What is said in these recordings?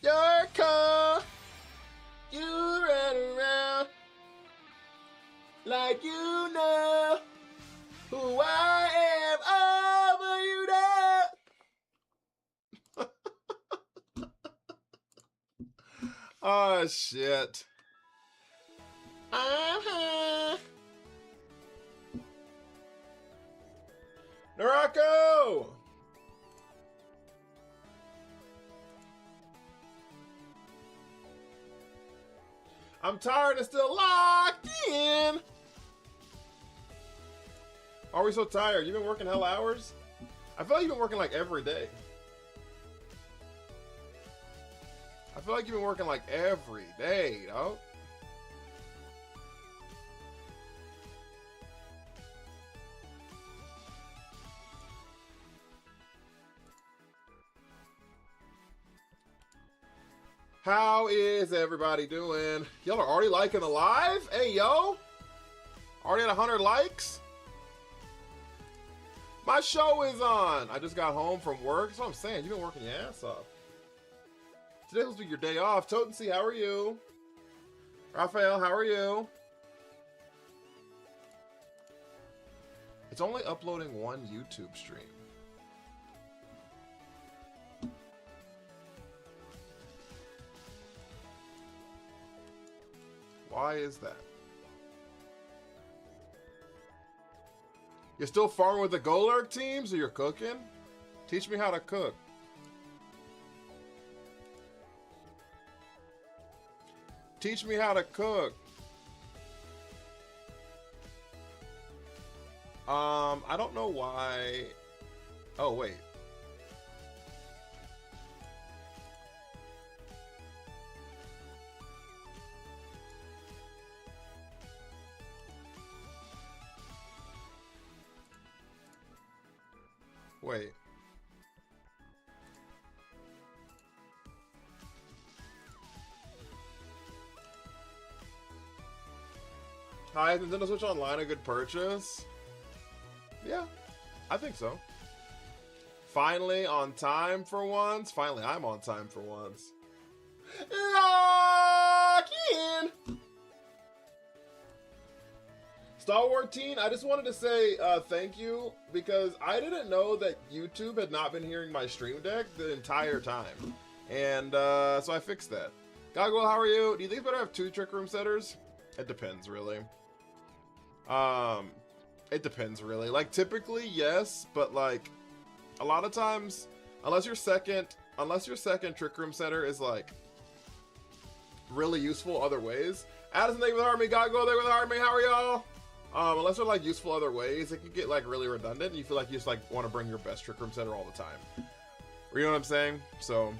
your car. You run around like you know who I am. Oh, but you know. Oh, shit. Nuzlocke! I'm tired and still locked in. Why are we so tired? You've been working hell hours? I feel like you've been working like every day. I feel like you've been working like every day, you know? How is everybody doing? Y'all are already liking the live? Hey, yo. Already at 100 likes? My show is on. I just got home from work. That's what I'm saying. You've been working your ass off. Today will be your day off. Totency, how are you? Raphael, how are you? It's only uploading one YouTube stream. Why is that? You're still farming with the Golurk team, so you're cooking? Teach me how to cook. Teach me how to cook. I don't know why. Oh, wait. Wait. Hi, is Nintendo Switch Online a good purchase? Yeah, I think so. Finally on time for once. Finally, I'm on time for once. Lock in! Star Wars Teen, I just wanted to say thank you because I didn't know that YouTube had not been hearing my stream deck the entire time. And so I fixed that. Goggle, how are you? Do you think it's better to have 2 Trick Room setters? It depends, really. It depends, really. Like, typically, yes, but, like, a lot of times, unless your second Trick Room setter is, like, really useful other ways. Addison, thank you for the heart me. Goggle, thank you for the heart me. How are y'all? Unless they're like useful other ways, it can get like really redundant and you feel like you just like want to bring your best Trick Room setter all the time. You know what I'm saying? So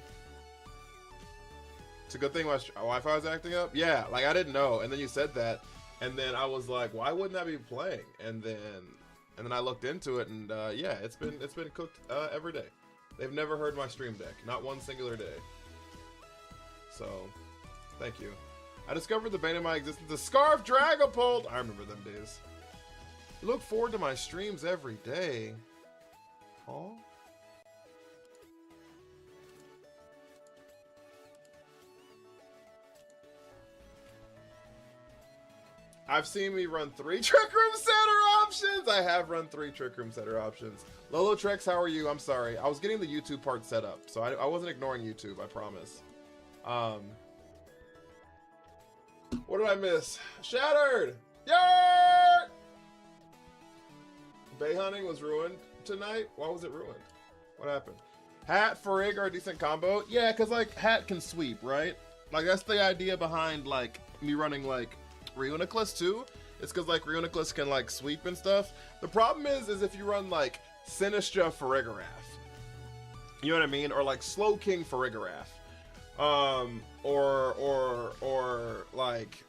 it's a good thing my Wi-Fi was acting up. Yeah, like I didn't know, and then you said that, and then I was like, why wouldn't that be playing? And then I looked into it, and yeah, it's been cooked every day. They've never heard my stream deck, not one singular day. So, thank you. I discovered the bane of my existence, the Scarf Dragapult. I remember them days. You look forward to my streams every day. Huh? I've seen me run 3 Trick Room setter options. I have run 3 Trick Room setter options. Lolo Trex, how are you? I'm sorry. I was getting the YouTube part set up, so I wasn't ignoring YouTube, I promise. What did I miss? Shattered! Yard! Bay hunting was ruined tonight? Why was it ruined? What happened? Hat, Farig are a decent combo? Yeah, because, like, Hat can sweep, right? Like, that's the idea behind, like, me running, like, Reuniclus, too. It's because, like, Reuniclus can, like, sweep and stuff. The problem is if you run, like, Sinistra Farigarath. You know what I mean? Or, like, Slow King Farigarath. Or like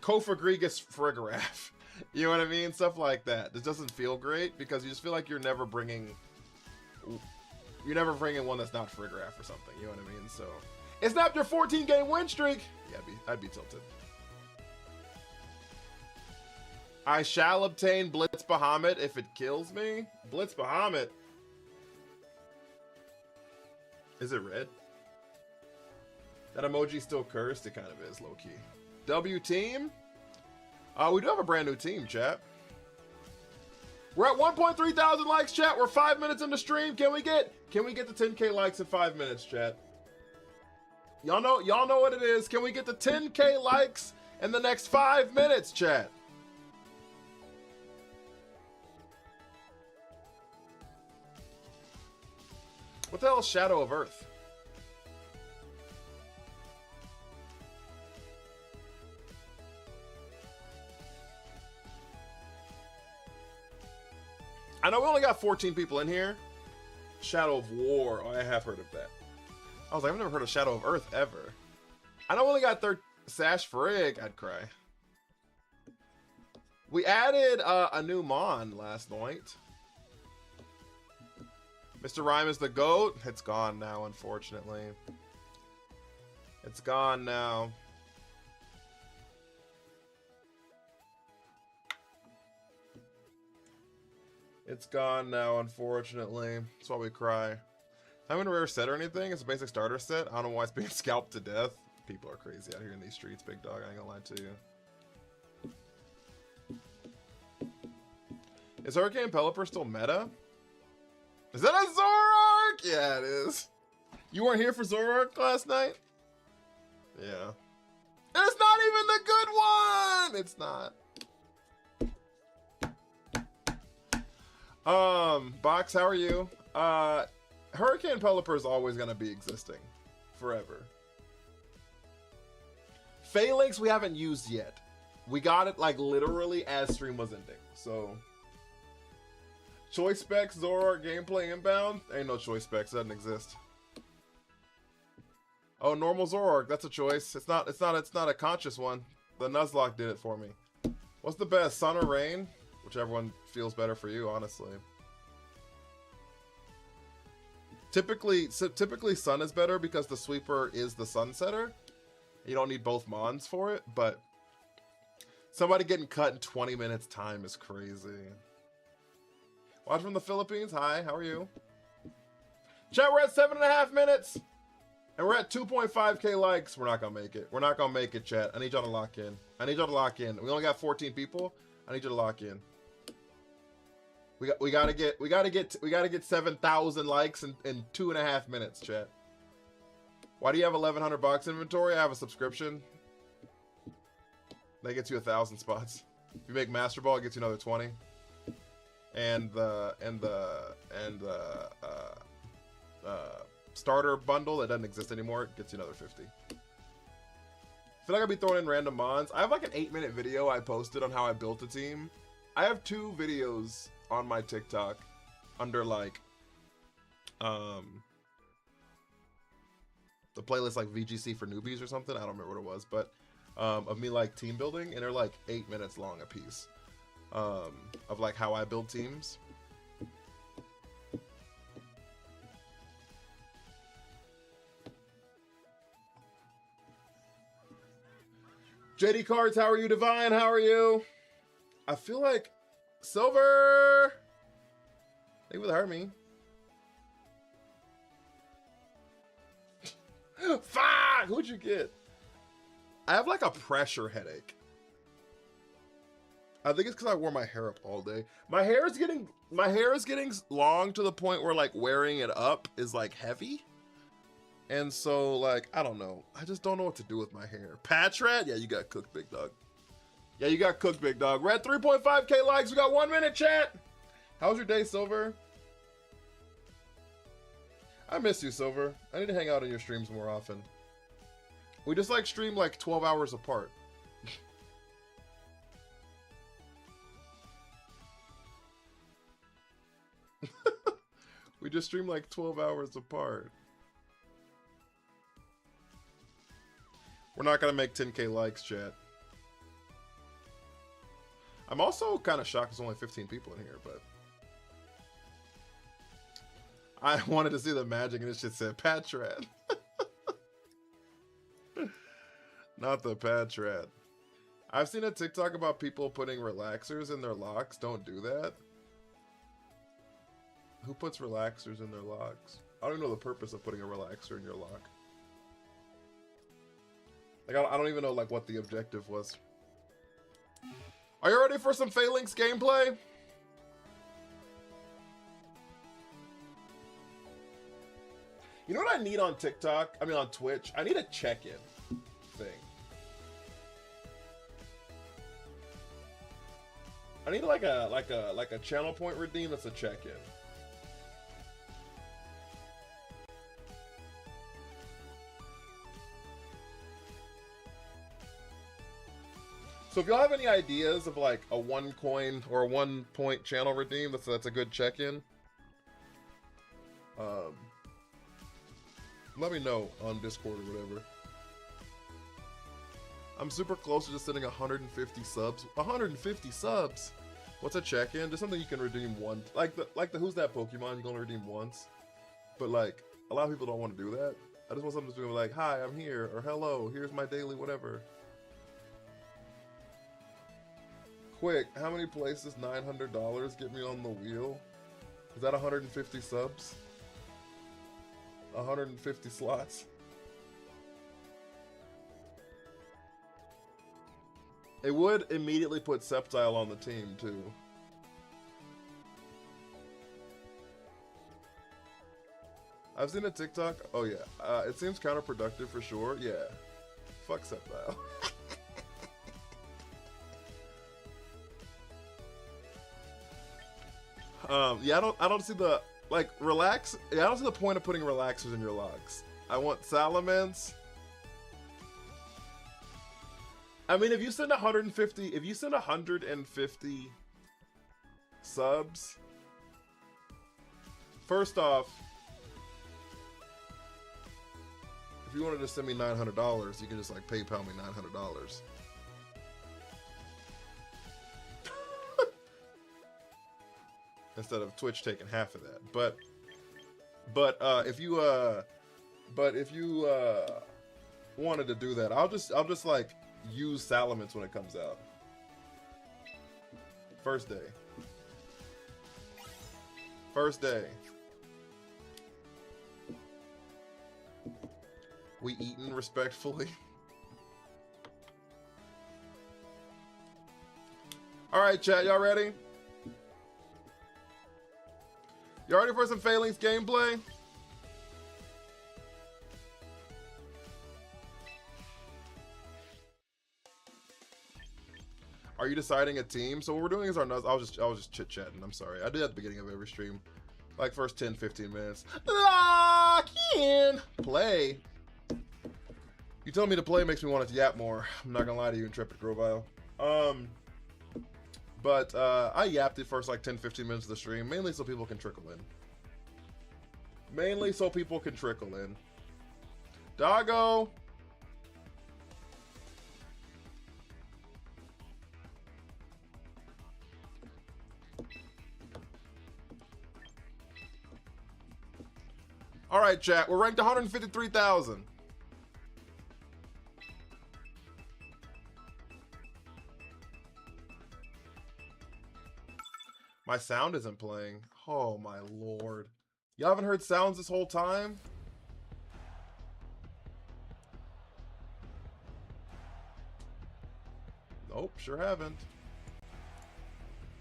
Kofagrigus Farigarath. You know what I mean? Stuff like that. This doesn't feel great because you just feel like you're never bringing one that's not Farigarath or something. You know what I mean? So it snapped your 14-game win streak. Yeah, I'd be tilted. I shall obtain Blitz Bahamut if it kills me. Blitz Bahamut. Is it red? That emoji still cursed? It kind of is, low-key. W team? We do have a brand new team, chat. We're at 1.3 thousand likes, chat. We're 5 minutes into stream. Can we get the 10K likes in 5 minutes, chat? Y'all know what it is. Can we get the 10K likes in the next 5 minutes, chat? What the hell is Shadow of Earth? I know we only got 14 people in here. Shadow of War. Oh, I have heard of that. I was like, I've never heard of Shadow of Earth ever. I know we only got Sash Frig. I'd cry. We added a new Mon last night. Mr. Rhyme is the GOAT. It's gone now, unfortunately. It's gone now. It's gone now, unfortunately. That's why we cry. I haven't a rare set or anything. It's a basic starter set. I don't know why it's being scalped to death. People are crazy out here in these streets, big dog. I ain't gonna lie to you. Is Hurricane Pelipper still meta? Is that a Zoroark? Yeah, it is. You weren't here for Zoroark last night? Yeah. And it's not even the good one! It's not. Box, how are you? Hurricane Pelipper is always gonna be existing. Forever. Phalanx we haven't used yet. We got it like literally as stream was ending, so. Choice specs, Zoroark gameplay inbound? Ain't no choice specs, doesn't exist. Oh, normal Zoroark, that's a choice. It's not a conscious one. The Nuzlocke did it for me. What's the best, Sun or Rain? Whichever one feels better for you, honestly. Typically Sun is better because the sweeper is the Sunsetter. You don't need both Mons for it, but somebody getting cut in 20 minutes time is crazy. Watch from the Philippines. Hi, how are you? Chat, we're at 7.5 minutes. And we're at 2.5K likes. We're not gonna make it. We're not gonna make it, chat. I need y'all to lock in. I need y'all to lock in. We only got 14 people. I need you to lock in. We gotta get 7,000 likes in 2.5 minutes, chat. Why do you have 1,100 box inventory? I have a subscription. That gets you 1,000 spots. If you make Master Ball, it gets you another 20. And the starter bundle that doesn't exist anymore, it gets you another 50. I feel like I'd be throwing in random mons. I have like an 8-minute video I posted on how I built a team. I have 2 videos on my TikTok under like the playlist like VGC for newbies or something. I don't remember what it was, but of me like team building, and they're like 8 minutes long a piece of like how I build teams. JD Cards, how are you? Divine, how are you? I feel like Silver. Thank you for the Hermie. Fuck! Who'd you get? I have like a pressure headache. I think it's because I wore my hair up all day. My hair is getting long to the point where like wearing it up is like heavy. And so like, I don't know. I just don't know what to do with my hair. Patch Rat? Yeah, you got cooked, big dog. Yeah, you got cooked, big dog. We're at 3.5K likes. We got 1 minute, chat. How's your day, Silver? I miss you, Silver. I need to hang out on your streams more often. We just like stream like 12 hours apart. We just stream like 12 hours apart. We're not gonna make 10K likes, chat. I'm also kind of shocked there's only 15 people in here, but I wanted to see the magic and it shit said Patch Rat. Not the Patch Rat. I've seen a TikTok about people putting relaxers in their locks. Don't do that. Who puts relaxers in their locks? I don't know the purpose of putting a relaxer in your lock. Like, I don't even know, like, what the objective was. Are you ready for some Phalanx gameplay? You know what I need on TikTok? I mean, on Twitch? I need a check-in thing. I need like a channel point redeem that's a check-in. So if y'all have any ideas of like a 1 coin or a 1 point channel redeem, that's a good check-in. Let me know on Discord or whatever. I'm super close to just sending 150 subs. 150 subs. What's a check-in? Just something you can redeem once. Like the Who's That Pokemon you can only redeem once. But like a lot of people don't want to do that. I just want something to be like, hi, I'm here, or hello, here's my daily whatever. Quick, how many places $900 get me on the wheel? Is that 150 subs? 150 slots? It would immediately put Sceptile on the team, too. I've seen a TikTok. Oh, yeah. It seems counterproductive for sure. Yeah. Fuck Sceptile. Yeah, I don't see the, like, relax. Yeah, I don't see the point of putting relaxers in your logs. I want Salamence. I mean, if you send 150 subs, first off, if you wanted to send me $900, you can just like PayPal me $900. Instead of Twitch taking half of that. But if you wanted to do that, I'll just like use Salamence when it comes out. First day. First day. We eatin' respectfully. Alright, chat, y'all ready? You ready for some Phalanx gameplay? Are you deciding a team? So what we're doing is our Nuz. I was just chit-chatting. I'm sorry. I did at the beginning of every stream. Like first 10, 15 minutes. Lock in. Play. You telling me to play makes me want to yap more. I'm not gonna lie to you, Intrepid Grovile. But I yapped the first like 10, 15 minutes of the stream, mainly so people can trickle in. Mainly so people can trickle in. Doggo! Alright, chat, we're ranked 153,000. My sound isn't playing. Oh my lord. Y'all haven't heard sounds this whole time? Nope, sure haven't.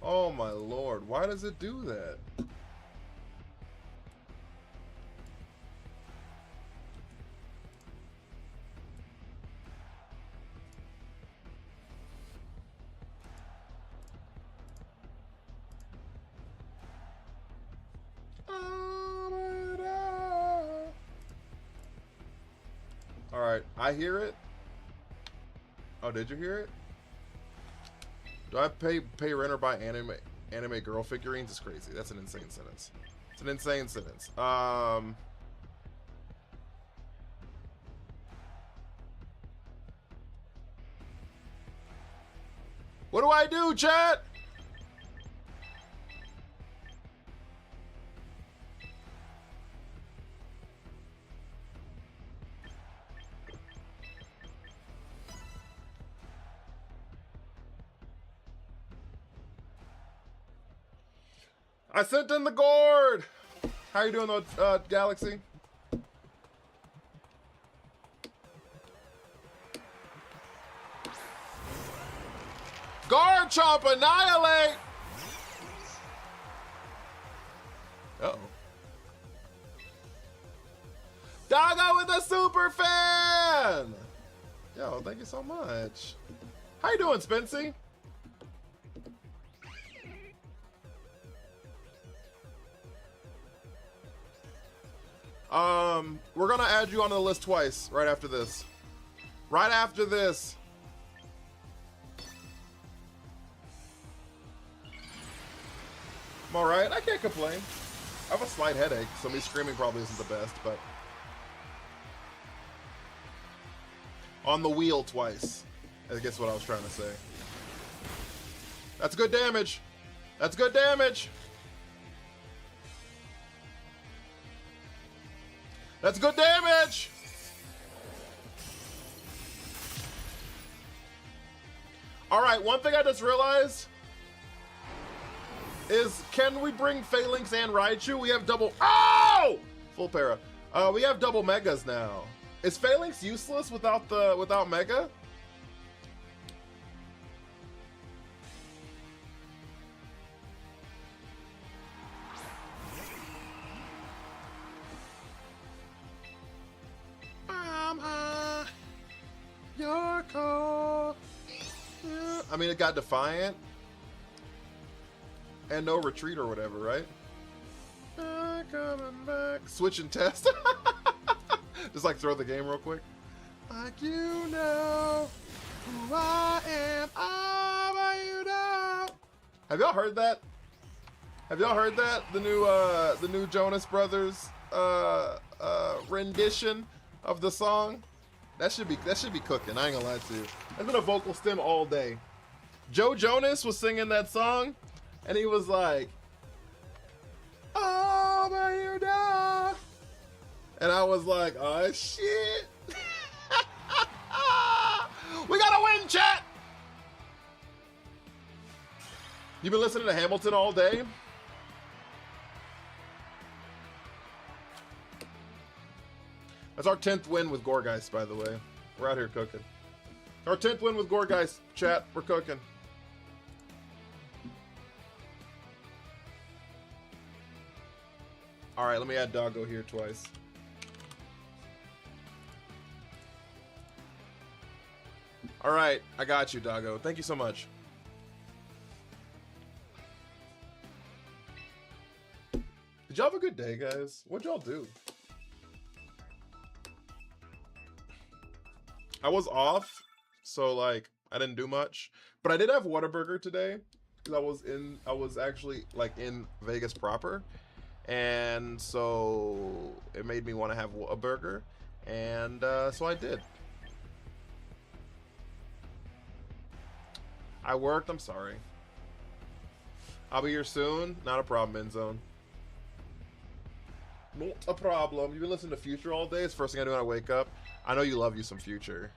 Oh my lord, why does it do that? Alright, I hear it. Oh, did you hear it? Do I pay rent or buy anime girl figurines? It's crazy. That's an insane sentence. It's an insane sentence. What do I do, chat? I sent in the gourd. How you doing, Galaxy? Garchomp annihilate! Uh-oh. Doggo with a super fan! Yo, thank you so much. How you doing, Spency? We're gonna add you onto the list twice, right after this. Right after this. I'm alright, I can't complain. I have a slight headache, so me screaming probably isn't the best, but... On the wheel twice. I guess what I was trying to say. That's good damage. That's good damage. That's good damage. All right, one thing I just realized is, can we bring Phalanx and Raichu? We have double, oh! Full para. We have double megas now. Is Phalanx useless without Mega? Your call. Yeah. I mean, it got Defiant and no retreat or whatever, right? Coming back. Switch and test. Just like throw the game real quick. Like you know who I am, you know. Have y'all heard that? Have y'all heard that? The new Jonas Brothers rendition of the song. That should be cooking. I ain't gonna lie to you. That's been a vocal stem all day. Joe Jonas was singing that song, and he was like, "Oh, you know." And I was like, oh shit. We gotta win, chat! You been listening to Hamilton all day? That's our 10th win with Gorgeist, by the way. We're out here cooking. Our 10th win with Gorgeist, chat. We're cooking. Alright, let me add Doggo here twice. Alright, I got you, Doggo. Thank you so much. Did y'all have a good day, guys? What'd y'all do? I was off, so like I didn't do much. But I did have Whataburger today. Because I was actually like in Vegas proper. And so it made me want to have a burger. And so I did. I worked, I'm sorry. I'll be here soon. Not a problem, Endzone. Not a problem. You've been listening to Future all day? It's the first thing I do when I wake up. I know you love you some Future.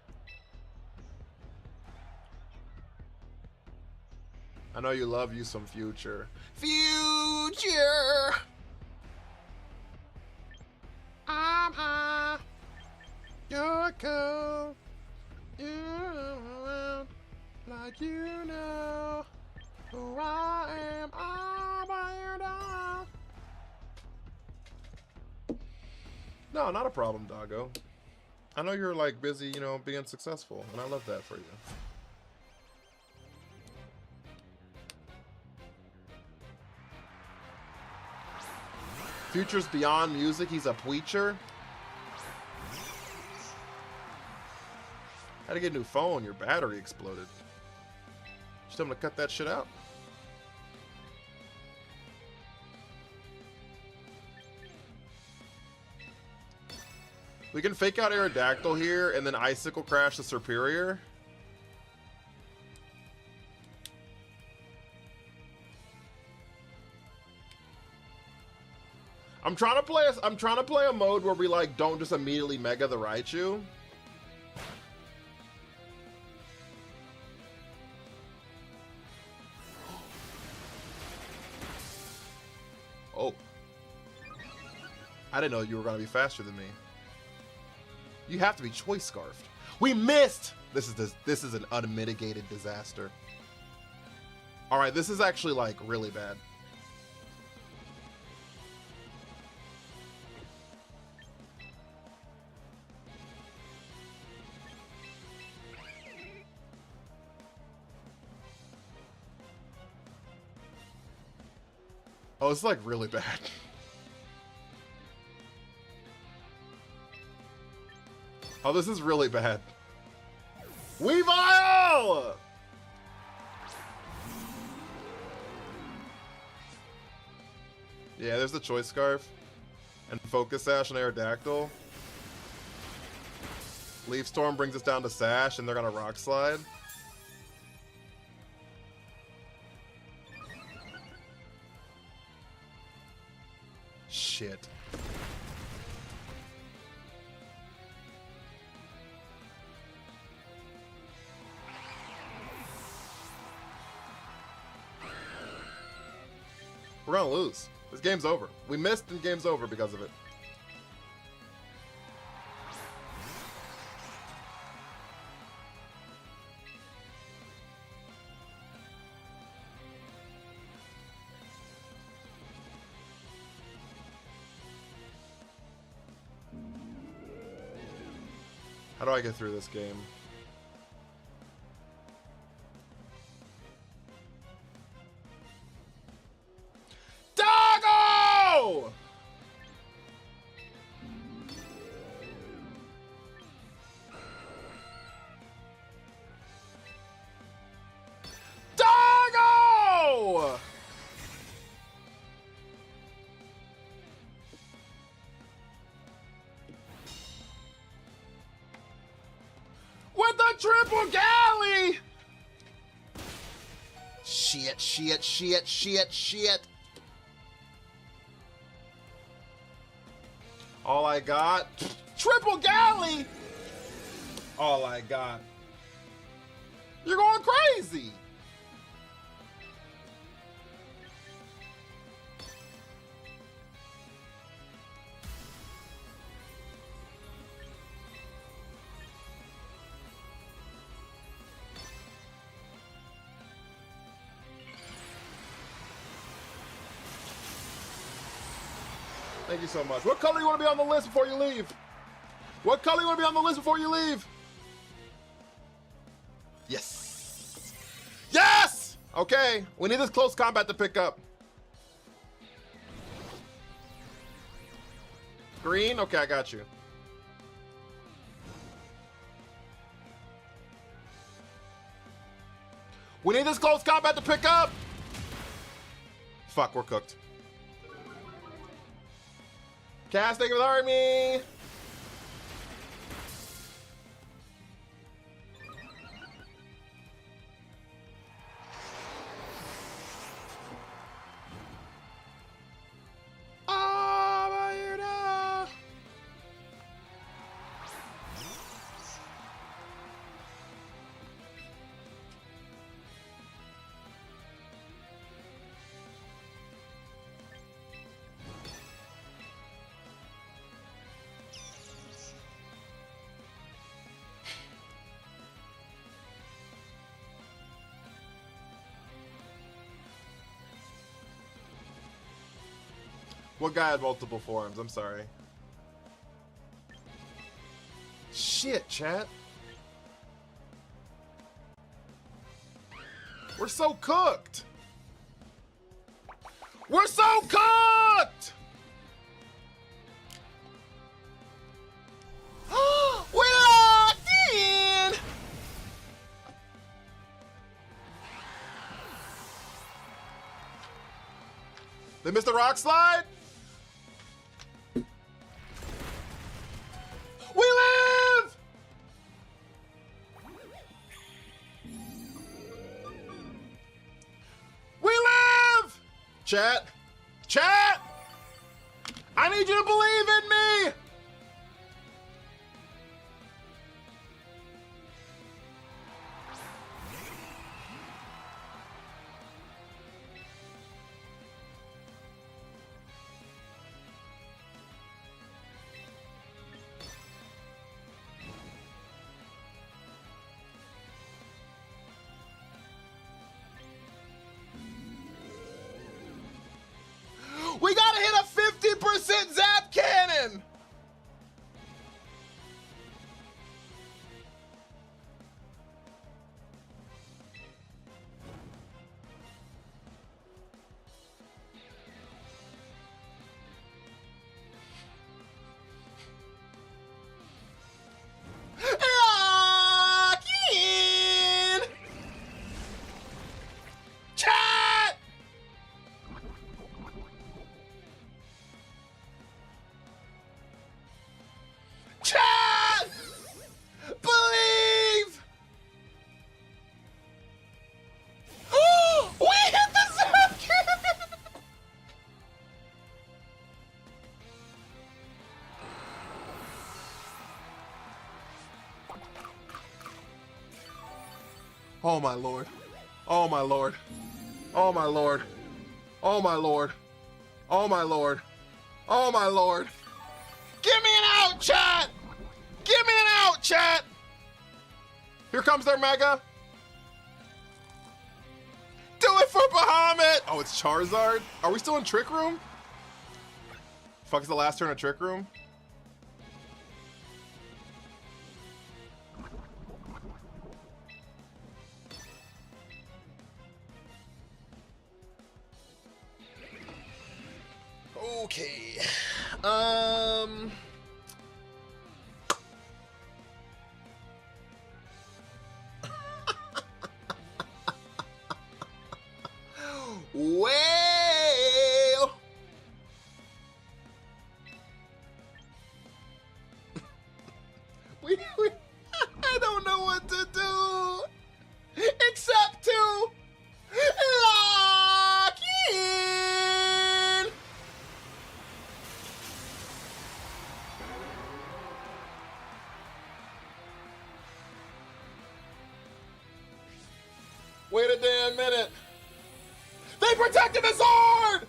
I know you love you some Future. Future! I'm high. You're cold. You're around. Like you know who I am, I'm down. No, not a problem, Doggo. I know you're like busy, you know, being successful, and I love that for you. Future's beyond music, he's a preacher. Had to get a new phone, your battery exploded. Just tell him to cut that shit out. We can fake out Aerodactyl here and then Icicle Crash the Superior. I'm trying to play a mode where we like don't just immediately Mega the Raichu. Oh. I didn't know you were going to be faster than me. You have to be Choice Scarfed. We missed! This is an unmitigated disaster. All right, this is actually like really bad. Oh, it's like really bad. Oh, this is really bad. Weavile! Yeah, there's the Choice Scarf. And Focus Sash and Aerodactyl. Leaf Storm brings us down to Sash, and they're gonna Rock Slide. Shit. We're gonna lose. This game's over. We missed and game's over because of it. How do I get through this game? Doggo! Doggo! With the triple galley! Shit, shit, shit, shit, shit. All I got, triple galley! All I got. You're going crazy! Thank you so much. What color you want to be on the list before you leave? What color you want to be on the list before you leave? Yes. Yes! Okay, we need this close combat to pick up. Green? Okay, I got you. We need this close combat to pick up. Fuck, we're cooked. Casting with Army! What guy had multiple forms? I'm sorry. Shit, chat. We're so cooked. We're so cooked! We're locked in! They missed the rock slide? We live! We live! Chat. Chat! I need you to believe in me! Oh my lord. Oh my lord. Oh my lord. Oh my lord. Oh my lord. Oh my lord. Give me an out, chat! Give me an out, chat! Here comes their mega. Do it for Bahamut! Oh, it's Charizard? Are we still in Trick Room? Fuck, is the last turn of Trick Room? Okay. Well. I don't know what to do except to lock in. Wait a damn minute. They protected the sword!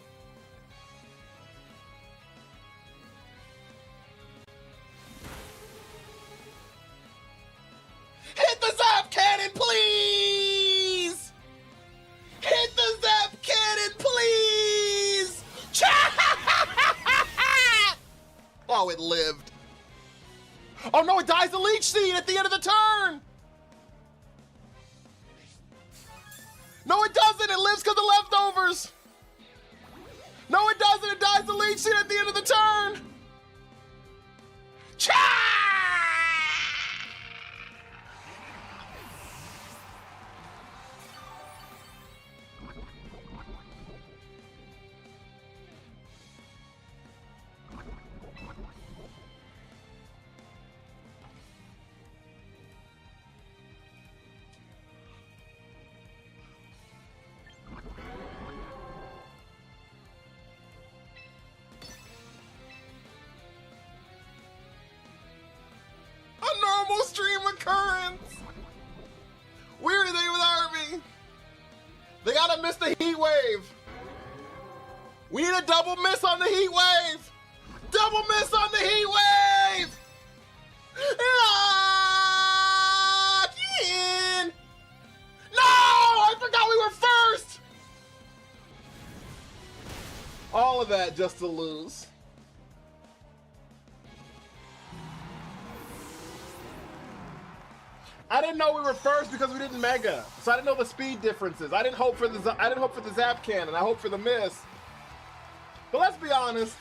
Hit the zap cannon, please! Hit the zap cannon, please! Oh, it lived. Oh no, it dies the leech seed at the end of the turn! No, it doesn't. It lives because of leftovers. No, it doesn't. It dies the leech seed at the end of the turn. Cha! Normal stream occurrence. Where are they with Army? They gotta miss the heat wave. We need a double miss on the heat wave. Double miss on the heat wave. Lock in. No, I forgot we were first. All of that just to lose. I didn't know we were first because we didn't mega, so I didn't know the speed differences. I didn't hope for the zap cannon. I hoped for the miss. But let's be honest,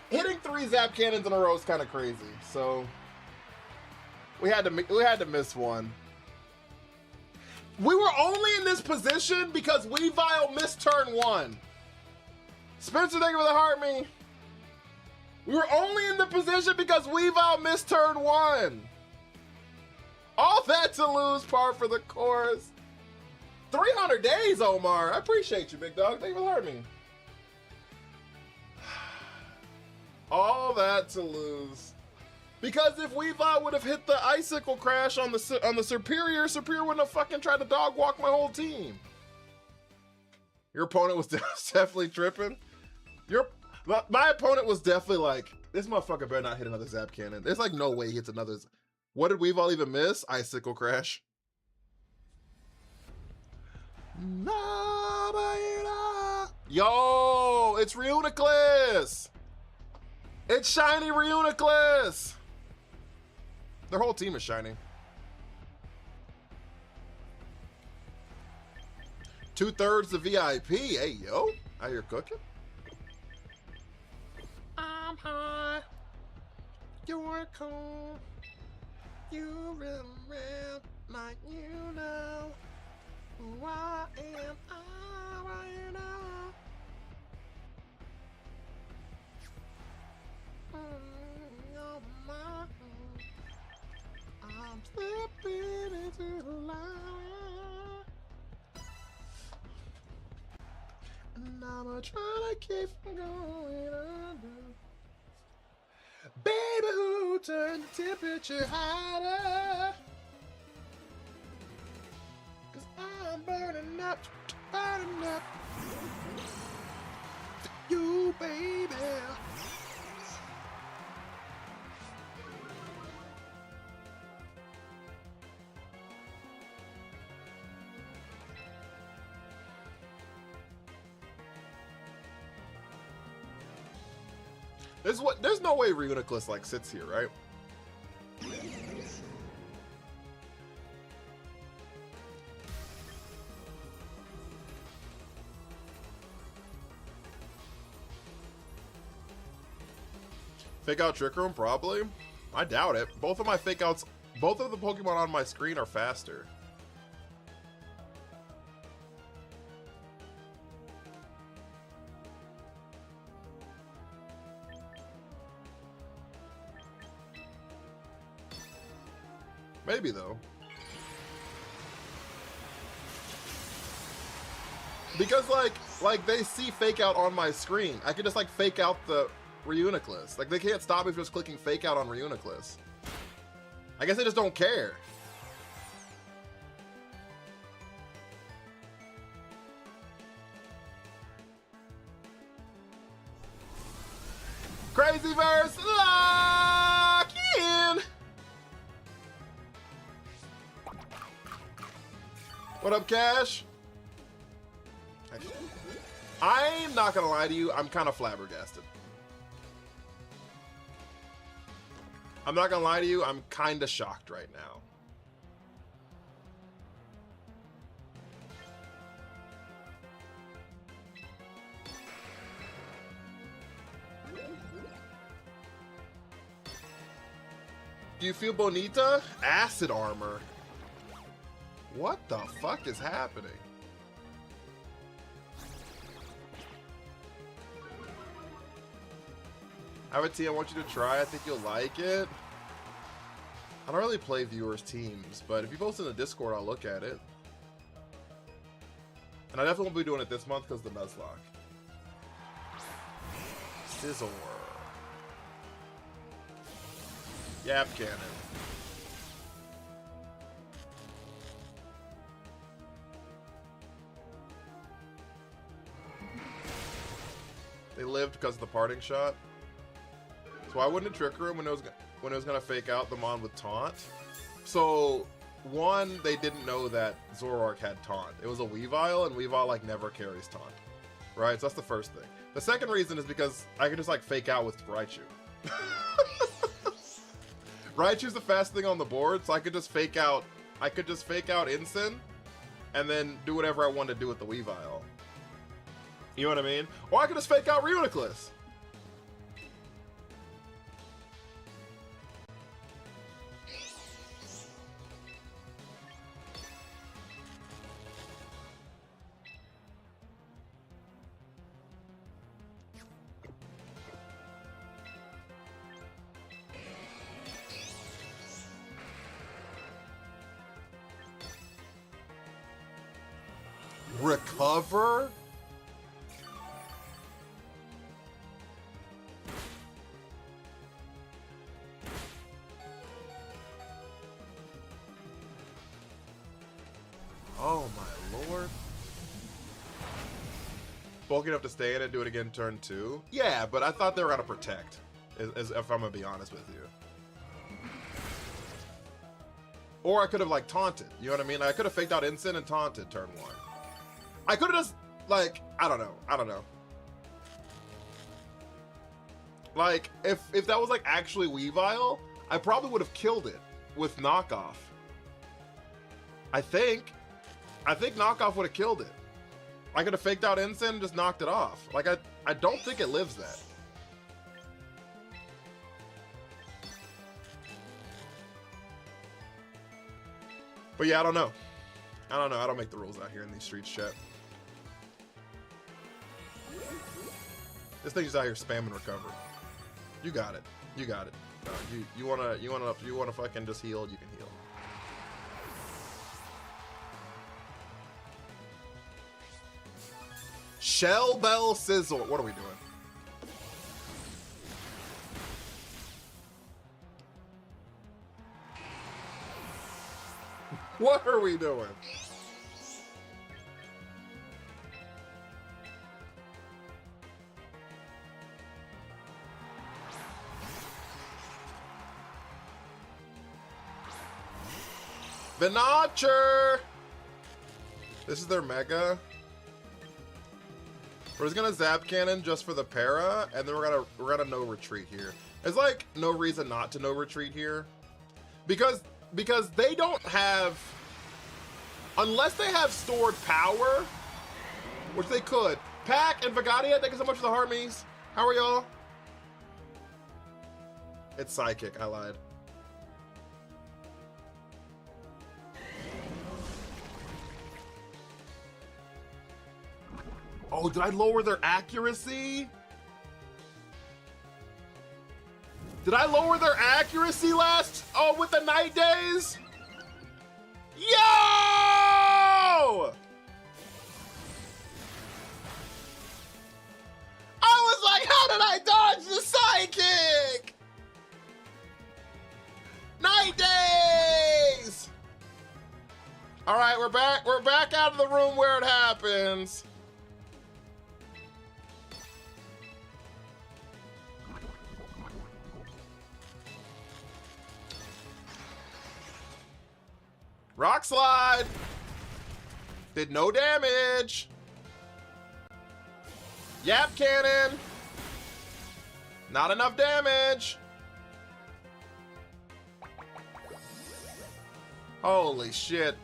hitting 3 zap cannons in a row is kind of crazy. So we had to miss one. We were only in this position because Weavile missed turn 1. Spencer, thank you for the heart me. We were only in the position because Weavile missed turn 1. All that to lose, par for the course. 300 days, Omar. I appreciate you, big dog. Thank you for hearing me. All that to lose. Because if Weavile would have hit the icicle crash on the Superior wouldn't have fucking tried to dog walk my whole team. Your opponent was definitely tripping. My opponent was definitely like, this motherfucker better not hit another zap cannon. There's like no way he hits another. What did Weavile even miss? Icicle crash. Yo, it's Reuniclus. It's shiny Reuniclus. Their whole team is shiny. 2/3 the VIP. Hey, yo. Out here cooking. I'm high. You're cool. You run around like you know who I am. I know. Oh, my. I'm slipping into the line. And I'm trying to keep from going under. Baby, who turned the temperature hotter? 'Cause I You, baby. There's no way Reuniclus like sits here, right? Fake out Trick Room, probably. I doubt it. Both of my fake outs, both of the Pokemon on my screen are faster. Maybe though. Because like they see fake out on my screen. I could just like fake out the Reuniclus. Like they can't stop me from just clicking fake out on Reuniclus. I guess they just don't care. Crazy verse lock in. What up, Cash? I'm not gonna lie to you, I'm kind of flabbergasted. I'm not gonna lie to you, I'm kind of shocked right now. Do you feel bonita? Acid armor. What the fuck is happening? I have a tea I want you to try. I think you'll like it. I don't really play viewers' teams, but if you post in the Discord, I'll look at it. And I definitely won't be doing it this month because of the Nuzlocke. Sizzle. Yap Cannon. They lived because of the parting shot. So why wouldn't it Trick Room when it was gonna fake out the Mon with Taunt? So one, they didn't know that Zoroark had Taunt. It was a Weavile, and Weavile like never carries Taunt, right? So that's the first thing. The second reason is because I could just like fake out with Raichu. Raichu's the fastest thing on the board, so I could just fake out. I could just fake out Incin, and then do whatever I want to do with the Weavile. You know what I mean? Or I could just fake out Reuniclus. Recover? Oh my lord. Bulky enough to stay in it, do it again turn 2? Yeah, but I thought they were gonna protect, if I'm gonna be honest with you. Or I could have like taunted, you know what I mean? I could have faked out Incin and taunted turn 1. I could have just, like, I don't know. Like, if that was, like, actually Weavile, I probably would have killed it with Knockoff. I think Knockoff would have killed it. I could have faked out Incin and just knocked it off. Like, I don't think it lives that. But yeah, I don't know. I don't make the rules out here in these streets, chat. This thing's out here spamming recover. You got it. You got it. You wanna fucking just heal? You can heal. Shell Bell Sizzle. What are we doing? What are we doing? Vinotcher! This is their mega. We're just gonna zap cannon just for the para, and then we're gonna no retreat here. There's like no reason not to no retreat here. Because they don't have, unless they have stored power, which they could. Pack and Vagadia, thank you so much for the Harmies. How are y'all? It's Psychic, I lied. Oh, did I lower their accuracy? Did I lower their accuracy last? Oh, with the night days? Yo! I was like, how did I dodge the psychic? Night days! All right, we're back. We're back out of the room where it happens. Rock slide. Did no damage. Yap cannon. Not enough damage. Holy shit.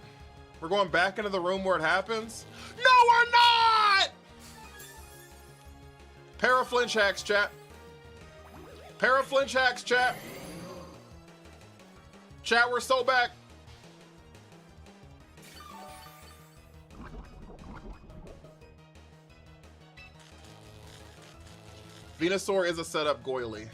We're going back into the room where it happens? No, we're not! Para-flinch hacks, chat. Para-flinch hacks, chat. Chat, we're so back. Venusaur is a setup goily.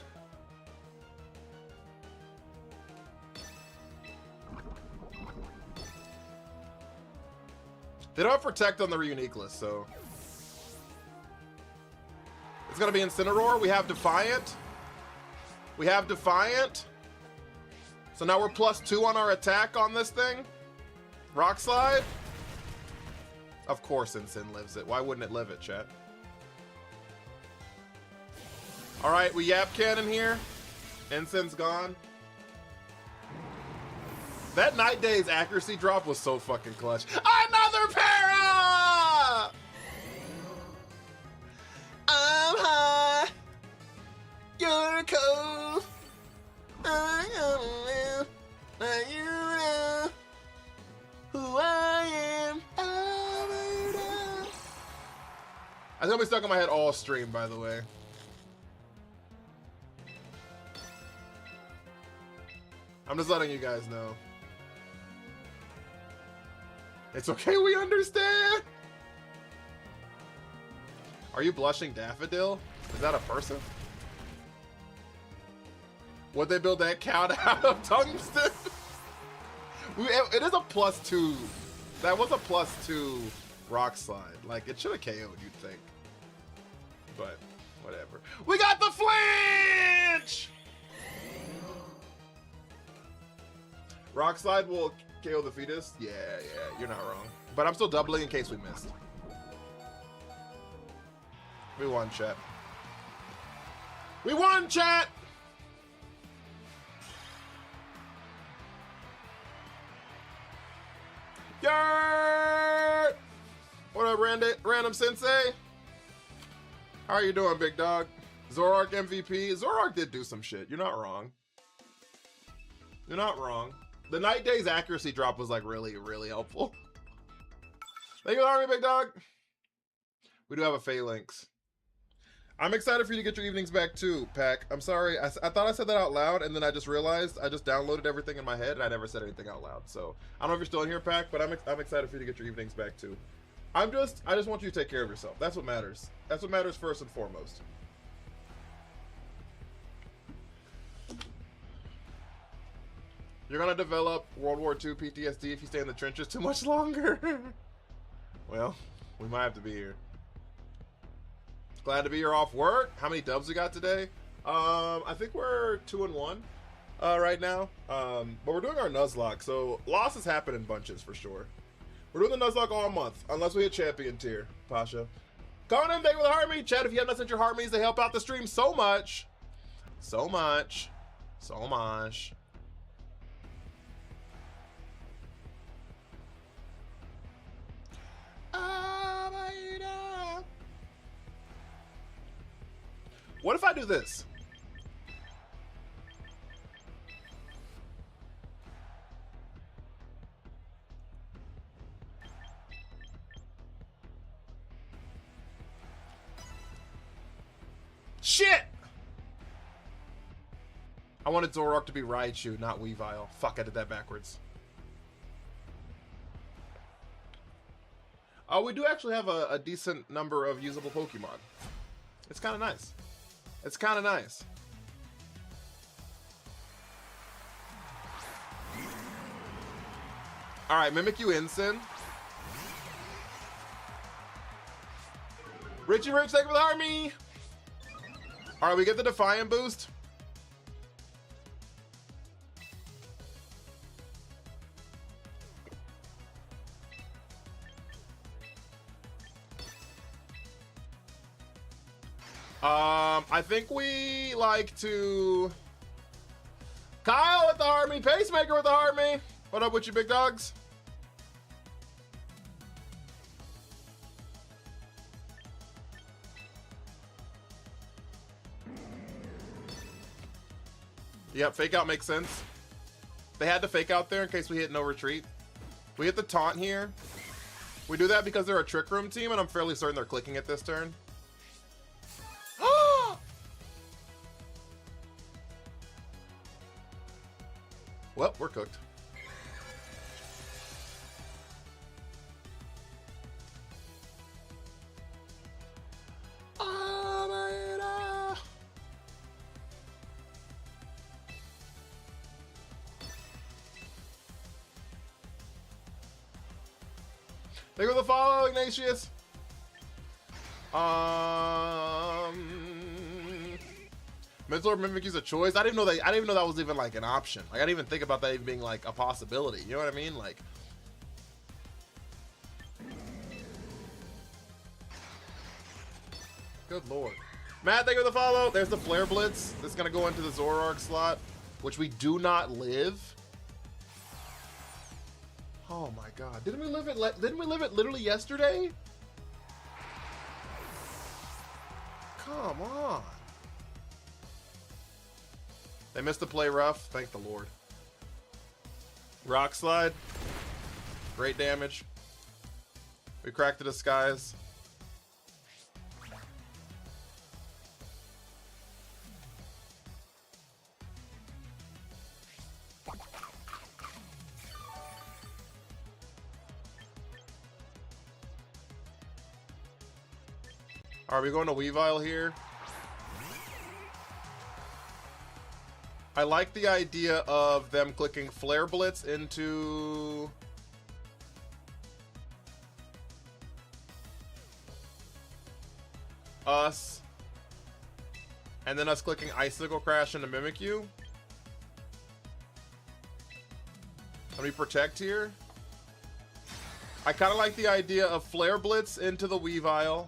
They don't have Protect on their unique list, so. It's gonna be Incineroar. We have Defiant. We have Defiant. So now we're +2 on our attack on this thing. Rock Slide. Of course Incin lives it. Why wouldn't it live it, chat? All right, we Yap Cannon here. Incen's gone. That Night Days accuracy drop was so fucking clutch. Another para! I'm high. You're cold. I don't know. You know who I am. That's gonna be stuck in my head all stream, by the way. I'm just letting you guys know. It's okay, we understand. Are you blushing Daffodil? Is that a person? Would they build that count out of tungsten? It is a +2. That was a +2 rock slide. Like, it should have KO'd, you'd think. But, whatever. We got the flinch! Rock slide will KO the fetus? Yeah, you're not wrong. But I'm still doubling in case we missed. We won, chat. We won, chat! Yurt! What up, Random Sensei? How are you doing, big dog? Zoroark MVP. Zoroark did do some shit. You're not wrong. You're not wrong. The Night Days accuracy drop was like really, really helpful. Thank you, Army, big dog. We do have a Phalanx. I'm excited for you to get your evenings back too, Pack. I'm sorry. I thought I said that out loud, and then I just realized I just downloaded everything in my head, and I never said anything out loud. So I don't know if you're still in here, Pack, but I'm excited for you to get your evenings back too. I just want you to take care of yourself. That's what matters. That's what matters first and foremost. You're gonna develop World War II PTSD if you stay in the trenches too much longer. Well, we might have to be here. Glad to be here off work. How many dubs we got today? I think we're 2-1 right now. But we're doing our Nuzlocke, so losses happen in bunches for sure. We're doing the Nuzlocke all month, unless we hit champion tier, Pasha. Conan, thank you for the Heartmeat. Chat, if you have not sent your Heartmeats, they help out the stream so much. So much. So much. What if I do this? Shit! I wanted Zoroark to be Raichu, not Weavile. Fuck, I did that backwards. Oh, we do actually have a decent number of usable Pokemon. It's kind of nice. It's kind of nice. Alright, Mimikyu Incin. Richie Rich, thank you for the army! Alright, we get the Defiant boost. I think we like to... Kyle with the army, Pacemaker with the army. What up with you, big dogs? Yep, fake out makes sense. They had to fake out there in case we hit no retreat. We hit the taunt here. We do that because they're a Trick Room team, and I'm fairly certain they're clicking it this turn. Well, we're cooked. Thank you for the follow, Ignatius. Mentor Mimikyu's a choice. I didn't know that was even like an option. Like I didn't even think about that even being like a possibility. You know what I mean? Like good lord. Matt, thank you for the follow. There's the Flare Blitz. That's gonna go into the Zoroark slot, which we do not live. Oh my god. Didn't we live it literally yesterday? Come on. They missed the play rough. Thank the Lord. Rock Slide. Great damage. We cracked the disguise. Are we going to Weavile here? I like the idea of them clicking Flare Blitz into... us. And then us clicking Icicle Crash into Mimikyu. Let me protect here. I kind of like the idea of Flare Blitz into the Weavile.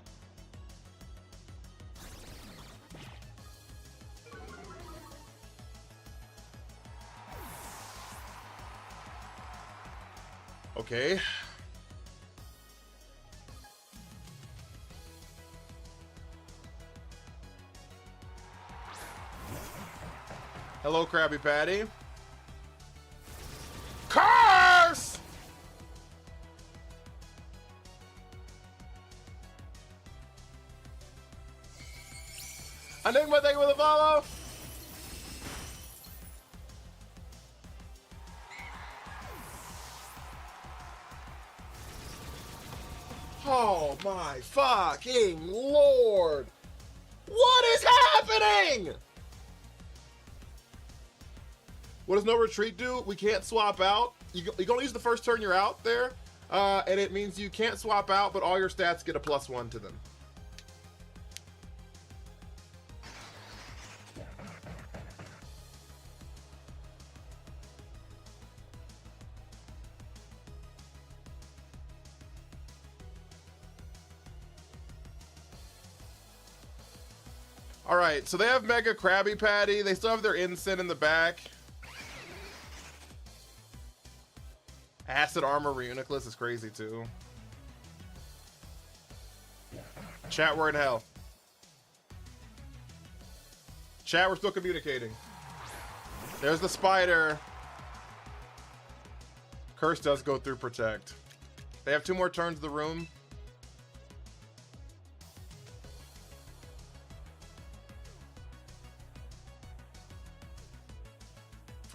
Okay. Hello, Krabby Patty. Curse! Enigma, thank you for the follow. Oh my fucking lord! What is happening? What does no retreat do? We can't swap out. You can only use the first turn you're out there, and it means you can't swap out, but all your stats get a +1 to them. Alright, so they have Mega Krabby Patty. They still have their Incin in the back. Acid Armor Reuniclus is crazy too. Chat, we're in hell. Chat, we're still communicating. There's the spider. Curse does go through protect. They have 2 more turns of the room.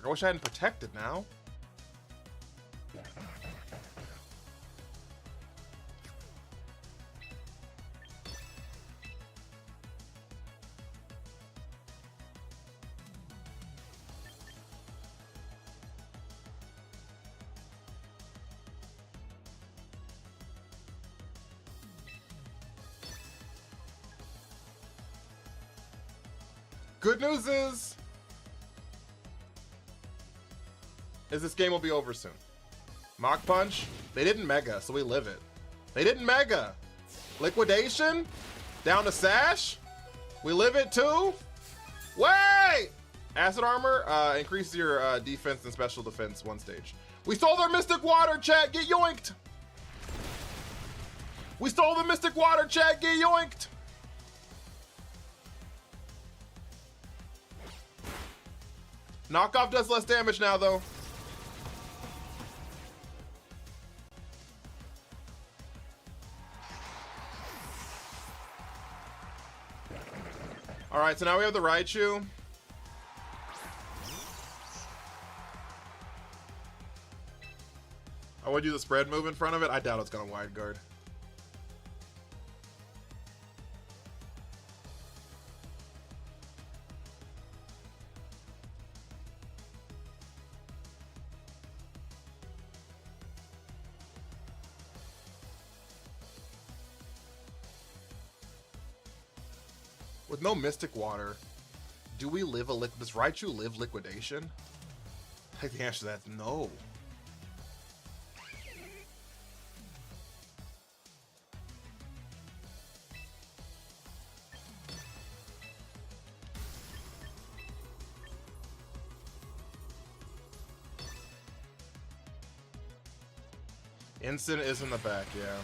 I wish I hadn't protected now. Good news is this game will be over soon. Mach Punch, they didn't Mega, so we live it. They didn't Mega. Liquidation, down to Sash, we live it too. Wait! Acid Armor, increases your defense and special defense 1 stage. We stole their Mystic Water, chat, get yoinked! We stole the Mystic Water, chat, get yoinked! Knockoff does less damage now, though. Alright, so now we have the Raichu. I would use a spread move in front of it. I doubt it's gonna wide guard. With no Mystic Water, do we live a does Raichu live Liquidation? I think the answer to that is no. Instant is in the back, yeah.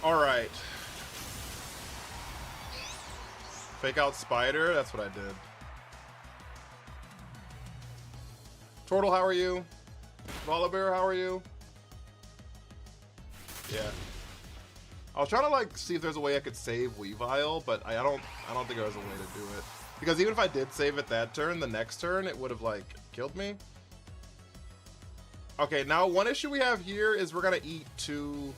All right. Fake out Spider. That's what I did. Turtle, how are you? Volibear, how are you? Yeah. I was trying to like see if there's a way I could save Weavile, but I don't think there's a way to do it. Because even if I did save it that turn, the next turn it would have like killed me. Okay, now one issue we have here is we're gonna eat 2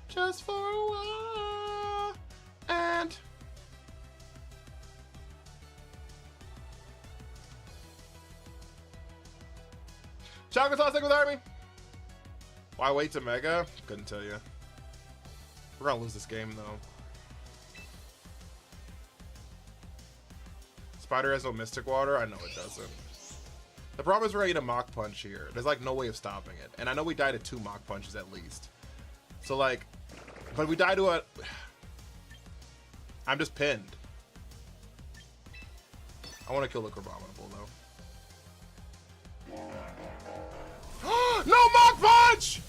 just for a while, and Chocolate Sauce with Army. Why wait to Mega? Couldn't tell you. We're gonna lose this game though. Spider has no Mystic Water. I know it doesn't. The problem is we're gonna eat a Mach Punch here. There's like no way of stopping it, and I know we died at 2 Mach Punches at least. So like, but we die to a... I'm just pinned. I want to kill the Crabominable though. No Mach Punch!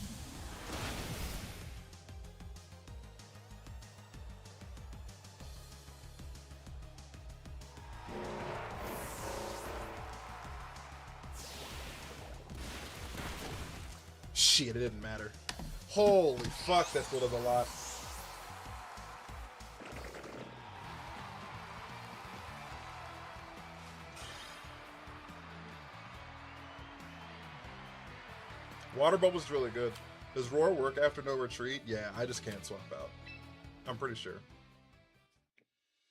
Shit, it didn't matter. Holy fuck, that still does a lot. Water Bubble's really good. Does Roar work after no retreat? Yeah, I just can't swap out. I'm pretty sure.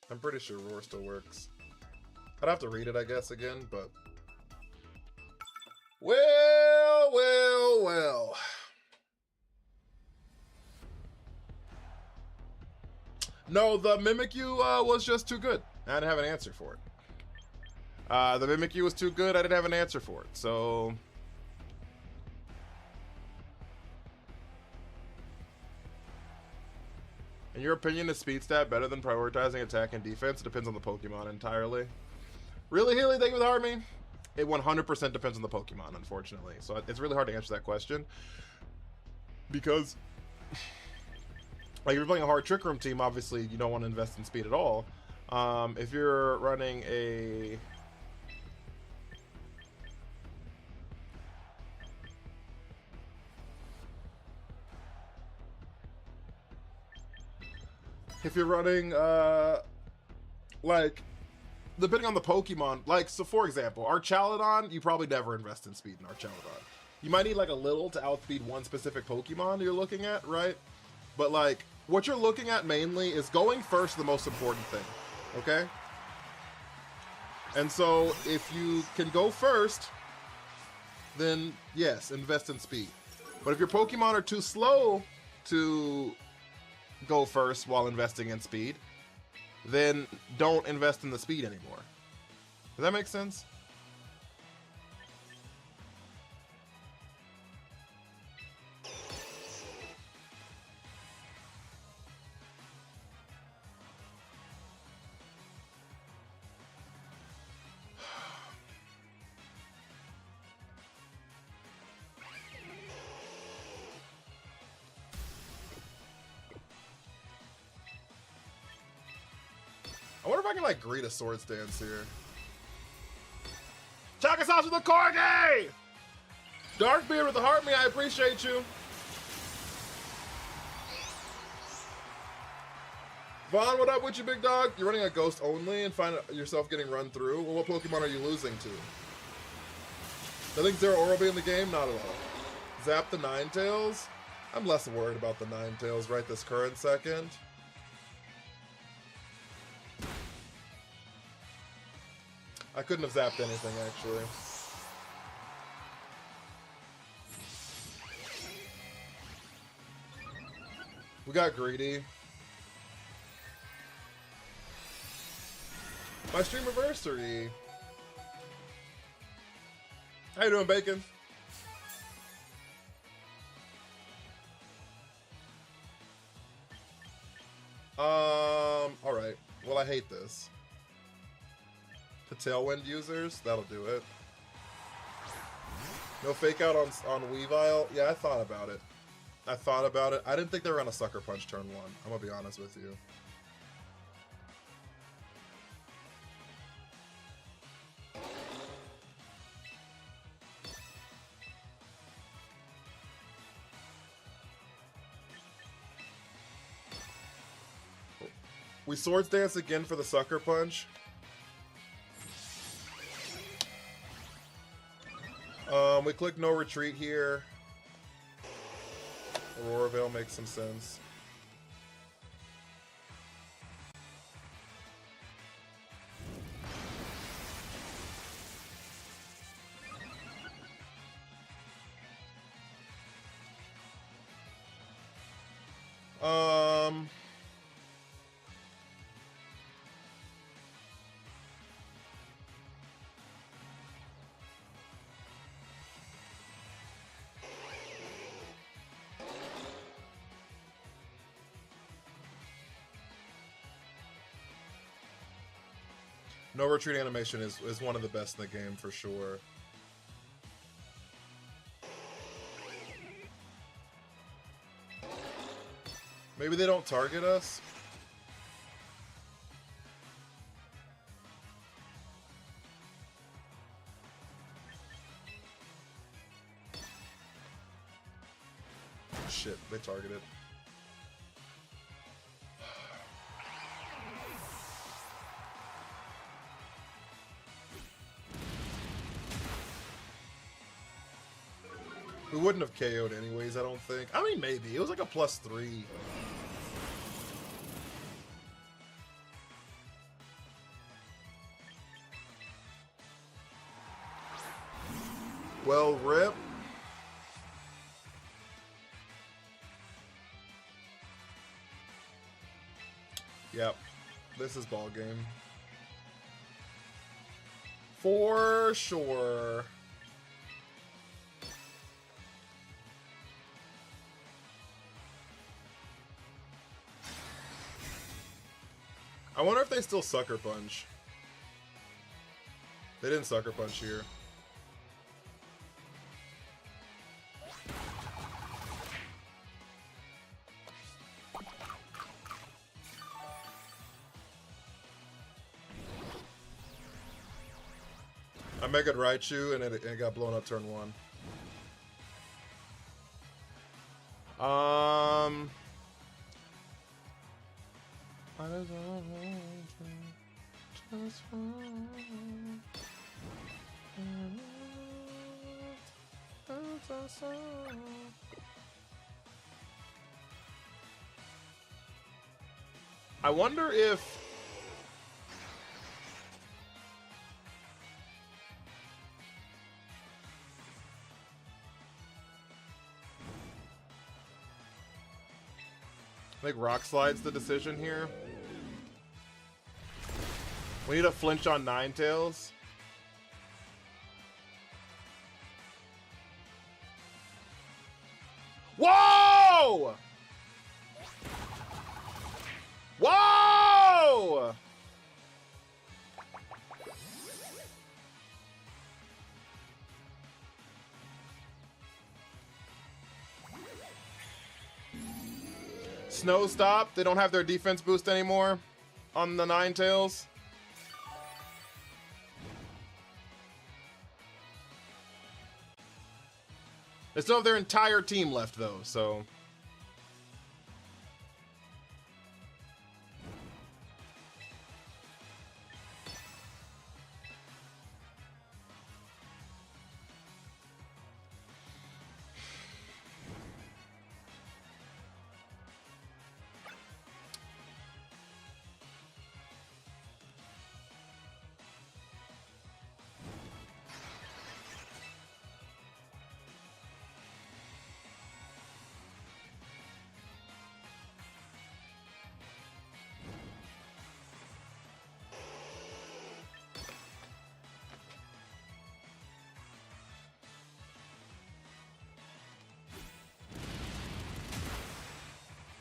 I'm pretty sure Roar still works. I'd have to read it, I guess, again, but... Well, well, well. No, the Mimikyu was just too good. I didn't have an answer for it. The Mimikyu was too good, I didn't have an answer for it, so... In your opinion, is speed stat better than prioritizing attack and defense? It depends on the Pokemon entirely. Really, Healy, thank you for the army. It 100% depends on the Pokemon, unfortunately. So it's really hard to answer that question. Because, like, if you're playing a hard Trick Room team, obviously you don't want to invest in speed at all. If you're running a... If you're running, like, depending on the Pokemon, like, so for example, our Chaladon, you probably never invest in speed in our Chaladon. You might need, like, a little to outspeed one specific Pokemon you're looking at, right? But, like, what you're looking at mainly is going first the most important thing, okay? And so, if you can go first, then, yes, invest in speed. But if your Pokemon are too slow to go first while investing in speed, then don't invest in the speed anymore. Does that make sense? I wonder if I can, like, greet a Swords Dance here. Chakasash with the Corgi! Darkbeard with the Heart Me, I appreciate you. Vaughn, what up with you, big dog? You're running a Ghost only and find yourself getting run through? Well, what Pokemon are you losing to? I think Zero Oral be in the game? Not at all. Zap the Ninetales? I'm less worried about the Ninetales right this current second. I couldn't have zapped anything, actually. We got greedy. My stream anniversary. How you doing, Bacon? Alright. Well, I hate this. The Tailwind users, that'll do it. No fake out on Weavile? Yeah, I thought about it. I didn't think they were gonna Sucker Punch turn 1. I'm gonna be honest with you. We Swords Dance again for the Sucker Punch. We click no retreat here. Aurora Veil makes some sense. No retreat animation is one of the best in the game for sure. Maybe they don't target us? Shit, they targeted. We wouldn't have KO'd anyways, I don't think. I mean, maybe. It was like a +3. Well, rip. Yep. This is ball game. For sure. I wonder if they still Sucker Punch. They didn't Sucker Punch here. Megaed Raichu and it got blown up turn 1. I wonder if I think Rock Slide's the decision here. We need a flinch on Ninetales. Whoa! Whoa! Snow stop. They don't have their defense boost anymore on the Ninetales. They still have their entire team left though, so.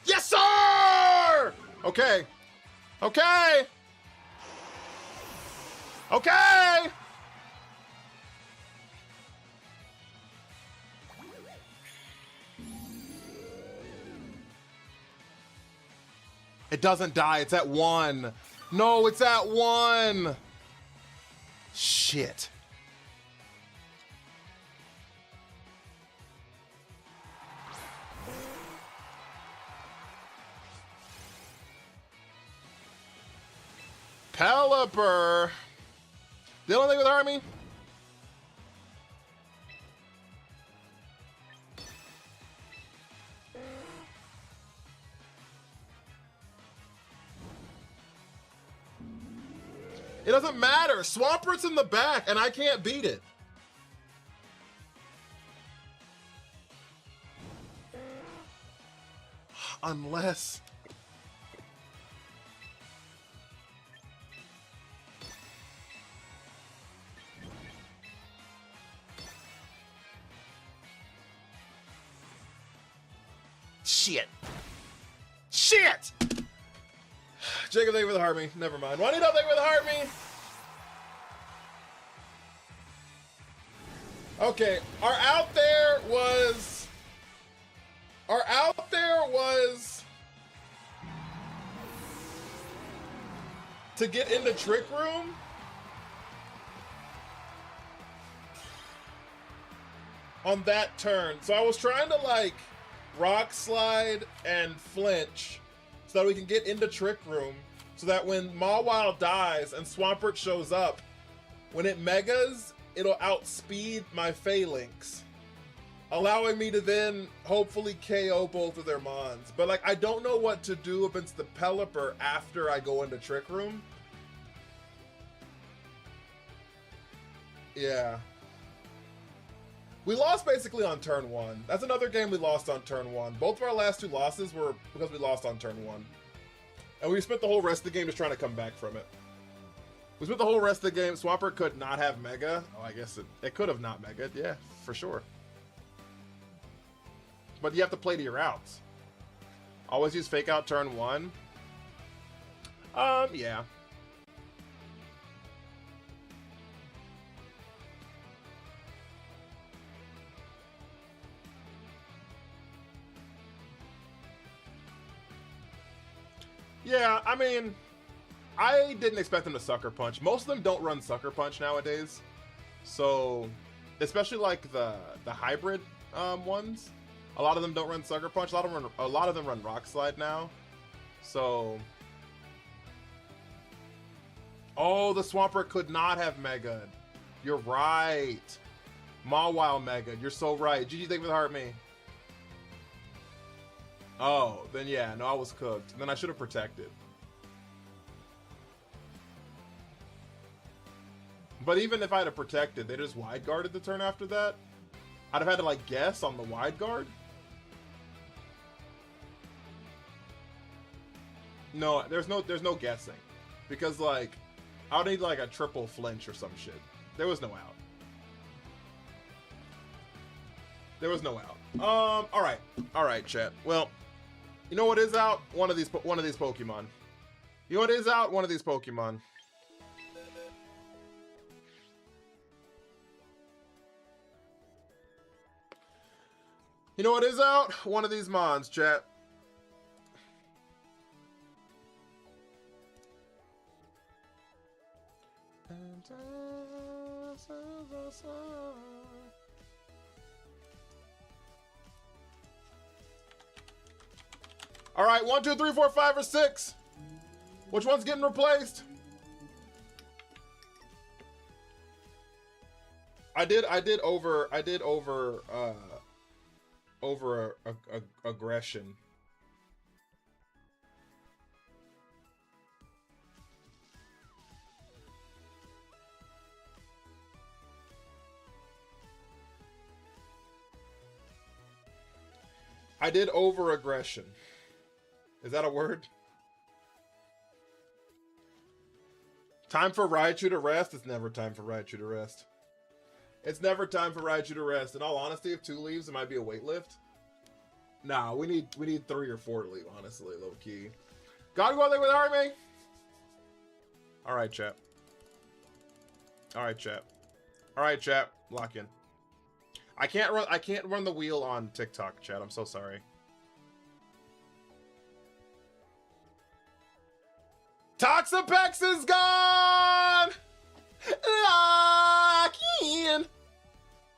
Yes, sir! Okay. Okay. Okay. It doesn't die. It's at 1. No, it's at 1. Shit. Pelipper. The only thing with Army? It doesn't matter. Swampert's in the back, and I can't beat it. Unless... Shit. Shit! Jacob, thank you for the heart me. Never mind. Juanito, thank you for the heart me. Okay, our out there was to get into Trick Room. On that turn. So I was trying to like Rock Slide and flinch so that we can get into Trick Room so that when Mawile dies and Swampert shows up, when it megas, it'll outspeed my Phalanx, allowing me to then hopefully KO both of their mons. But like, I don't know what to do against the Pelipper after I go into Trick Room. Yeah. We lost basically on turn 1. That's another game we lost on turn 1. Both of our last 2 losses were because we lost on turn 1. And we spent the whole rest of the game just trying to come back from it. We spent the whole rest of the game. Swampert could not have Mega. Oh, I guess it could have not Mega. Yeah, for sure. But you have to play to your outs. Always use Fake Out turn 1. Yeah. Yeah, I mean, I didn't expect them to Sucker Punch. Most of them don't run Sucker Punch nowadays. So, especially like the hybrid ones, a lot of them don't run Sucker Punch. A lot of them run Rock Slide now. So, oh, the Swampert could not have Mega'd. You're right. Mawile Mega'd. You're so right. GG, thank you for the heart, me. Oh, then yeah, no, I was cooked. Then I should have protected. But even if I had protected, they just wide guarded the turn after that. I'd have had to like guess on the wide guard. No, there's no guessing, because like I would need like a triple flinch or some shit. There was no out. There was no out. All right, chat. Well, you know what is out? One of these Pokemon. You know what is out? One of these Pokemon. You know what is out? One of these Mons, chat. All right, 1, 2, 3, 4, 5, or 6. Which one's getting replaced? I did over aggression. I did over aggression. Is that a word? Time for Raichu to rest? It's never time for Raichu to rest. It's never time for Raichu to rest. In all honesty, if 2 leaves, it might be a weight lift. Nah, we need 3 or 4 to leave, honestly, low key. Gotta go out there with army. Alright, chat. Alright, chat. Alright, chat. Lock in. I can't run the wheel on TikTok, chat. I'm so sorry. Toxapex is gone! Lock in!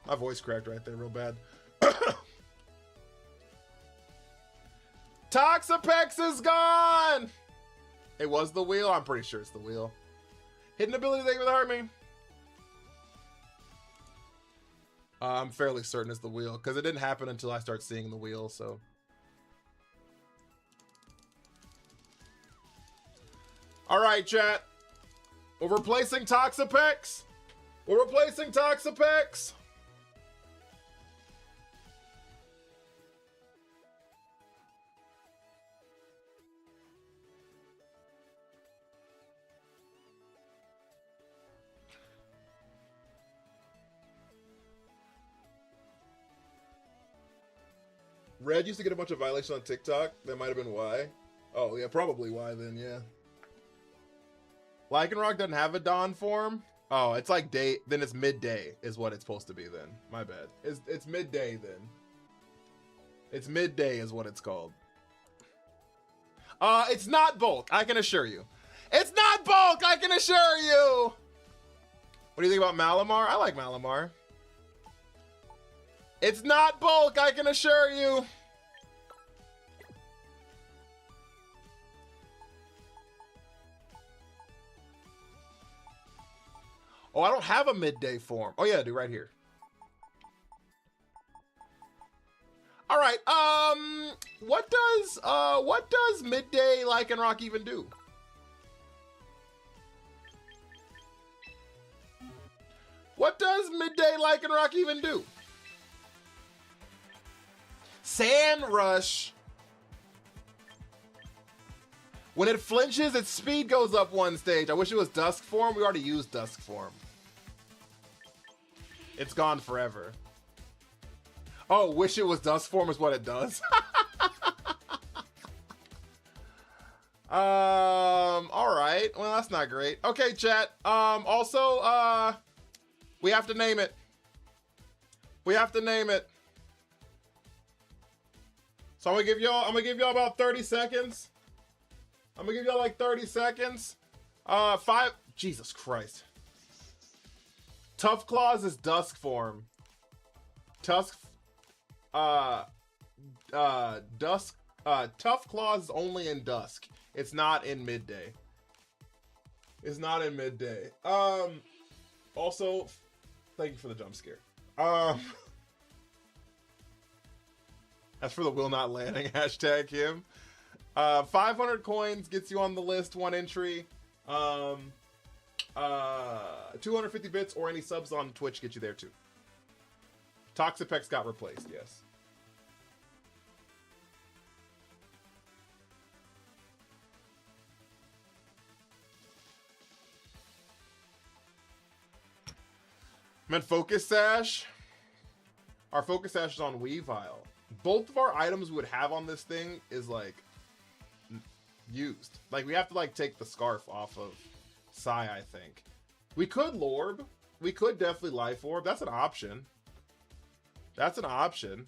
My voice cracked right there real bad. Toxapex is gone! It was the wheel? I'm pretty sure it's the wheel. Hidden ability, thank you for the heart, me. I'm fairly certain it's the wheel, because it didn't happen until I start seeing the wheel, so. Alright, chat. We're replacing Toxapex. We're replacing Toxapex. Red used to get a bunch of violations on TikTok. That might have been why. Oh, yeah, probably why then, yeah. Lycanroc doesn't have a dawn form? Oh, it's like day, then it's midday is what it's supposed to be then. My bad. It's midday then. It's midday is what it's called. It's not bulk, I can assure you. It's not bulk, I can assure you! What do you think about Malamar? I like Malamar. It's not bulk, I can assure you. Oh, I don't have a midday form. Oh yeah, I do right here. All right. What does midday Lycanroc even do? What does midday Lycanroc even do? Sand Rush. When it flinches, its speed goes up 1 stage. I wish it was Dusk form. We already used Dusk form. It's gone forever. Oh, wish it was Dusk form is what it does. All right. Well, that's not great. Okay, chat. Also, we have to name it. We have to name it. So I'm gonna give y'all about 30 seconds. I'm gonna give y'all like 30 seconds. 5, Jesus Christ. Tough Claws is dusk form. Tusk, dusk, Tough Claws is only in dusk. It's not in midday. It's not in midday. Also, thank you for the jump scare. As for the will not landing, hashtag him. 500 coins gets you on the list, 1 entry. 250 bits or any subs on Twitch get you there too. Toxapex got replaced, yes. meant Focus Sash. Our Focus Sash is on Weavile. Both of our items we would have on this thing is like used. Like we have to like take the scarf off of Sai, I think. We could Lorb. We could definitely Life Orb. That's an option. That's an option.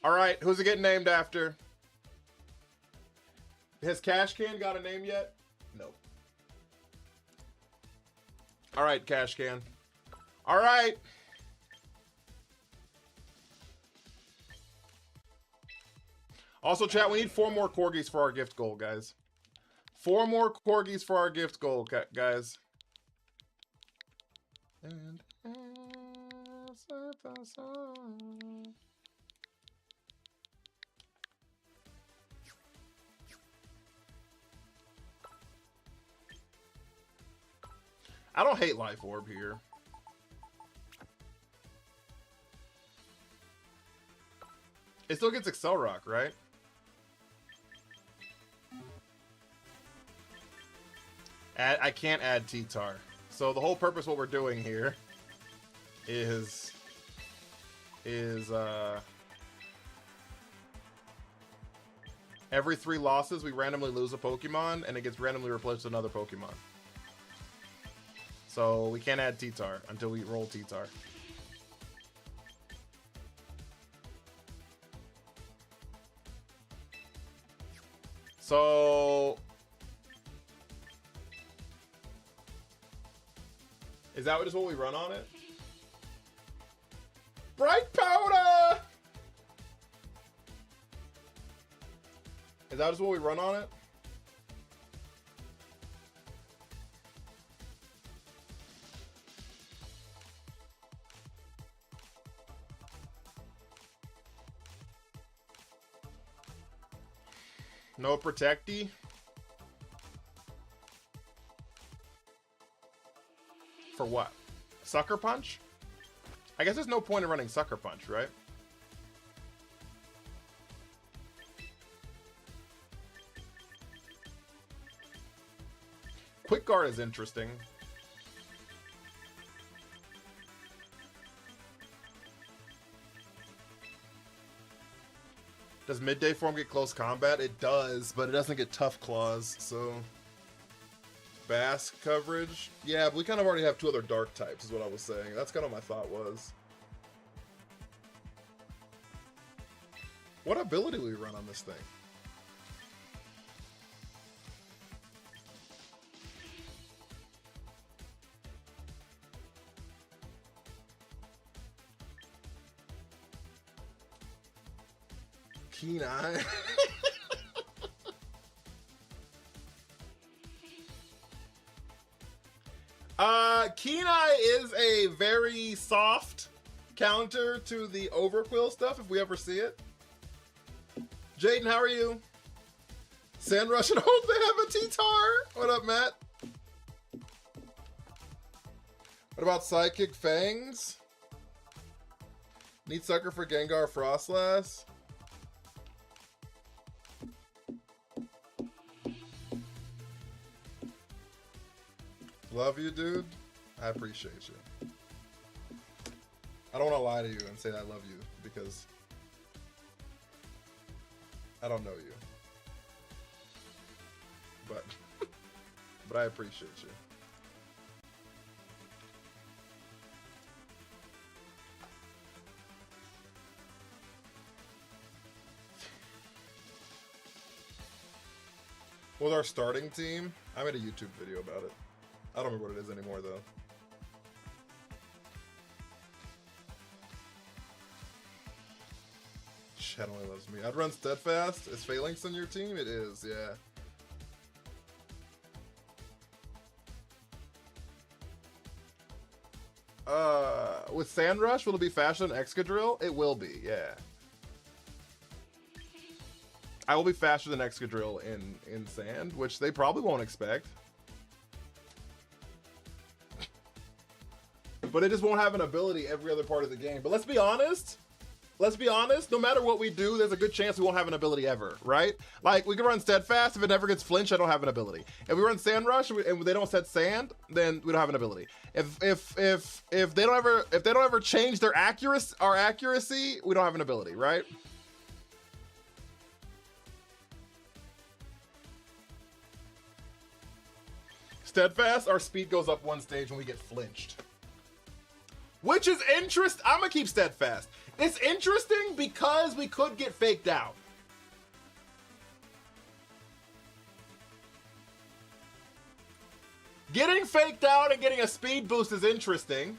All right, who's it getting named after? Has Cash Can got a name yet? No. All right, Cash Can. All right. Also, chat, we need 4 more corgis for our gift goal, guys. 4 more corgis for our gift goal, guys. And I don't hate Life Orb here. It still gets Excel Rock, right? I can't add T-Tar. So the whole purpose of what we're doing here is every 3 losses we randomly lose a Pokemon and it gets randomly replaced with another Pokemon. So we can't add T-Tar until we roll T-Tar. So is that just what we run on it? Bright Powder! Is that just what we run on it? No Protecty? For what? Sucker Punch? I guess there's no point in running Sucker Punch, right? Quick Guard is interesting. Does midday form get close combat? It does, but it doesn't get tough claws, so... Bask coverage? Yeah, but we kind of already have 2 other dark types, is what I was saying. That's kind of what my thought was. What ability do we run on this thing? Keen Eye? Keen Eye is a very soft counter to the Overquill stuff, if we ever see it. Jaden, how are you? Sandrush and hope they have a T-Tar. What up, Matt? What about Psychic Fangs? Need Sucker for Gengar Frostlass? Love you, dude. I appreciate you. I don't want to lie to you and say I love you because I don't know you. But I appreciate you. With our starting team, I made a YouTube video about it. I don't remember what it is anymore, though. Chat only loves me. I'd run Steadfast. Is Phalanx on your team? It is, yeah. With Sand Rush, will it be faster than Excadrill? It will be, yeah. I will be faster than Excadrill in Sand, which they probably won't expect. But it just won't have an ability every other part of the game. But let's be honest. Let's be honest. No matter what we do, there's a good chance we won't have an ability ever, right? Like, we can run Steadfast. If it never gets flinch, I don't have an ability. If we run Sand Rush and they don't set Sand, then we don't have an ability. If they don't ever change their accuracy, we don't have an ability, right? Steadfast, our speed goes up one stage when we get flinched. Which is interesting. I'm gonna keep Steadfast. It's interesting because we could get faked out. Getting faked out and getting a speed boost is interesting.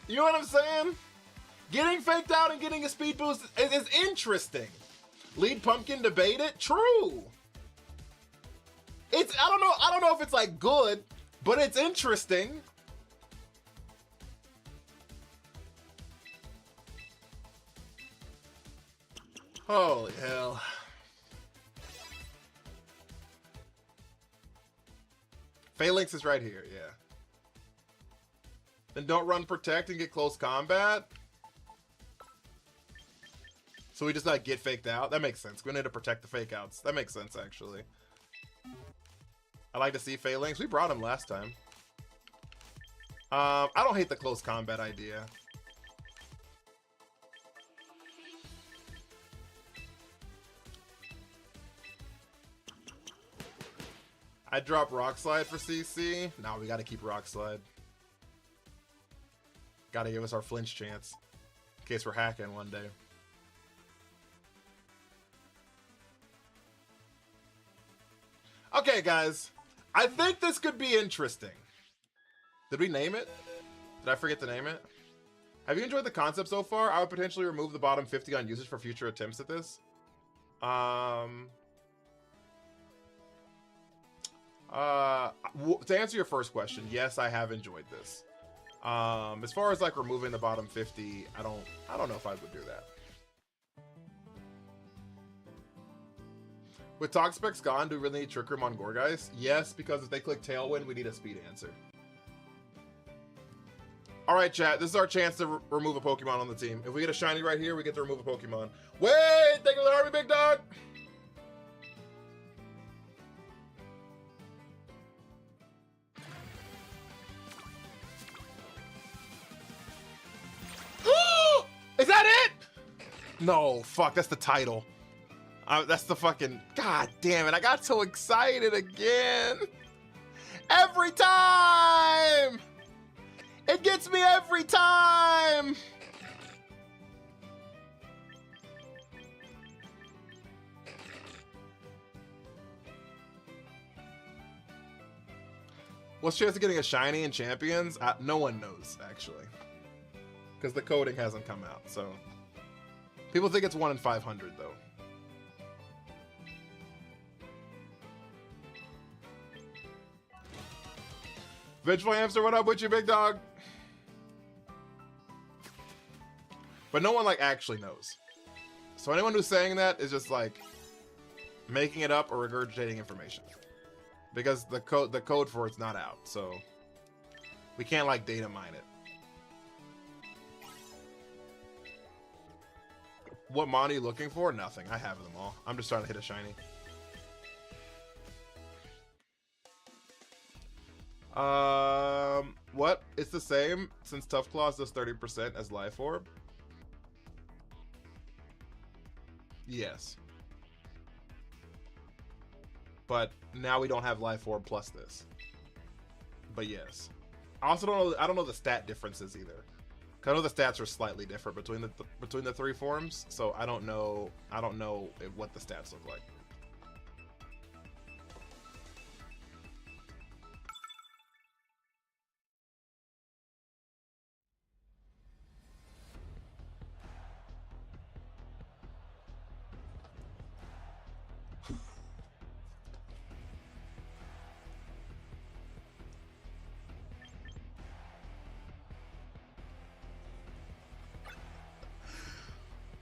You know what I'm saying? Getting faked out and getting a speed boost is interesting. Lead Pumpkin debate it? True. It's I don't know if it's like good, but it's interesting. Holy hell. Phalanx is right here, yeah. Then don't run Protect and get close combat. So we just like get faked out. That makes sense. We need to protect the fake outs. That makes sense actually. I like to see Phalanx. We brought him last time. I don't hate the close combat idea. I drop Rock Slide for CC. No, we gotta keep Rock Slide. Gotta give us our flinch chance. In case we're hacking one day. Okay, guys. I think this could be interesting. Did we name it? Did I forget to name it? Have you enjoyed the concept so far? I would potentially remove the bottom 50 on usage for future attempts at this. To answer your first question, yes, I have enjoyed this. As far as like removing the bottom 50, I don't know if I would do that. With Talk Specs gone, do we really need Trick Room on Gorgeist? Yes, because if they click Tailwind, we need a speed answer. Alright, chat, this is our chance to remove a Pokemon on the team. If we get a shiny right here, we get to remove a Pokemon. Wait! Thank you for the army, big dog! Is that it? No, fuck, that's the title. That's the fucking... God damn it, I got so excited again. Every time! It gets me every time! What's the chance of getting a shiny in Champions? No one knows, actually. Because the coding hasn't come out, so... People think it's 1 in 500, though. Vengeful Hamster, what up with you, big dog? But no one, like, actually knows. So anyone who's saying that is just, like, making it up or regurgitating information. Because the code for it's not out, so... We can't, like, data mine it. What mon are you looking for? Nothing. I have them all. I'm just trying to hit a shiny. What? It's the same since Tough Claws does 30% as Life Orb? Yes. But now we don't have Life Orb plus this. But yes. I also don't know. I don't know the stat differences either. 'Cause I know the stats are slightly different between the three forms, so I don't know. I don't know what the stats look like.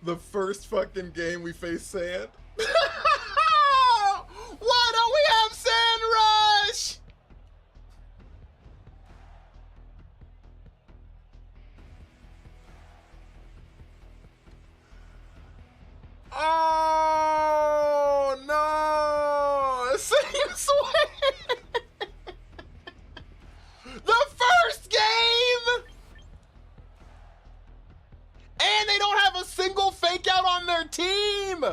The first fucking game we face sand. Why don't we have Sand Rush? Oh no! Seems the first game, and they don't have a single fake out on their team.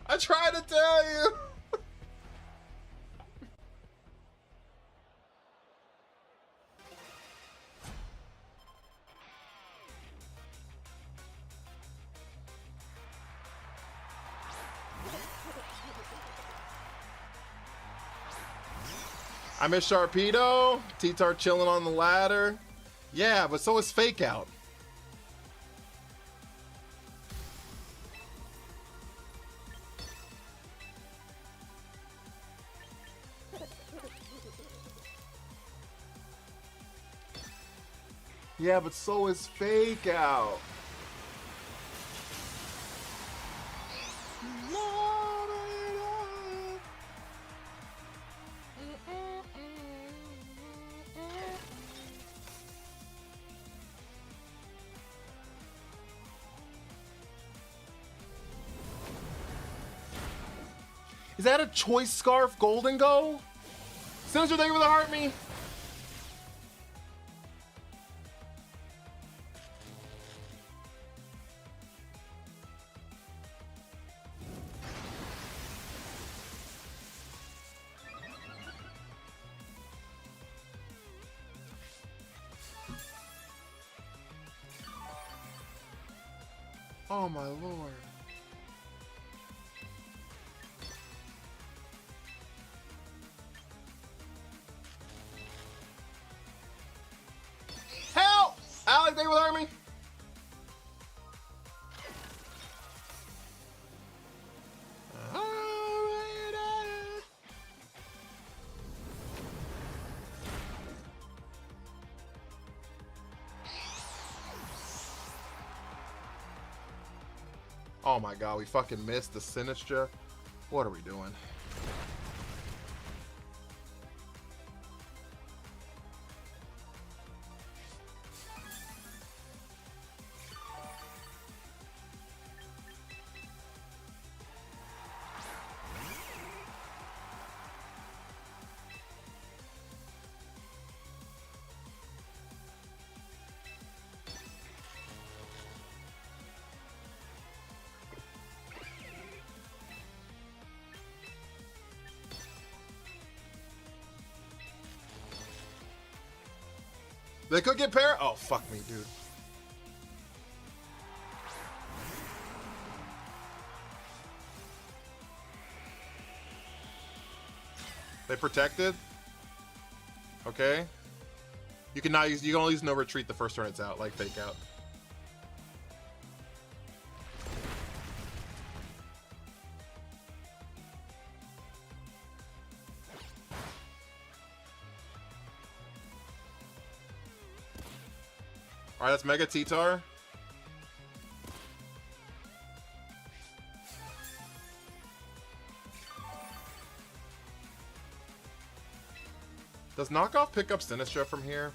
I tried to tell you. I miss Sharpedo. T-Tar chilling on the ladder. Yeah, but so is Fake Out. Yeah, but so is Fake Out. Is that a Choice Scarf Golden Go? Sinister, thank you for the heart me. Oh my lord. Help! Alex, thank you for the heart me. Oh my god, we fucking missed the Sinistra. What are we doing? They could get pair. Oh, fuck me, dude. They protected. Okay. You can not use. You can only use no retreat the first turn it's out, like Fake Out. All right, that's Mega T-Tar. Does Knockoff pick up Sinistra from here?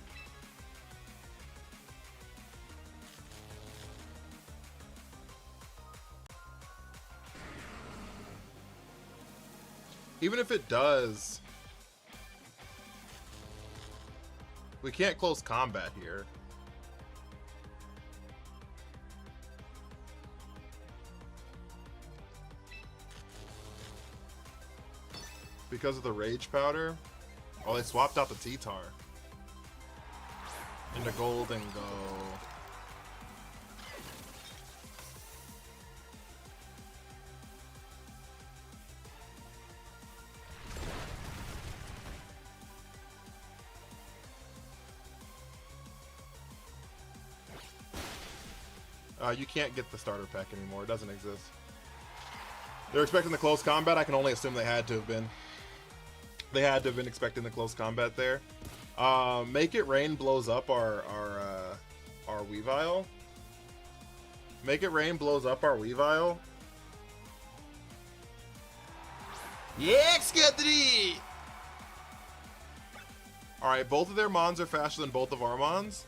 Even if it does, we can't close combat here. Because of the rage powder. Oh, they swapped out the T-Tar into gold and go. You can't get the starter pack anymore. It doesn't exist. They're expecting the close combat. I can only assume they had to have been. They had to have been expecting the close combat there. Make It Rain blows up our Weavile. Make It Rain blows up our Weavile. Yeah, Scudry! Alright, both of their Mons are faster than both of our Mons.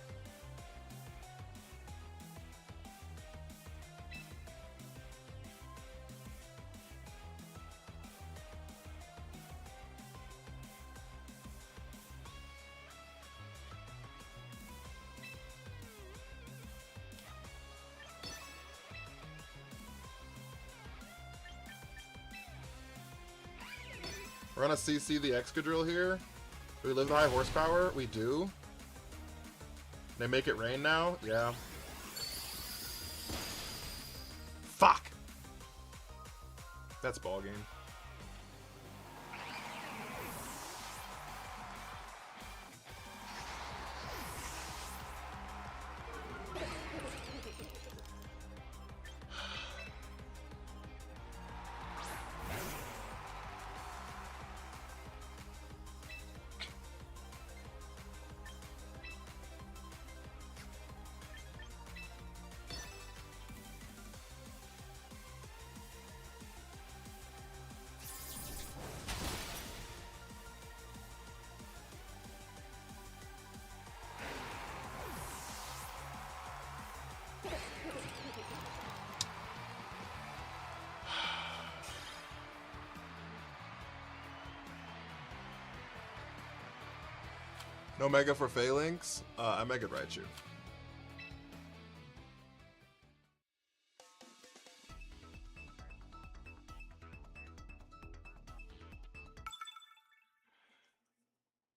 We're gonna CC the Excadrill here. Do we live the high horsepower? We do. They make it rain now? Yeah. Fuck! That's ball game. No Mega for Phalanx? I Mega Raichu.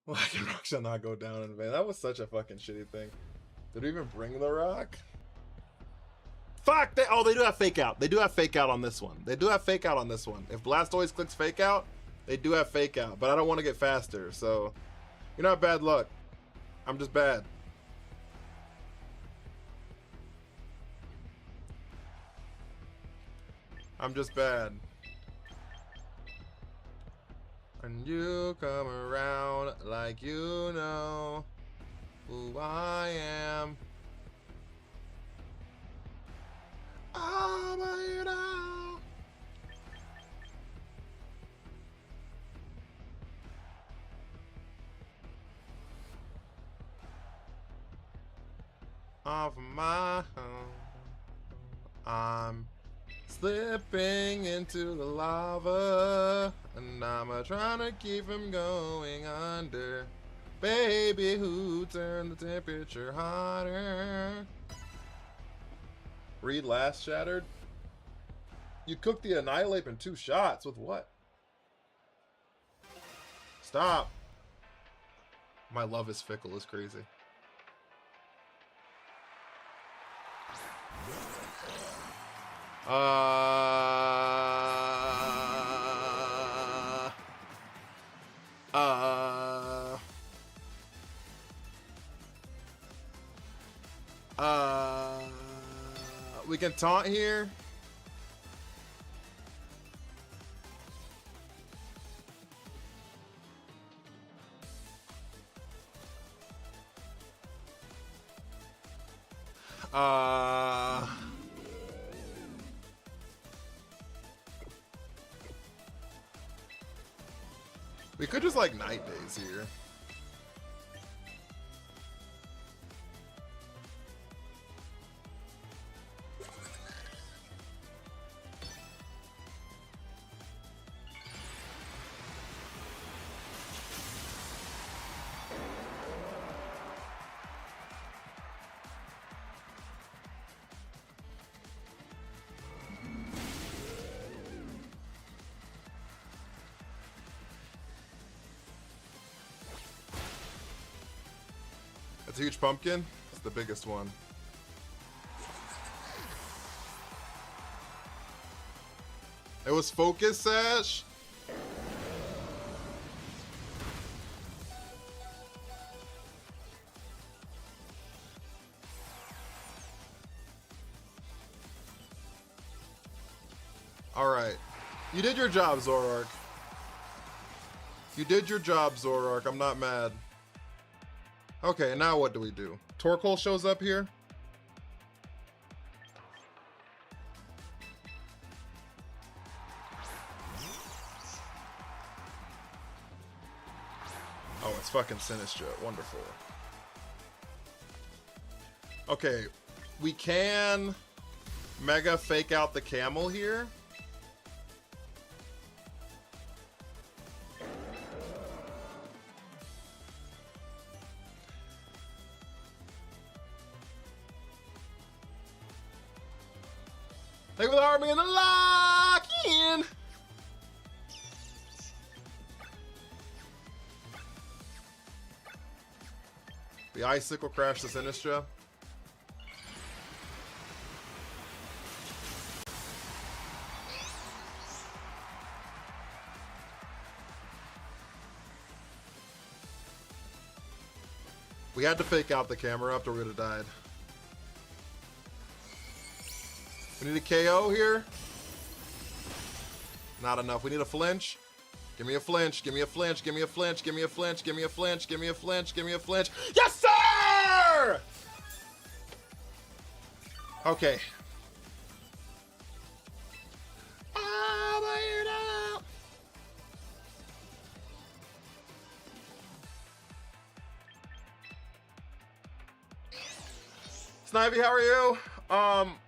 Why can Rock shall not go down in vain? That was such a fucking shitty thing. Did we even bring the rock? Fuck! They do have Fake Out. They do have Fake Out on this one. They do have Fake Out on this one. If Blastoise clicks Fake Out, they do have Fake Out. But I don't want to get faster, so... You're not bad luck. I'm just bad. I'm just bad. And you come around like you know who I am. Oh, but you know. Off my home, I'm slipping into the lava, and I'm trying to keep from going under. Baby, who turned the temperature hotter? Read last shattered. You cooked the Annihilate in 2 shots. With what? Stop. My love is fickle is crazy. We can taunt here. We could just like Night Days here. It's a huge pumpkin. It's the biggest one. It was Focus Sash. All right. You did your job, Zoroark. You did your job, Zoroark. I'm not mad. Okay, now what do we do? Torkoal shows up here. Oh, it's fucking Sinistra. Wonderful. Okay, we can Mega fake out the camel here. Take with the army and the lock in. The Icicle crash the Sinistra. We had to fake out the camera after we would have died. We need a KO here. Not enough. We need a flinch. Give me a flinch. Give me a flinch. Give me a flinch. Give me a flinch. Give me a flinch. Give me a flinch. Give me a flinch. Yes, sir! Okay. Snivy, how are you?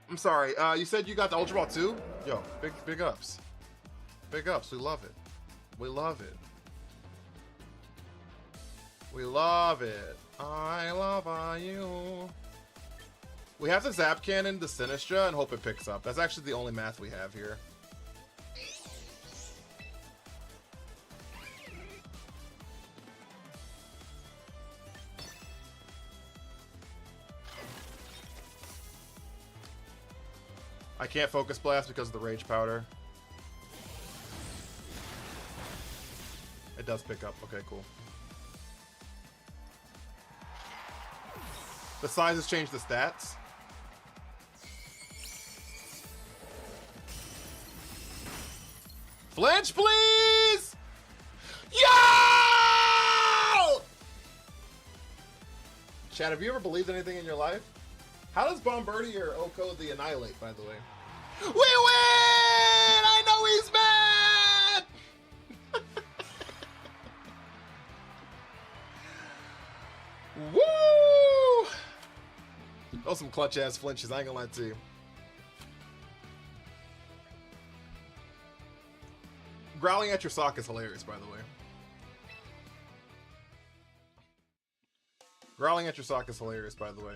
I'm sorry. You said you got the Ultra Ball too? Yo, big ups. Big ups. We love it. We love it. We love it. I love you. We have to Zap Cannon the Sinistra and hope it picks up. That's actually the only math we have here. I can't Focus Blast because of the Rage Powder. It does pick up. Okay, cool. The size has changed the stats. Flinch, please! Yo! Chad, have you ever believed anything in your life? How does Bombardier or Oko the Annihilate, by the way? We win! I know he's mad! Woo! Those some clutch ass flinches, I ain't gonna lie to you. Growling at your sock is hilarious, by the way. Growling at your sock is hilarious, by the way.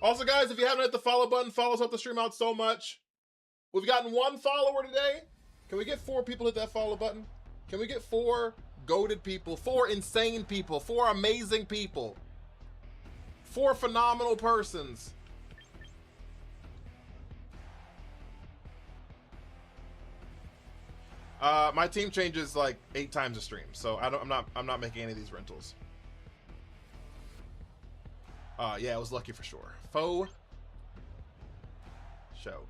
Also, guys, if you haven't hit the follow button, follow us, help the stream out so much. We've gotten 1 follower today. Can we get 4 people to hit that follow button? Can we get 4 goated people, 4 insane people, 4 amazing people, 4 phenomenal persons? My team changes like 8 times a stream, so I'm not making any of these rentals. Yeah, it was lucky for sure. Faux show.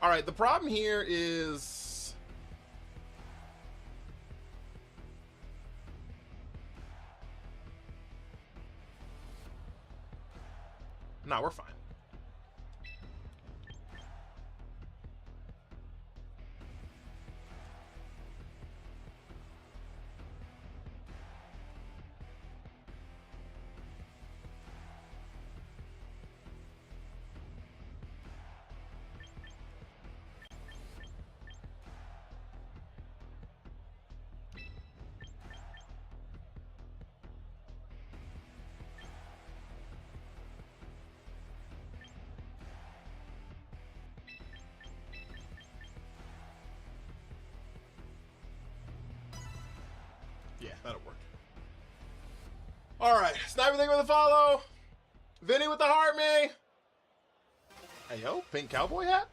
All right, the problem here is nah, we're fine. that'll work. Alright, Sniper, thank you for the follow. Vinny with the heart me. Hey, yo, pink cowboy hat?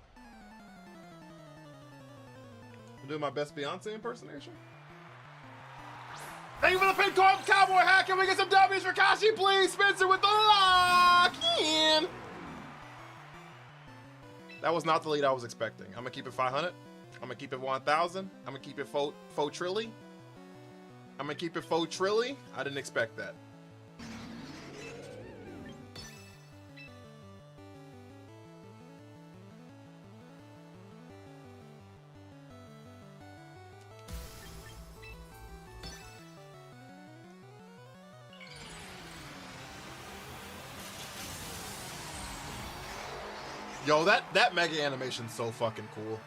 I'm doing my best Beyonce impersonation. Thank you for the pink cowboy hat. Can we get some W's for Kashi, please? Spencer with the lock in. That was not the lead I was expecting. I'm going to keep it 500. I'm going to keep it 1,000. I'm going to keep it 4 trilly. I'm going to keep it 4 trilly. I didn't expect that. Yo, that mega animation's so fucking cool.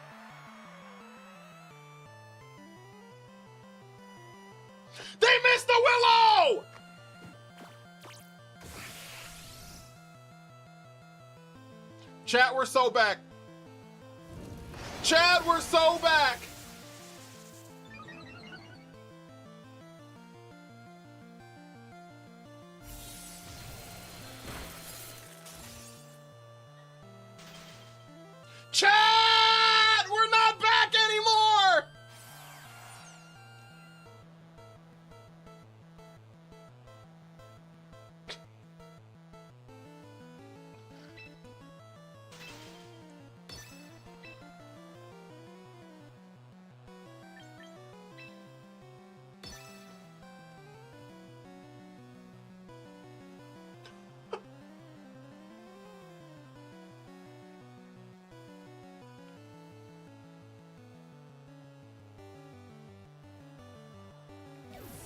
They missed the willow! Chat, we're so back. Chat, we're so back. Chat! We're not back anymore!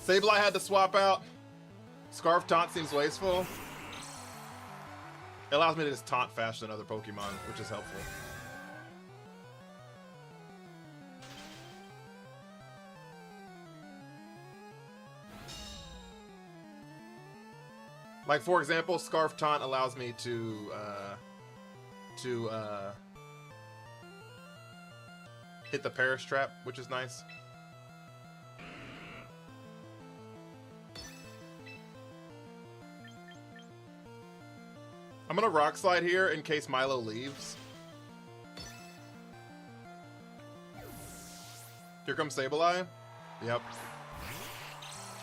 Sableye had to swap out. Scarf Taunt seems wasteful. It allows me to just taunt faster than other Pokemon, which is helpful. Like, for example, Scarf Taunt allows me to hit the Perish Trap, which is nice. I'm gonna Rock Slide here in case Milo leaves. Here comes Sableye. Yep.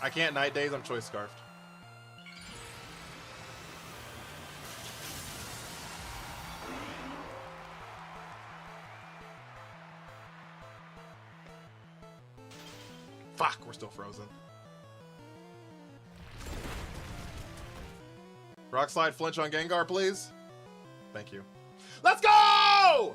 I can't Night Daze, I'm Choice Scarfed. Fuck, we're still frozen. Rock Slide flinch on Gengar, please. Thank you. Let's go!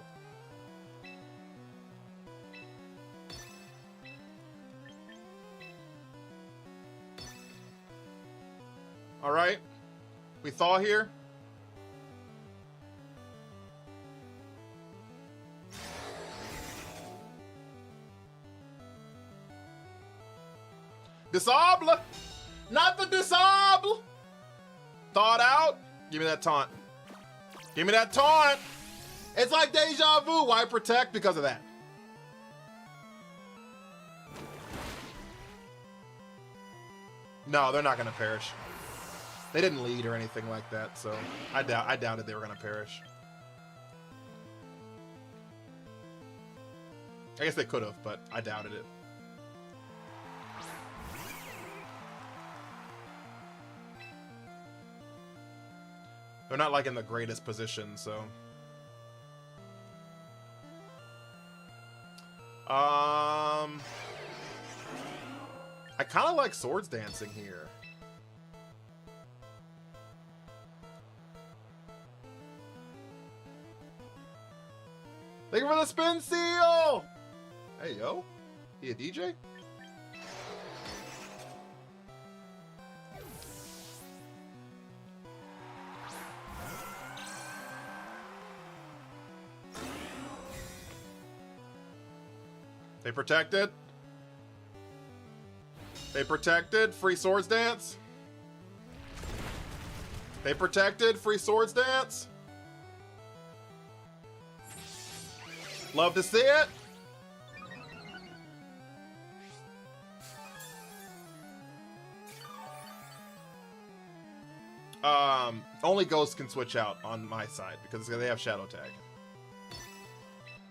All right. We thaw here. Disable! Not the disable! Thawed out. Give me that taunt. Give me that taunt. It's like deja vu. Why protect? Because of that. No, they're not gonna perish. They didn't lead or anything like that, so I doubted they were gonna perish. I guess they could have, but I doubted it. They're not like in the greatest position, so. I kind of like Swords Dancing here. Thank you for the spin seal! Hey, yo. He a DJ? They protected. They protected. Free Swords Dance. They protected. Free Swords Dance. Love to see it. Only Ghosts can switch out on my side because they have Shadow Tag.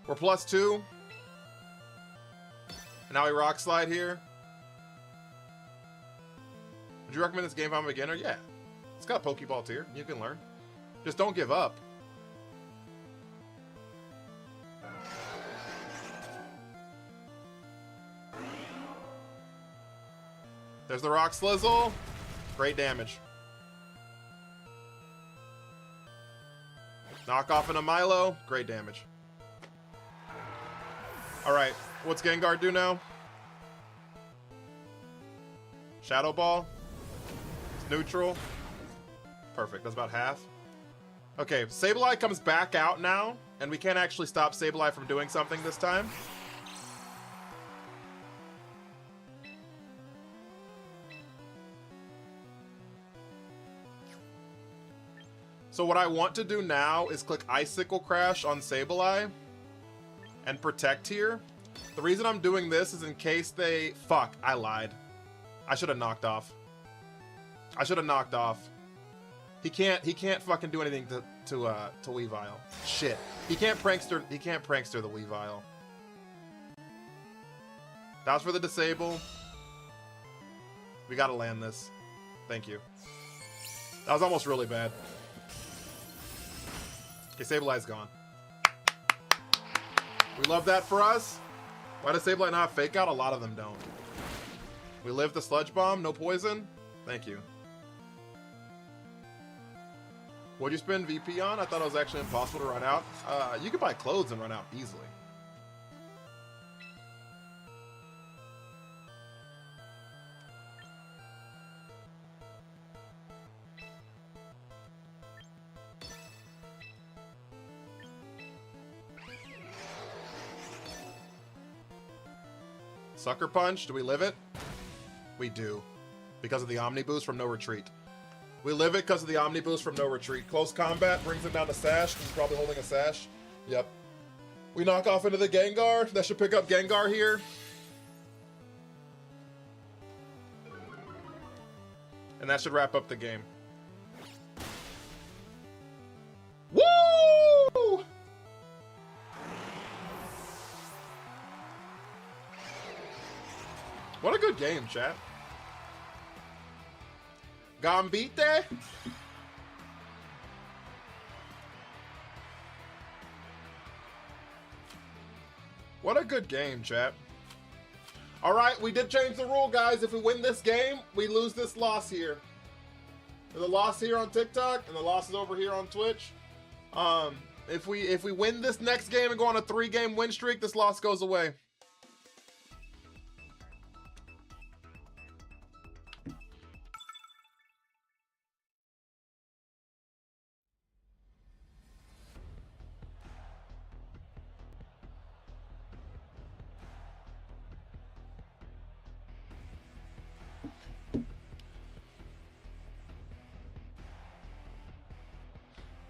We're +2. And now we Rock Slide here. Would you recommend this game if I'm a beginner? Yeah. It's got a Pokeball tier. You can learn. Just don't give up. There's the Rock Slizzle. Great damage. Knock off into Milo. Great damage. Alright. What's Gengar do now? Shadow Ball. It's neutral. Perfect. That's about half. Okay. Sableye comes back out now. And we can't actually stop Sableye from doing something this time. So what I want to do now is click Icicle Crash on Sableye and protect here. The reason I'm doing this is in case they... Fuck, I lied. I should have knocked off. I should have knocked off. He can't fucking do anything to Weavile. Shit. He can't prankster the Weavile. That was for the disable. We gotta land this. Thank you. That was almost really bad. Okay, Sableye's gone. We love that for us. Why does Sableye not have Fake Out? A lot of them don't. We live the Sludge Bomb, no poison. Thank you. What'd you spend VP on? I thought it was actually impossible to run out. You could buy clothes and run out easily. Sucker Punch, do we live it? We do. Because of the Omni Boost from No Retreat. We live it because of the Omni Boost from No Retreat. Close combat brings him down to Sash. He's probably holding a Sash. Yep. We knock off into the Gengar. That should pick up Gengar here. And that should wrap up the game. Woo! What a good game, chat. Gambite? What a good game, chat. Alright, we did change the rule, guys. If we win this game, we lose this loss here. There's a loss here on TikTok, and the loss is over here on Twitch. If we win this next game and go on a 3-game win streak, this loss goes away.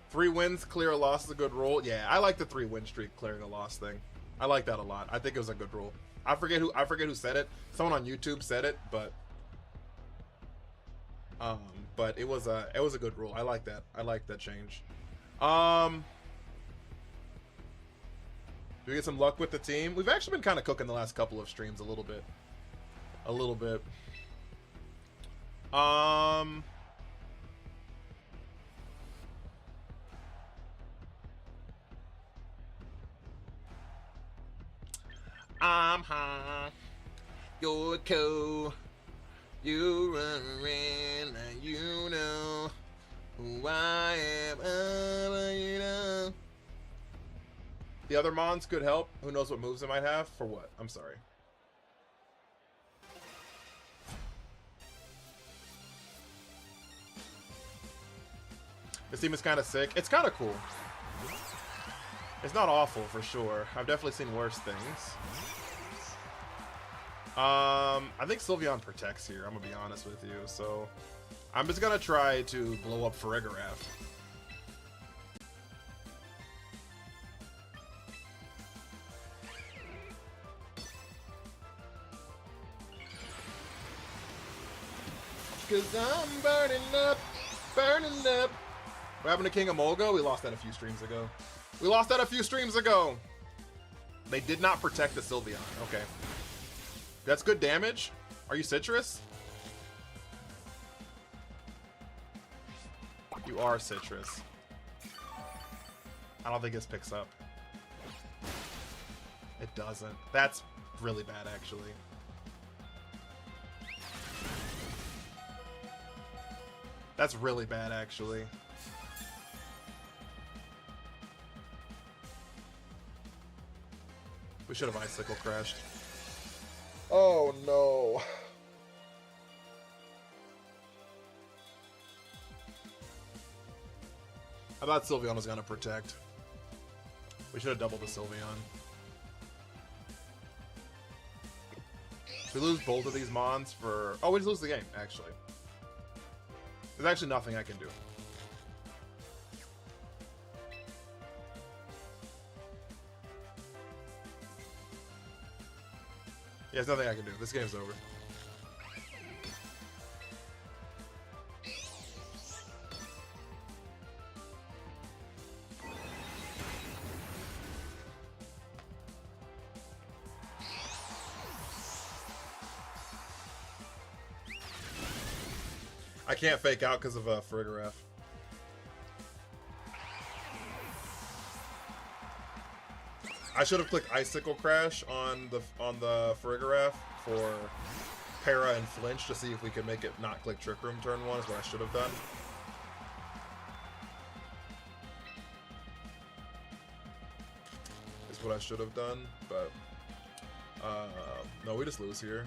Three wins, clear a loss is a good rule. Yeah, I like the 3-win streak clearing a loss thing. I like that a lot. I think it was a good rule. I forget who said it. Someone on YouTube said it, but it was a good rule. I like that. I like that change. Do we get some luck with the team? We've actually been kind of cooking the last couple of streams a little bit. A little bit. I'm high, you're cool, you run around and you know who I am, you know. The other Mons could help. Who knows what moves it might have? For what? I'm sorry. This team is kind of sick. It's kind of cool. It's not awful, for sure. I've definitely seen worse things. I think Sylveon protects here, I'm gonna be honest with you. So, I'm just gonna try to blow up Farigiraf. Cause I'm burning up, burning up. What happened to King Emolga? We lost that a few streams ago. We lost that a few streams ago. They did not protect the Sylveon. Okay. That's good damage. Are you Citrus? You are Citrus. I don't think this picks up. It doesn't. That's really bad, actually. That's really bad, actually. We should have Icicle crashed. Oh, no. I thought Sylveon was going to protect. We should have doubled the Sylveon. We lose both of these Mons for... Oh, we just lose the game, actually. There's actually nothing I can do. Yeah, there's nothing I can do. This game's over. I can't fake out because of Farigiraf. I should have clicked Icicle Crash on the Farigiraf for Para and Flinch to see if we could make it not click Trick Room turn 1 is what I should have done. Is what I should have done, but no, we just lose here.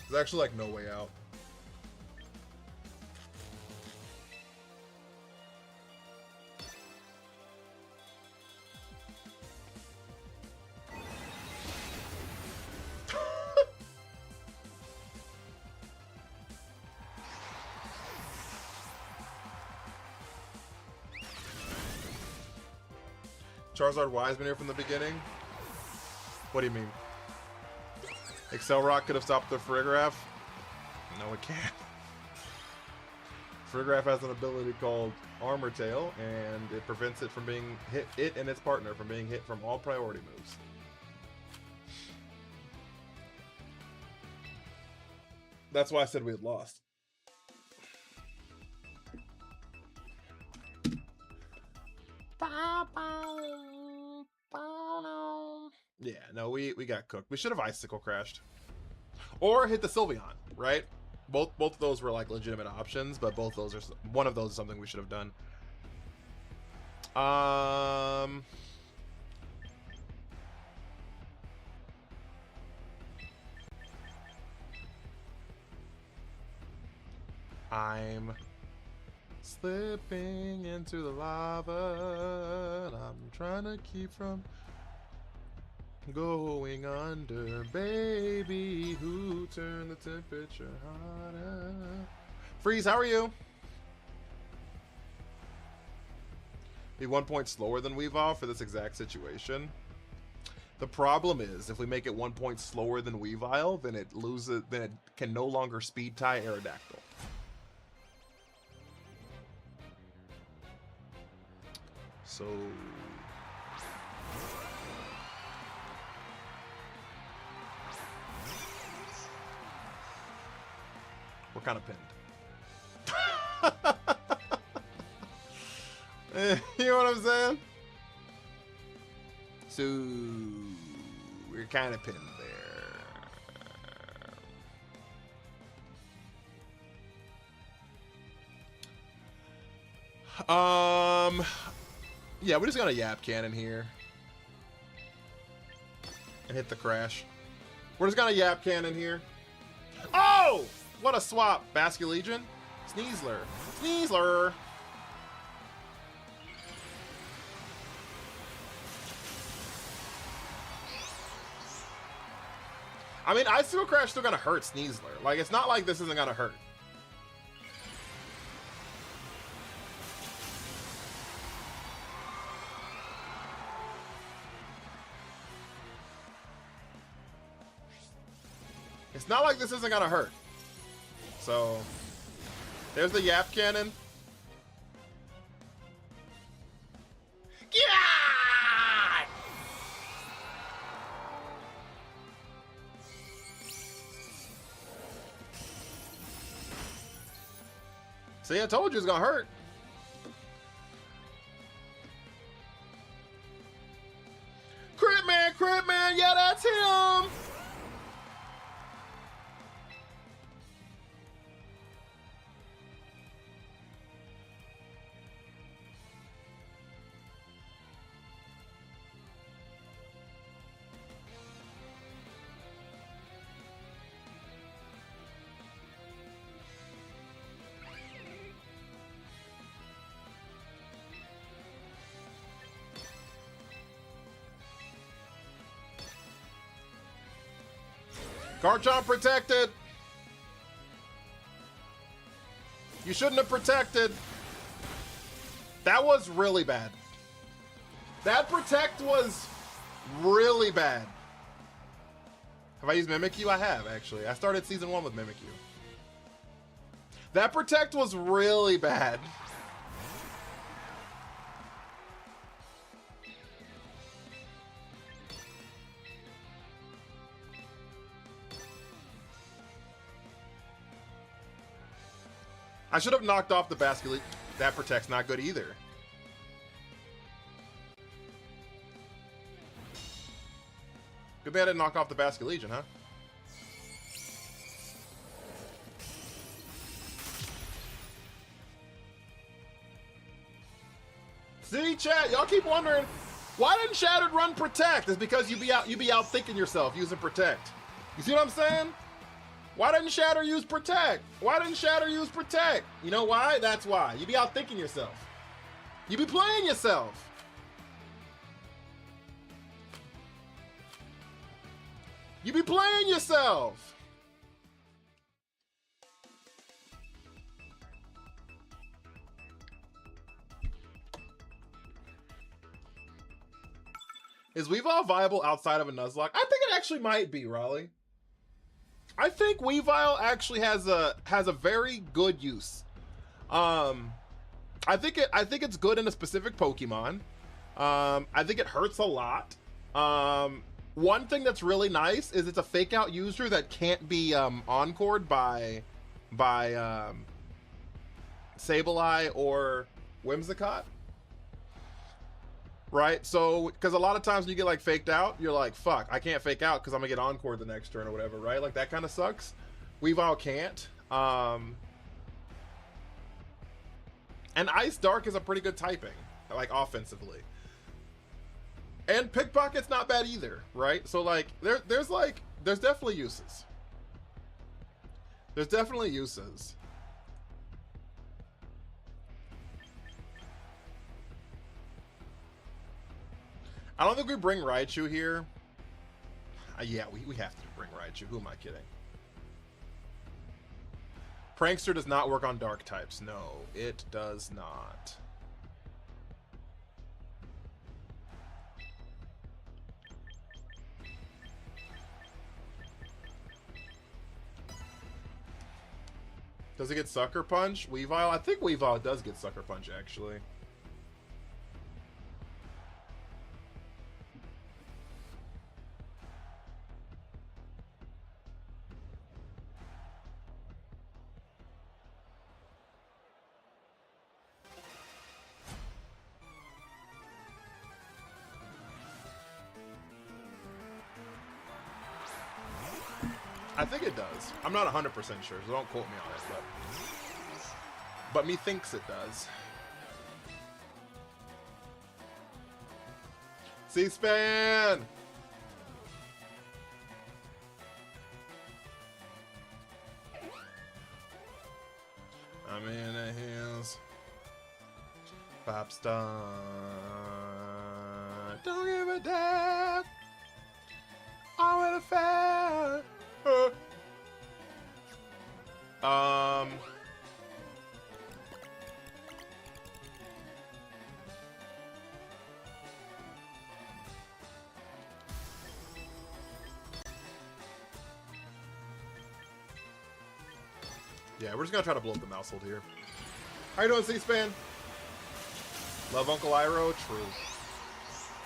There's actually like no way out. Charizard Y's been here from the beginning? What do you mean? Excel Rock could have stopped the Farigiraf? No, it can't. Farigiraf has an ability called Armor Tail, and it prevents it from being hit. It and its partner from being hit from all priority moves. That's why I said we had lost. Yeah, no, we got cooked. We should have Icicle crashed. Or hit the Sylveon, right? Both of those were like legitimate options, but both those are one of those is something we should have done. I'm slipping into the lava. I'm trying to keep from going under. Baby, who turned the temperature hotter? Freeze, how are you? Be 1 point slower than Weavile for this exact situation. The problem is, if we make it 1 point slower than Weavile, then it loses. Then it can no longer speed tie Aerodactyl. So we're kind of pinned. You know what I'm saying? So we're kind of pinned there. Yeah, we're just gonna Yap Cannon here and hit the crash. We're just gonna Yap Cannon here. Oh! What a swap! Basculegion? Sneasler. Sneasler! I mean, Icicle Crash still gonna hurt Sneasler. Like, it's not like this isn't gonna hurt. It's not like this isn't gonna hurt. So, there's the Yap Cannon. See, I told you it's gonna hurt. Crit man, yeah, that's him. Garchomp protected. You shouldn't have protected. That was really bad. That protect was really bad. Have I used Mimikyu? I have, actually. I started season 1 with Mimikyu. That protect was really bad. I should have knocked off the Basculete. That protect's not good either. Good thing I didn't knock off the Basculegion, huh? See, chat, y'all keep wondering why didn't Shattered run Protect? It's because you be out thinking yourself using Protect. You see what I'm saying? Why didn't Shatter use Protect? Why didn't Shatter use Protect? You know why? That's why. You be out thinking yourself. You be playing yourself. You be playing yourself. Is Weavile viable outside of a Nuzlocke? I think it actually might be, Raleigh. I think Weavile actually has a very good use. I think it's good in a specific Pokemon. I think it hurts a lot. One thing that's really nice is it's a fake out user that can't be encored by Sableye or Whimsicott. Right, so because a lot of times when you get like faked out, you're like, fuck, I can't fake out because I'm gonna get encored the next turn or whatever, right? Like that kind of sucks. Weavile can't. And Ice Dark is a pretty good typing, like offensively. And Pickpocket's not bad either, right? So like there's definitely uses. There's definitely uses. I don't think we bring Raichu here. Yeah, we have to bring Raichu. Who am I kidding? Prankster does not work on dark types. No, it does not. Does it get Sucker Punch? Weavile? I think Weavile does get Sucker Punch, actually. I think it does. I'm not 100% sure, so don't quote me on it, but me thinks it does. C-SPAN! I'm in the hills. Pop star. Don't give a damn. I'm in a fan. Yeah, we're just gonna try to blow up the mousehold here. How you doing, C-SPAN? Love Uncle Iroh? True.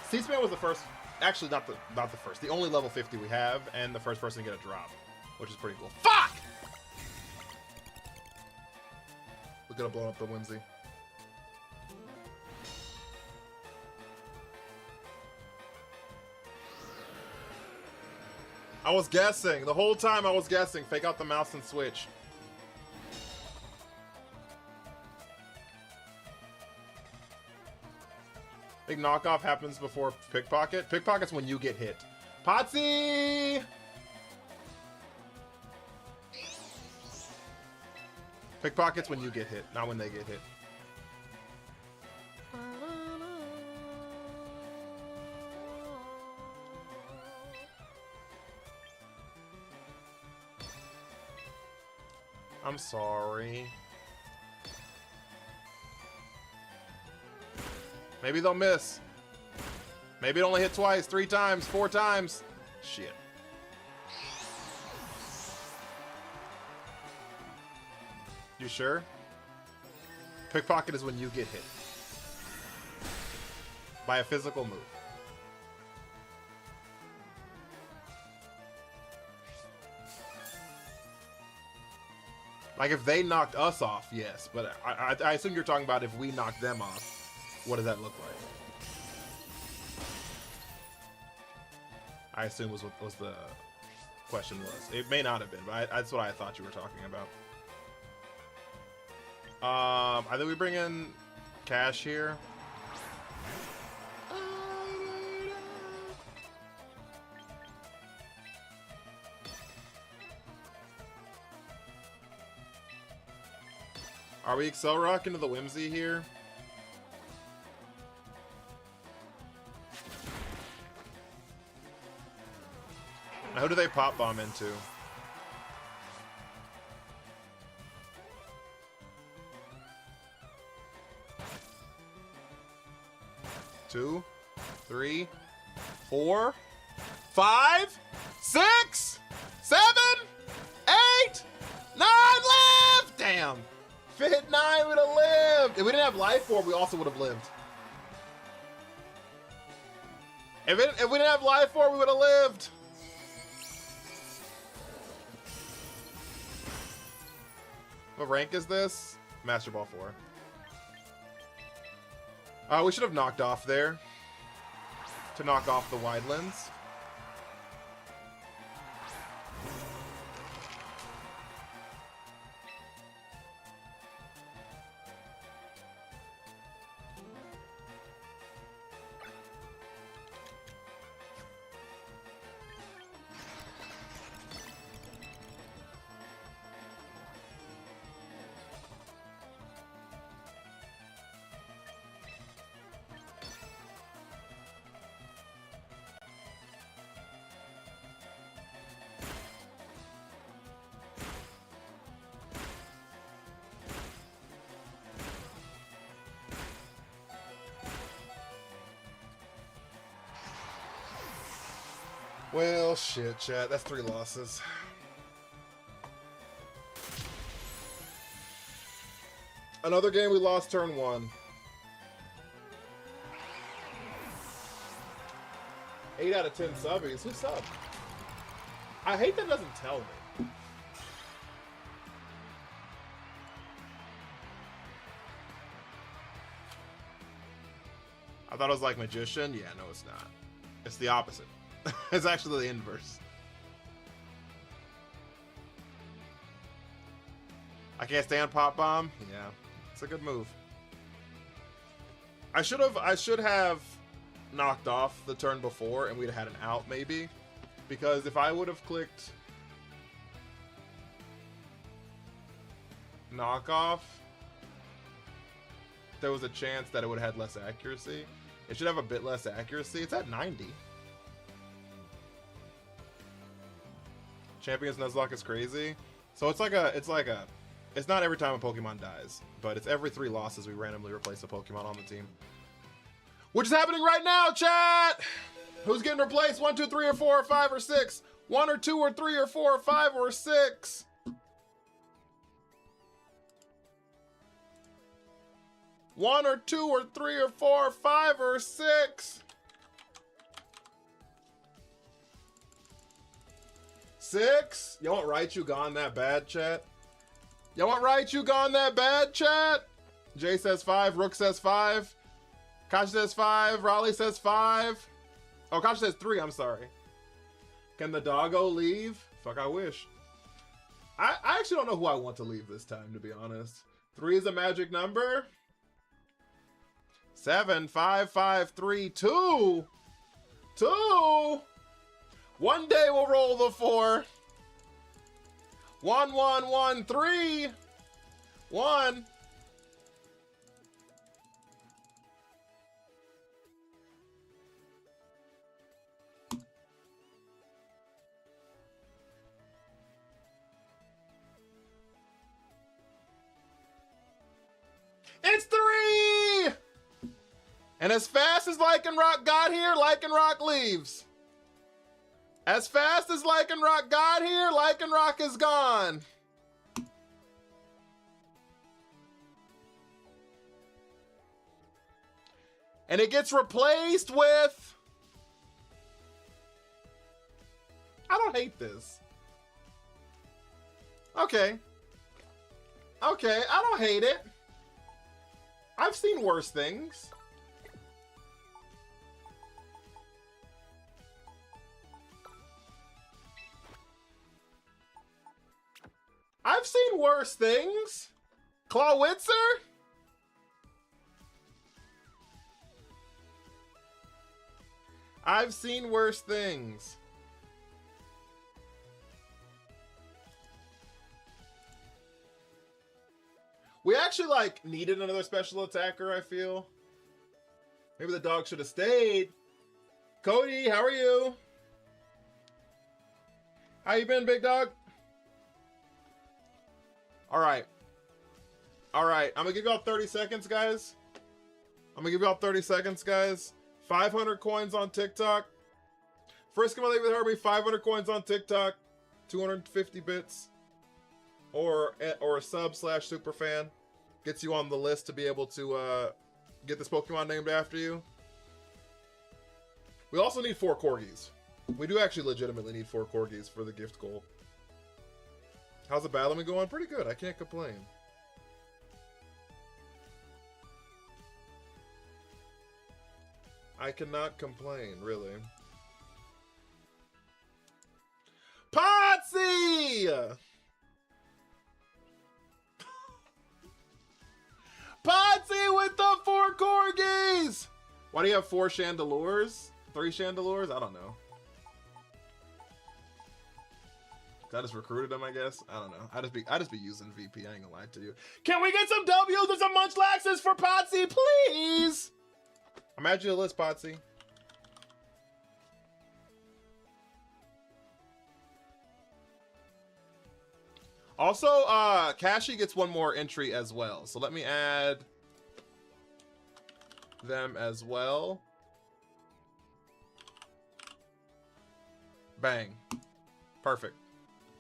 C-SPAN was the first, actually not the first, the only level 50 we have, and the first person to get a drop, which is pretty cool. Fuck! We could have blown up the Whimsy. I was guessing. The whole time I was guessing. Fake out the mouse and switch. Big knockoff happens before pickpocket. Pickpocket's when you get hit. Potsy! Pickpocket's when you get hit, not when they get hit. I'm sorry. Maybe they'll miss. Maybe it only hit twice, 3 times, 4 times. Shit. You sure? Pickpocket is when you get hit. By a physical move. Like if they knocked us off, yes. But I assume you're talking about if we knocked them off. What does that look like? I assume was what was the question was. It may not have been, but that's what I thought you were talking about. I think we bring in Cash here. Are we Excel Rock into the Whimsy here? Now who do they pop bomb into? Two, 3, 4, 5, 6, 7, 8, 9 left! Damn. If it hit 9, we'd have lived. If we didn't have Life Orb, we also would have lived. If we didn't have Life Orb, we would have lived. What rank is this? Master Ball 4. We should have knocked off there to knock off the wide lens. Well, shit, chat. That's 3 losses. Another game we lost turn 1. 8 out of 10 subbies. Who subbed? I hate that it doesn't tell me. I thought it was like Magician. Yeah, no, it's not. It's the opposite. It's actually the inverse. I can't stand Pop Bomb. Yeah, it's a good move. I should have knocked off the turn before and we'd have had an out maybe. Because if I would have clicked knockoff, there was a chance that it would have had less accuracy. It should have a bit less accuracy. It's at 90. Champions Nuzlocke is crazy. So it's not every time a Pokemon dies, but it's every 3 losses we randomly replace a Pokemon on the team. Which is happening right now, chat! Who's getting replaced? 1, 2, 3, or 4, or 5, or 6? 1 or 2 or 3 or 4 or 5 or 6? One or 2 or 3 or 4 or 5 or 6? 6? You want Raichu gone that bad, chat? Y'all want Raichu gone that bad, chat? Jay says 5. Rook says 5. Kashi says 5. Raleigh says 5. Oh, Kashi says 3. I'm sorry. Can the doggo leave? Fuck, I wish. I actually don't know who I want to leave this time, to be honest. 3 is a magic number. 7, 5, 5, 3, 2. 2. One day we'll roll the 4. 1, 1, 1, 3. 1. It's 3! And as fast as Lycanroc got here, Lycanroc leaves. As fast as Lycanroc got here, Lycanroc is gone. And it gets replaced with... I don't hate this. Okay. Okay, I don't hate it. I've seen worse things. I've seen worse things. Clawitzer? I've seen worse things. We actually, like, needed another special attacker, I feel. Maybe the dog should have stayed. Cody, how are you? How you been, big dog? Alright. Alright, I'm gonna give y'all 30 seconds, guys. 500 coins on TikTok. First come on with Herbie, 500 coins on TikTok. 250 bits. Or a sub/superfan. Gets you on the list to be able to get this Pokemon named after you. We also need 4 corgis. We do actually legitimately need 4 corgis for the gift goal. How's the battle been going? Pretty good. I can't complain. I cannot complain, really. Potsy! Potsy with the 4 corgis! Why do you have 4 Chandelures? 3 Chandelures? I don't know. I just recruited them, I guess. I don't know. I just be using VP. I ain't gonna lie to you. Can we get some W's and some Munchlaxes for Potsy, please? I'm adding you to the list, Potsy. Also, Kashi gets 1 more entry as well. So let me add them as well. Bang. Perfect.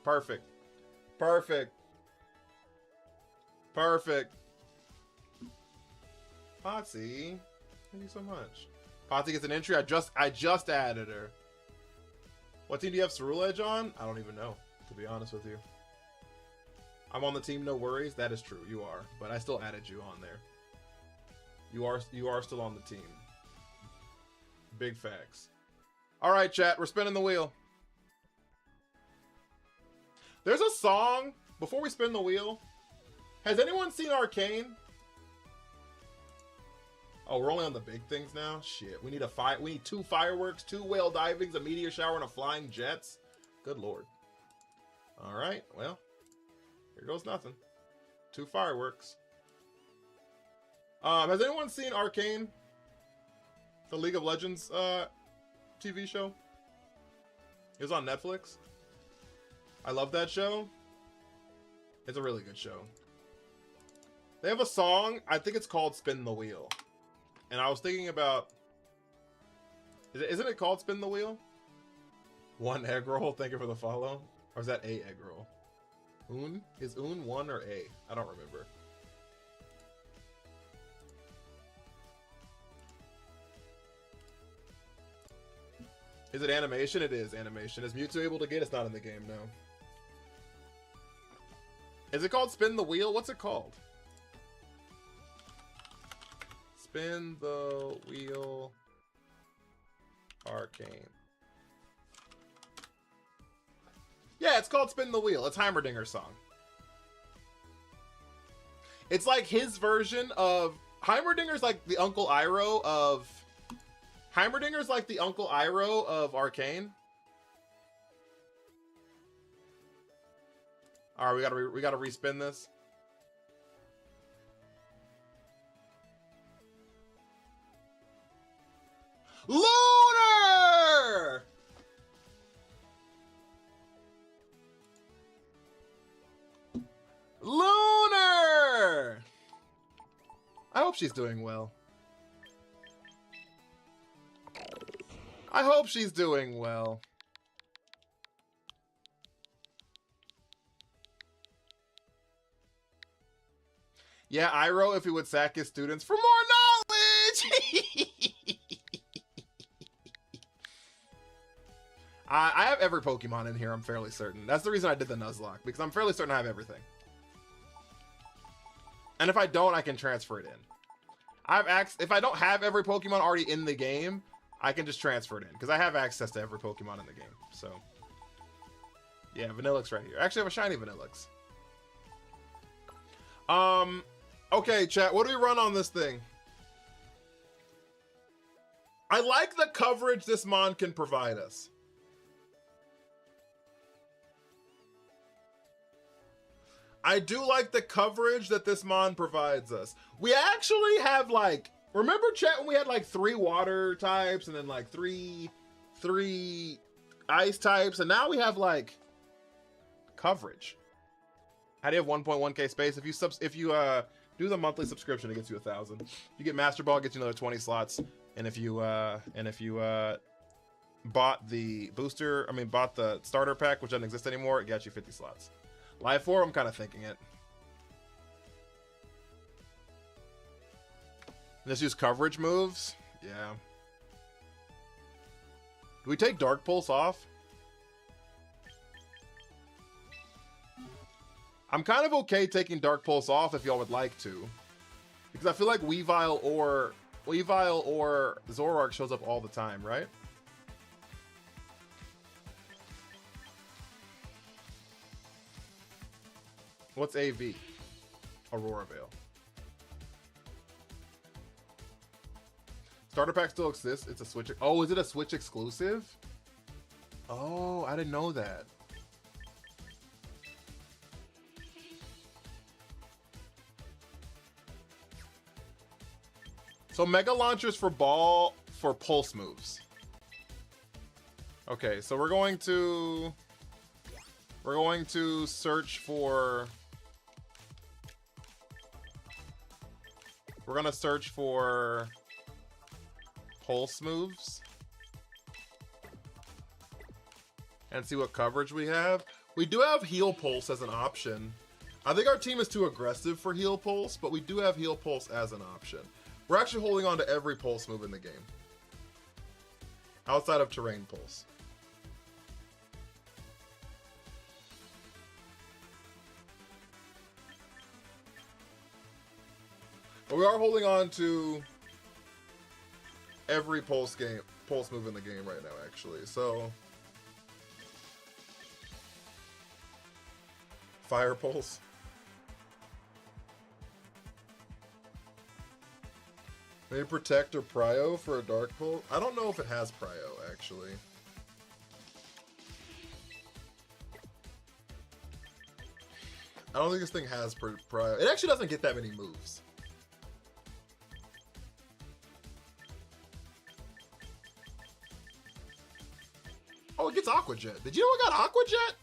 Perfect. Perfect. Perfect. Potsy, thank you so much. Potsy gets an entry. I just added her. What team do you have Cerule Edge on? I don't even know, to be honest with you. I'm on the team, no worries. That is true, you are. But I still added you on there. You are still on the team. Big facts. All right, chat, we're spinning the wheel. There's a song, before we spin the wheel. Has anyone seen Arcane? Oh, we're only on the big things now? Shit, we need we need 2 fireworks, 2 whale divings, a meteor shower, and a flying jets. Good lord. All right, well, here goes nothing. 2 fireworks. Has anyone seen Arcane? The League of Legends TV show? It was on Netflix. I love that show. It's a really good show. They have a song, I think it's called Spin the Wheel. And I was thinking about... Isn't it called Spin the Wheel? 1 egg roll, thank you for the follow. Or is that a egg roll? Un? Is un 1 or a? I don't remember. Is it animation? It is animation. Is Mewtwo able to get? It's not in the game, no. Is it called Spin the Wheel? What's it called? Spin the Wheel Arcane. Yeah, it's called Spin the Wheel. It's Heimerdinger's song. It's like his version of... Heimerdinger's like the Uncle Iroh of... Heimerdinger's like the Uncle Iroh of Arcane. All right, we gotta respin this. Lunar! Lunar! I hope she's doing well. I hope she's doing well. Yeah, Iroh, if he would sack his students for more knowledge! I have every Pokemon in here, I'm fairly certain. That's the reason I did the Nuzlocke, because I'm fairly certain I have everything. And if I don't, I can transfer it in. If I don't have every Pokemon already in the game, I can just transfer it in, because I have access to every Pokemon in the game. So, yeah, Vanillix right here. I actually have a shiny Vanillix. Okay, chat, what do we run on this thing? I like the coverage this mon can provide us. I do like the coverage that this mon provides us. We actually have, like, remember, chat, when we had like 3 water types and then like three ice types, and now we have like coverage. How do you have 1.1k space? If you do the monthly subscription, it gets you 1,000. If you get Master Ball, it gets you another 20 slots. And if you bought the bought the starter pack, which doesn't exist anymore, it gets you 50 slots. Live 4, I'm kind of thinking it. Let's use coverage moves. Yeah. Do we take Dark Pulse off? I'm kind of okay taking Dark Pulse off if y'all would like to. Because I feel like Weavile or Zoroark shows up all the time, right? What's AV? Aurora Veil. Starter pack still exists. It's a Switch. Oh, is it a Switch exclusive? Oh, I didn't know that. So Mega Launchers for pulse moves. Okay, so we're going to search for. We're gonna search for pulse moves and see what coverage we have. We do have heal pulse as an option. I think our team is too aggressive for heal pulse, but we do have heal pulse as an option. We're actually holding on to every pulse move in the game outside of terrain pulse. But we are holding on to every pulse move in the game right now, actually. So Fire Pulse. Maybe Protect or Prio for a Dark Pulse. I don't know if it has Prio, actually. I don't think this thing has Prio. It actually doesn't get that many moves. Oh, it gets Aqua Jet. Did you know it got Aqua Jet?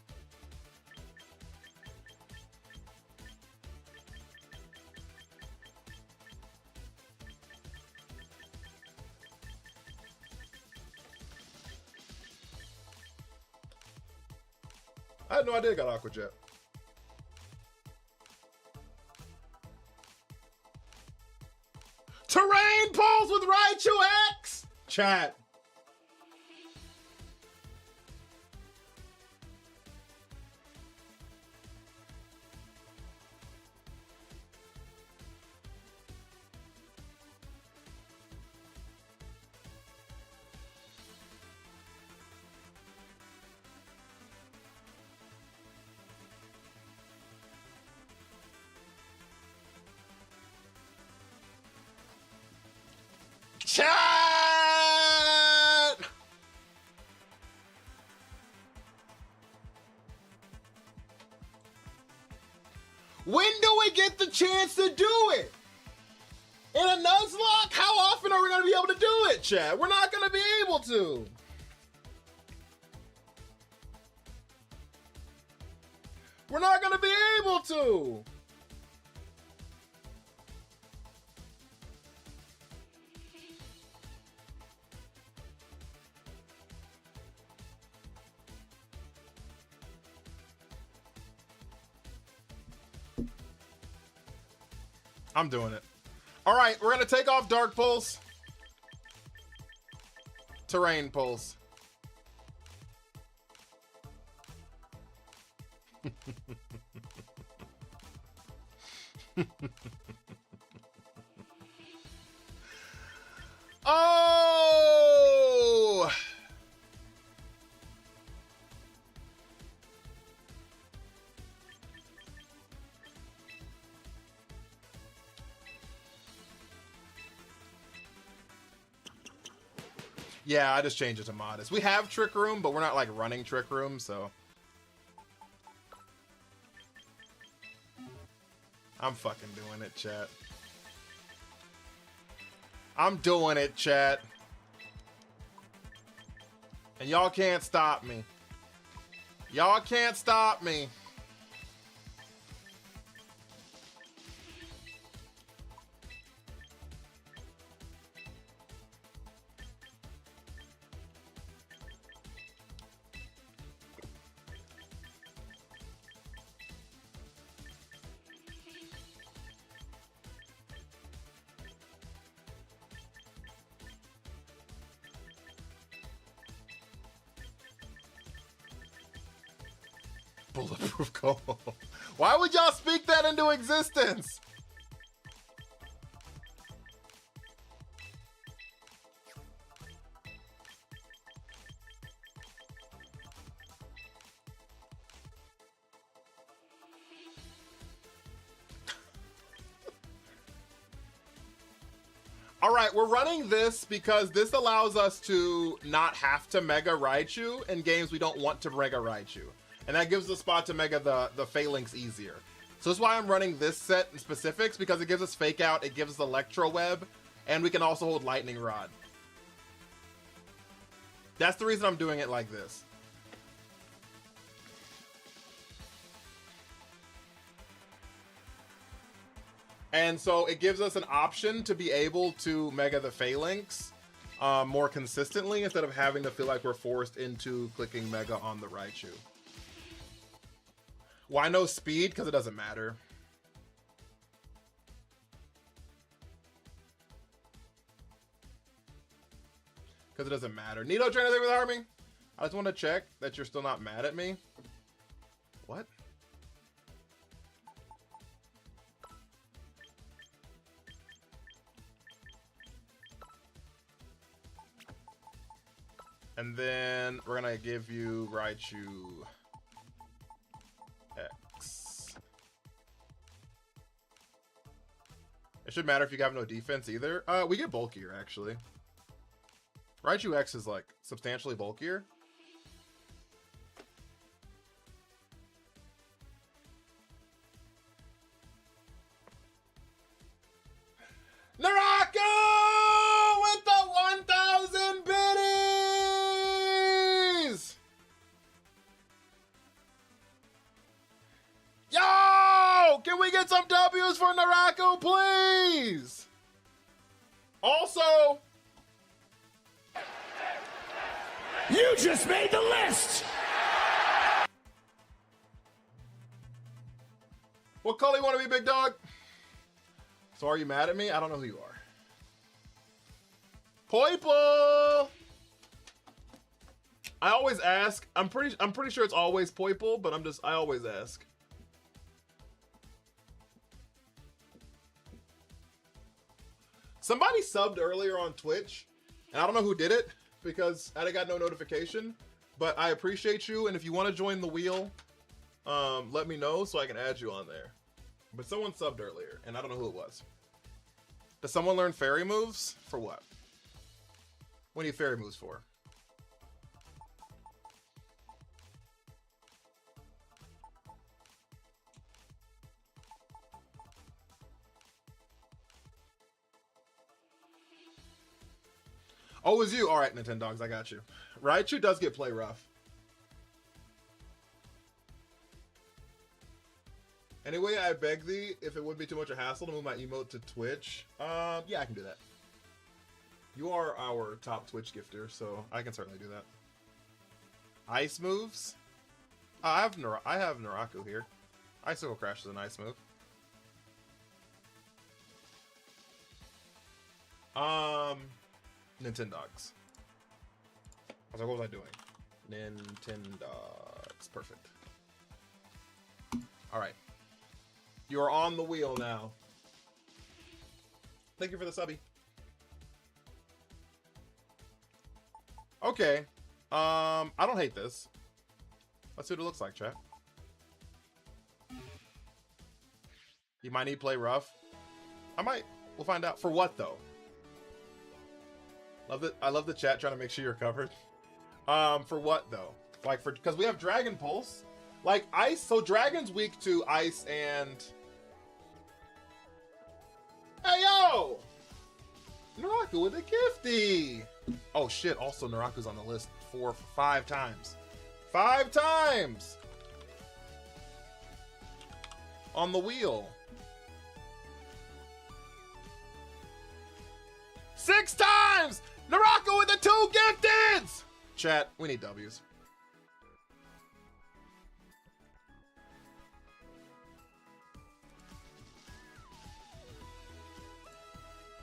I had no idea it got Aqua Jet. Terrain Pulse with Raichu X! Chat. Chat! When do we get the chance to do it? In a Nuzlocke? How often are we going to be able to do it, chat? We're not going to be able to. We're not going to be able to. I'm doing it. All right, we're going to take off Dark Pulse. Terrain Pulse. Oh! Yeah, I just changed it to modest. We have Trick Room, but we're not like running Trick Room, so. I'm fucking doing it, chat. I'm doing it, chat. And y'all can't stop me. Y'all can't stop me. Bulletproof goal. Why would y'all speak that into existence? All right, we're running this because this allows us to not have to Mega Raichu in games we don't want to Mega Raichu. And that gives the spot to Mega the Phalanx easier. So that's why I'm running this set in specifics, because it gives us Fake Out, it gives us Electro Web, and we can also hold Lightning Rod. That's the reason I'm doing it like this. And so it gives us an option to be able to Mega the Phalanx more consistently instead of having to feel like we're forced into clicking Mega on the Raichu. Why no speed? Because it doesn't matter. Because it doesn't matter. Nito trying to think with Army? I just want to check that you're still not mad at me. What? And then we're going to give you Raichu X. It shouldn't matter if you have no defense either. We get bulkier, actually. Raichu X is, like, substantially bulkier. Naraka with the 1,000 biddies! Yo! Can we get some W's for Naraka, please? Also, you just made the list! What color you want to be, big dog? So are you mad at me? I don't know who you are. Poiple! I always ask. I'm pretty sure it's always Poiple, but I always ask. Somebody subbed earlier on Twitch, and I don't know who did it because I got no notification, but I appreciate you, and if you want to join the wheel, let me know so I can add you on there. But someone subbed earlier, and I don't know who it was. Does someone learn fairy moves? For what? We need fairy moves for. Oh, it was you. All right, Nintendogs, I got you. Raichu does get play rough. Anyway, I beg thee, if it wouldn't be too much a hassle to move my emote to Twitch, yeah, I can do that. You are our top Twitch gifter, so I can certainly do that. Ice moves? I have Naraku here. Icicle Crash is an ice move. Nintendogs. I was like, what was I doing? Nintendogs. Perfect. Alright. You are on the wheel now. Thank you for the subby. Okay. I don't hate this. Let's see what it looks like, chat. You might need to play rough. I might. We'll find out. For what, though? I love the chat trying to make sure you're covered. For what, though? Like, because we have Dragon Pulse. Like, ice. So, Dragon's weak to ice and... Hey, yo! Naraku with a gifty! Oh, shit. Also, Naraku's on the list 5 times. 5 times! On the wheel. 6 times! Naraku with the 2 gifteds! Chat, we need W's.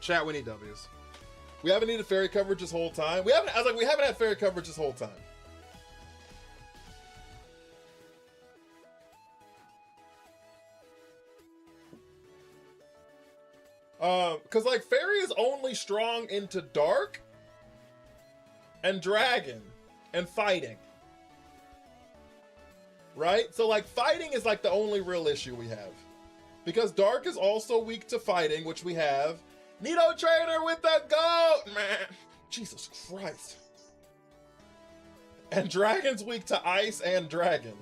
Chat, we need W's. We haven't needed fairy coverage this whole time. We haven't had fairy coverage this whole time. Cause like fairy is only strong into dark and dragon and fighting. Right? So like fighting is like the only real issue we have. Because dark is also weak to fighting, which we have. Nido Trainer with the goat, man. Jesus Christ. And dragon's weak to ice and dragon.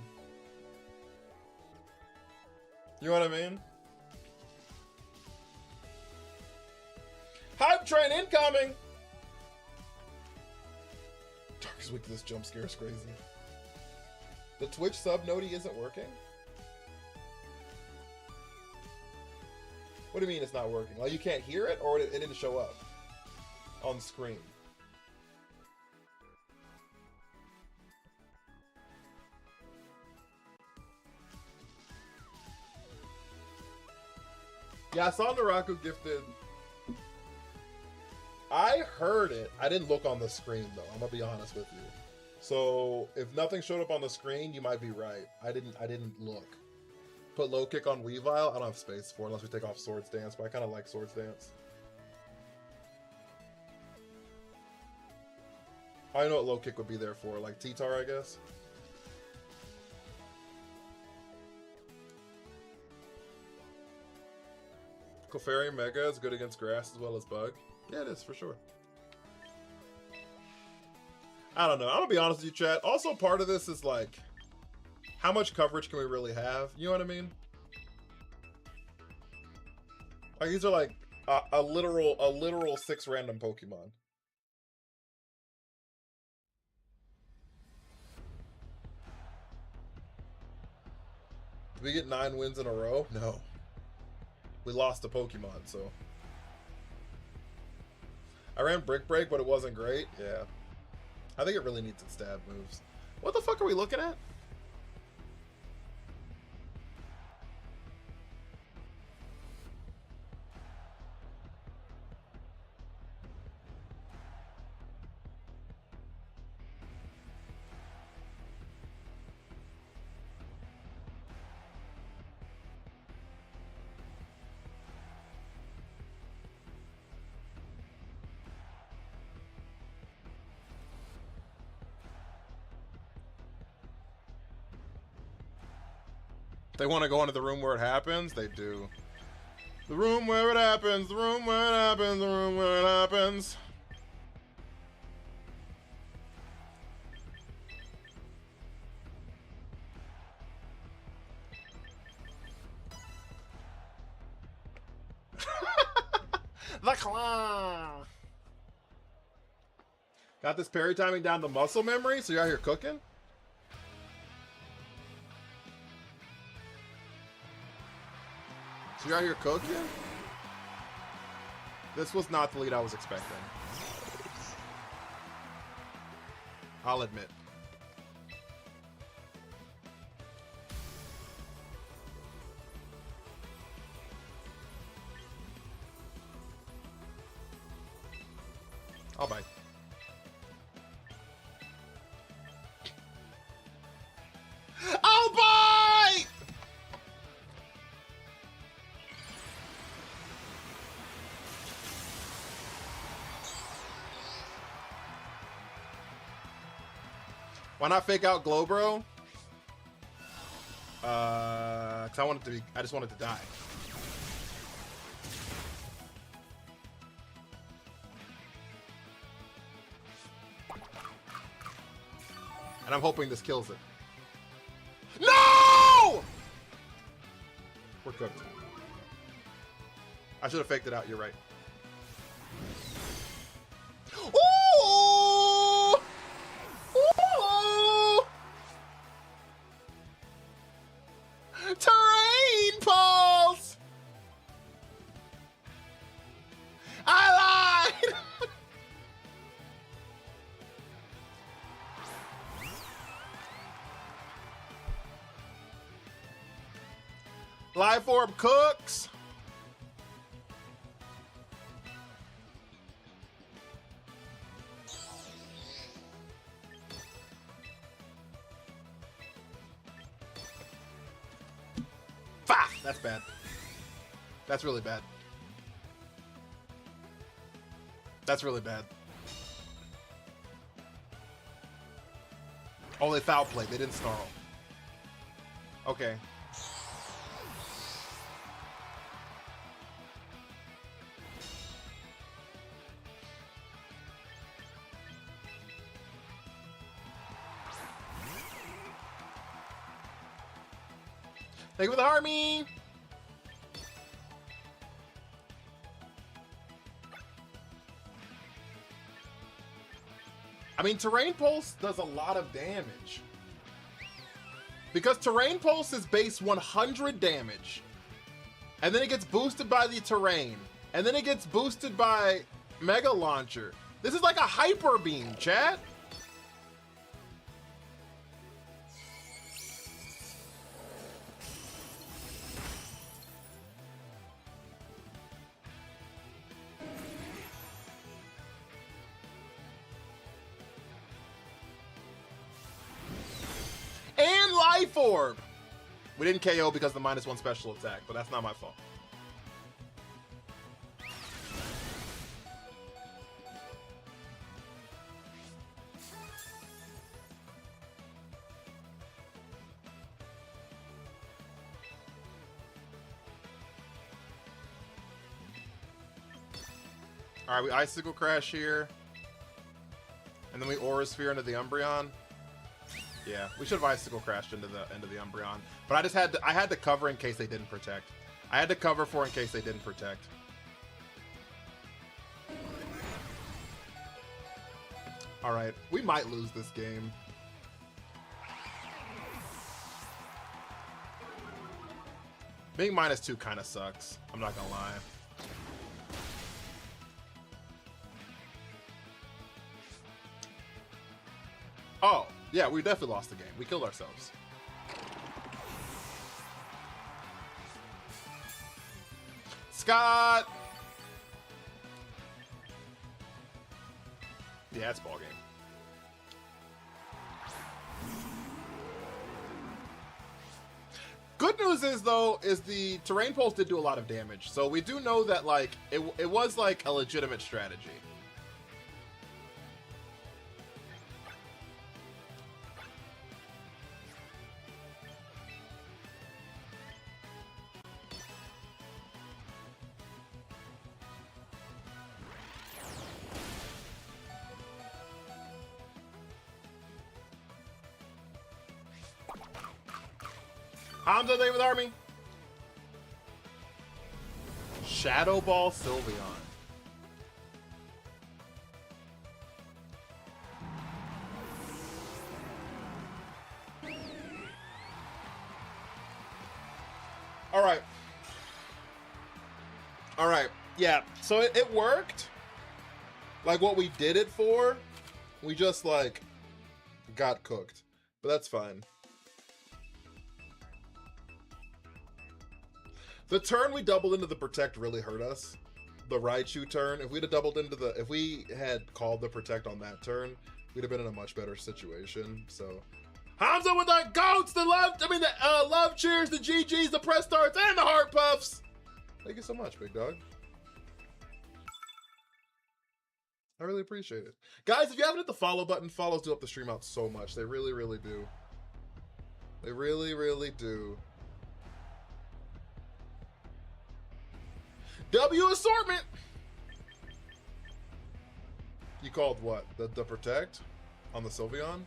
You know what I mean? Hype train incoming! Dark is weak to this jump scare, is crazy. The Twitch sub noti isn't working? What do you mean it's not working? Like you can't hear it, or it didn't show up on screen? Yeah, I saw Naraku gifted. I heard it. I didn't look on the screen though. I'm gonna be honest with you. So if nothing showed up on the screen, you might be right. I didn't look. Put low kick on Weavile. I don't have space for it unless we take off Swords Dance, but I kind of like Swords Dance. I know what low kick would be there for, like T-Tar, I guess. Clefairy Mega is good against grass as well as bug. Yeah, it is for sure. I don't know. I'm gonna be honest with you, chat. Also, part of this is like, how much coverage can we really have? You know what I mean? Like these are like a literal 6 random Pokemon. Did we get 9 wins in a row? No. We lost a Pokemon, so. I ran Brick Break, but it wasn't great. Yeah. I think it really needs its stab moves. What the fuck are we looking at? They want to go into the room where it happens? They do. The room where it happens, the room where it happens, the room where it happens. The claw. Got this parry timing down to muscle memory, so you're out here cooking? So you're out here cooking? This was not the lead I was expecting. I'll admit. I'll bite. I'll bite! Why not fake out Glowbro? Cause I just wanted to die. And I'm hoping this kills it. No! We're cooked. I should have faked it out, you're right. Ooh! Ooh! Terrain pulse! I lied! Life Orb cooks. Fuck! That's bad. That's really bad. That's really bad. Oh, they foul played. They didn't snarl. Okay. Thank you for the army. I mean, Terrain Pulse does a lot of damage. Because Terrain Pulse is base 100 damage. And then it gets boosted by the Terrain. And then it gets boosted by Mega Launcher. This is like a Hyper Beam, chat. Life Orb! We didn't KO because of the -1 special attack, but that's not my fault. Alright, we Icicle Crash here. And then we Aura Sphere into the Umbreon. Yeah, we should have Icicle Crashed into the Umbreon. But I had to cover in case they didn't protect. I had to cover for in case they didn't protect. Alright, we might lose this game. Being -2 kind of sucks. I'm not gonna lie. Oh, yeah, we definitely lost the game. We killed ourselves. Scott! Yeah, it's ball game. Good news is, though, is the Terrain Pulse did do a lot of damage. So we do know that, like, it was, like, a legitimate strategy. Hamza, thank you for the army. Shadow Ball Sylveon. All right. All right. Yeah. So it worked. Like what we did it for, we just like got cooked. But that's fine. The turn we doubled into the protect really hurt us. The Raichu turn. If we'd have doubled into the, if we had called the protect on that turn, we'd have been in a much better situation. So Hamza with the goats, the love cheers, the GGs, the press starts, and the heart puffs. Thank you so much, big dog. I really appreciate it. Guys, if you haven't hit the follow button, follows do help the stream out so much. They really, really do. They really, really do. W assortment. You called what? The protect on the Sylveon?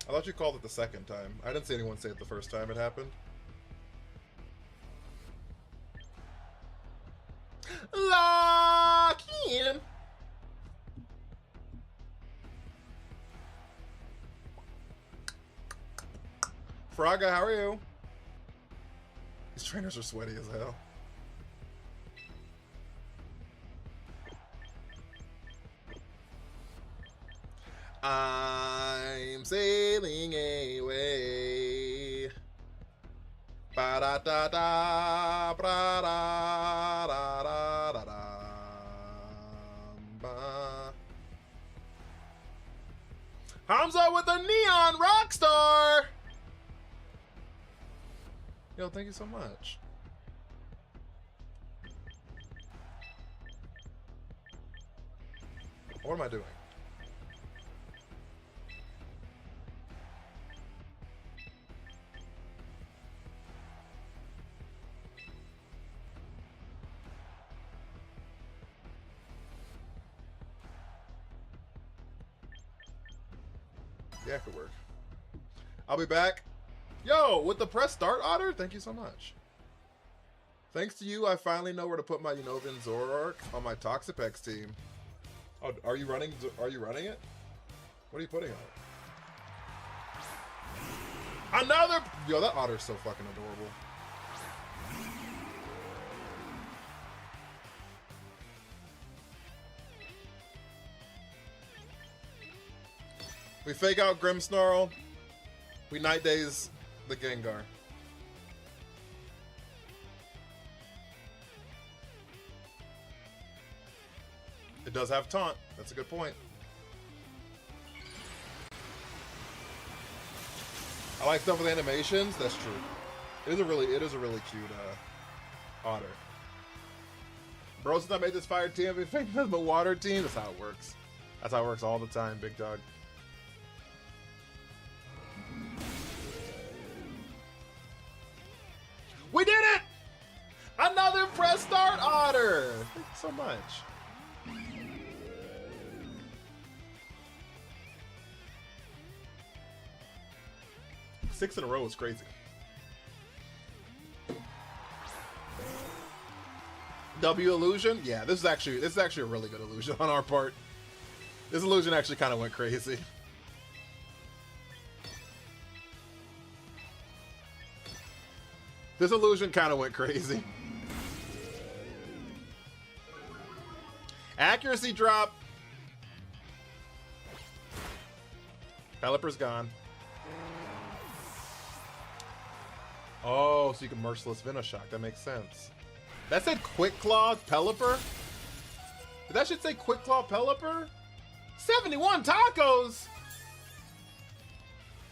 I thought you called it the second time. I didn't see anyone say it the first time it happened. Lock in. Fraga, how are you? These trainers are sweaty as hell. I'm sailing away. Ba da da da, ba da da da da da. Ba. Hamza with a neon rockstar. Yo, thank you so much. What am I doing? Yeah, it could work. I'll be back. Yo, with the press start, Otter, thank you so much. Thanks to you, I finally know where to put my Unova Zoroark on my Toxapex team. Oh, are you running it? What are you putting on it? Another! Yo, that Otter's so fucking adorable. We fake out Grimmsnarl. We Night Days the Gengar. It does have taunt. That's a good point. I like stuff with animations. That's true. It is a really cute otter. Bro, since I made this fire team, I've been nothing but water team. That's how it works. That's how it works all the time, big dog. We did it! Another press start otter! Thank you so much. Six in a row is crazy. W illusion? Yeah, this is actually a really good illusion on our part. This illusion actually kind of went crazy. This illusion kind of went crazy. Accuracy drop. Pelipper's gone. Oh, so you can Merciless Venoshock. That makes sense. That said Quick Claw Pelipper? Did that shit say Quick Claw Pelipper? 71 tacos!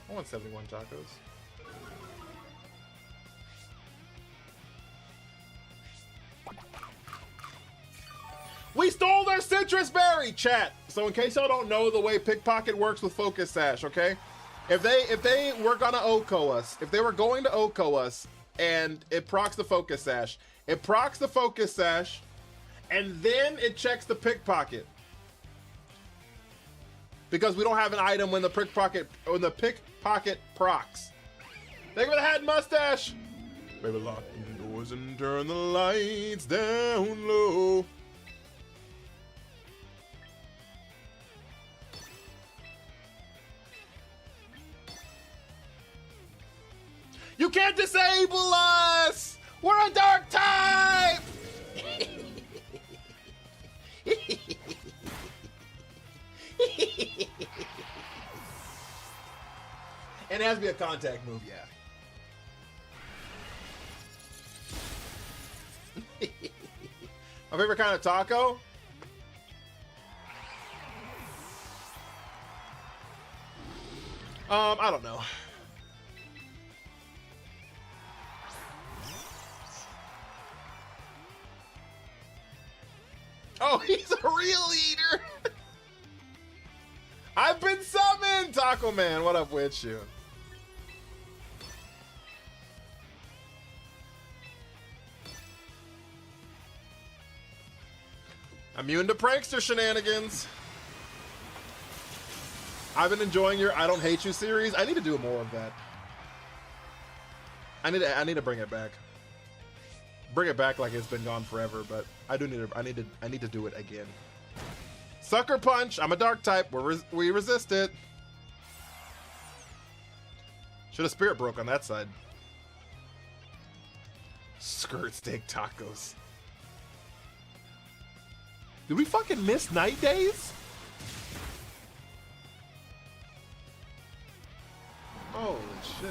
I want 71 tacos. We stole their citrus berry, chat. So in case y'all don't know the way Pickpocket works with Focus Sash, okay? If they were gonna OHKO us, if they were going to OHKO us, and it procs the Focus Sash, it procs the Focus Sash, and then it checks the Pickpocket. Because we don't have an item when the Pickpocket procs. Thank you for the hat and mustache. Baby, lock the doors and turn the lights down low. You can't disable us! We're a dark type! And it has to be a contact move, yeah. My favorite kind of taco? I don't know. Oh, he's a real eater. I've been summoned, Taco Man. What up with you? Immune to prankster shenanigans. I've been enjoying your I Don't Hate You series. I need to do more of that. I need to bring it back. Bring it back like it's been gone forever, but I need to do it again. Sucker Punch. I'm a dark type. We resist it. Should have Spirit broke on that side. Skirt steak tacos. Did we fucking miss night days? Holy shit.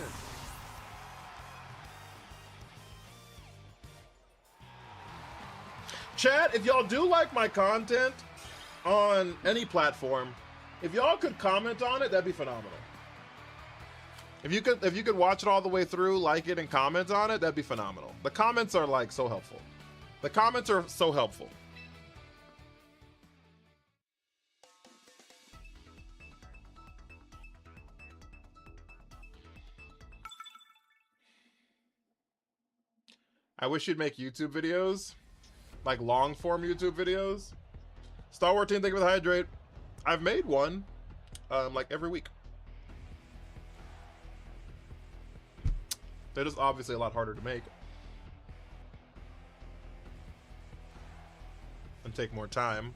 Chat, if y'all do like my content on any platform, if y'all could comment on it, that'd be phenomenal. If you could watch it all the way through, like it, and comment on it, that'd be phenomenal. The comments are like so helpful. The comments are so helpful. I wish you'd make YouTube videos, like long form YouTube videos. Star Wars team, thank you for the hydrate. I've made one, like every week. They're just obviously a lot harder to make and take more time.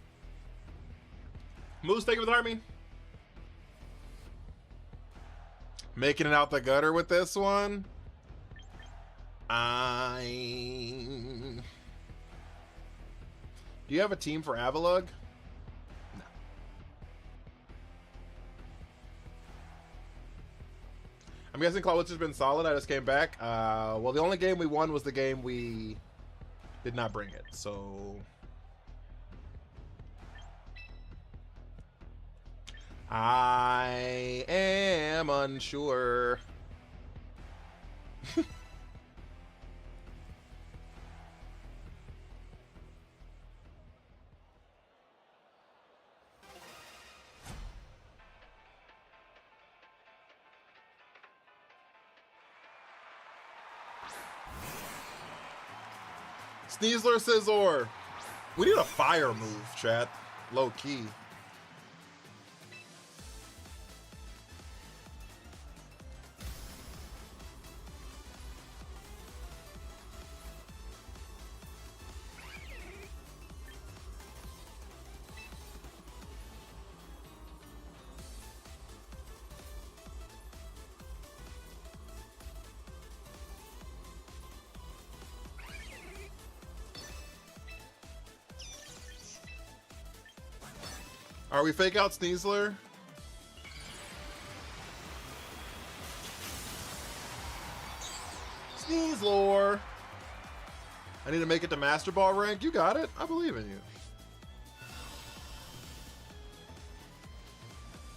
Moose, thank you for the army. Making it out the gutter with this one. Do you have a team for Avalug? No. I'm guessing Cloudwitch has been solid. I just came back. Well, the only game we won was the game we did not bring it, so I am unsure. Sneasler Scizor. We need a fire move, chat. Low key. Are we fake out Sneasler? Sneaslore. I need to make it to Master Ball rank. You got it. I believe in you.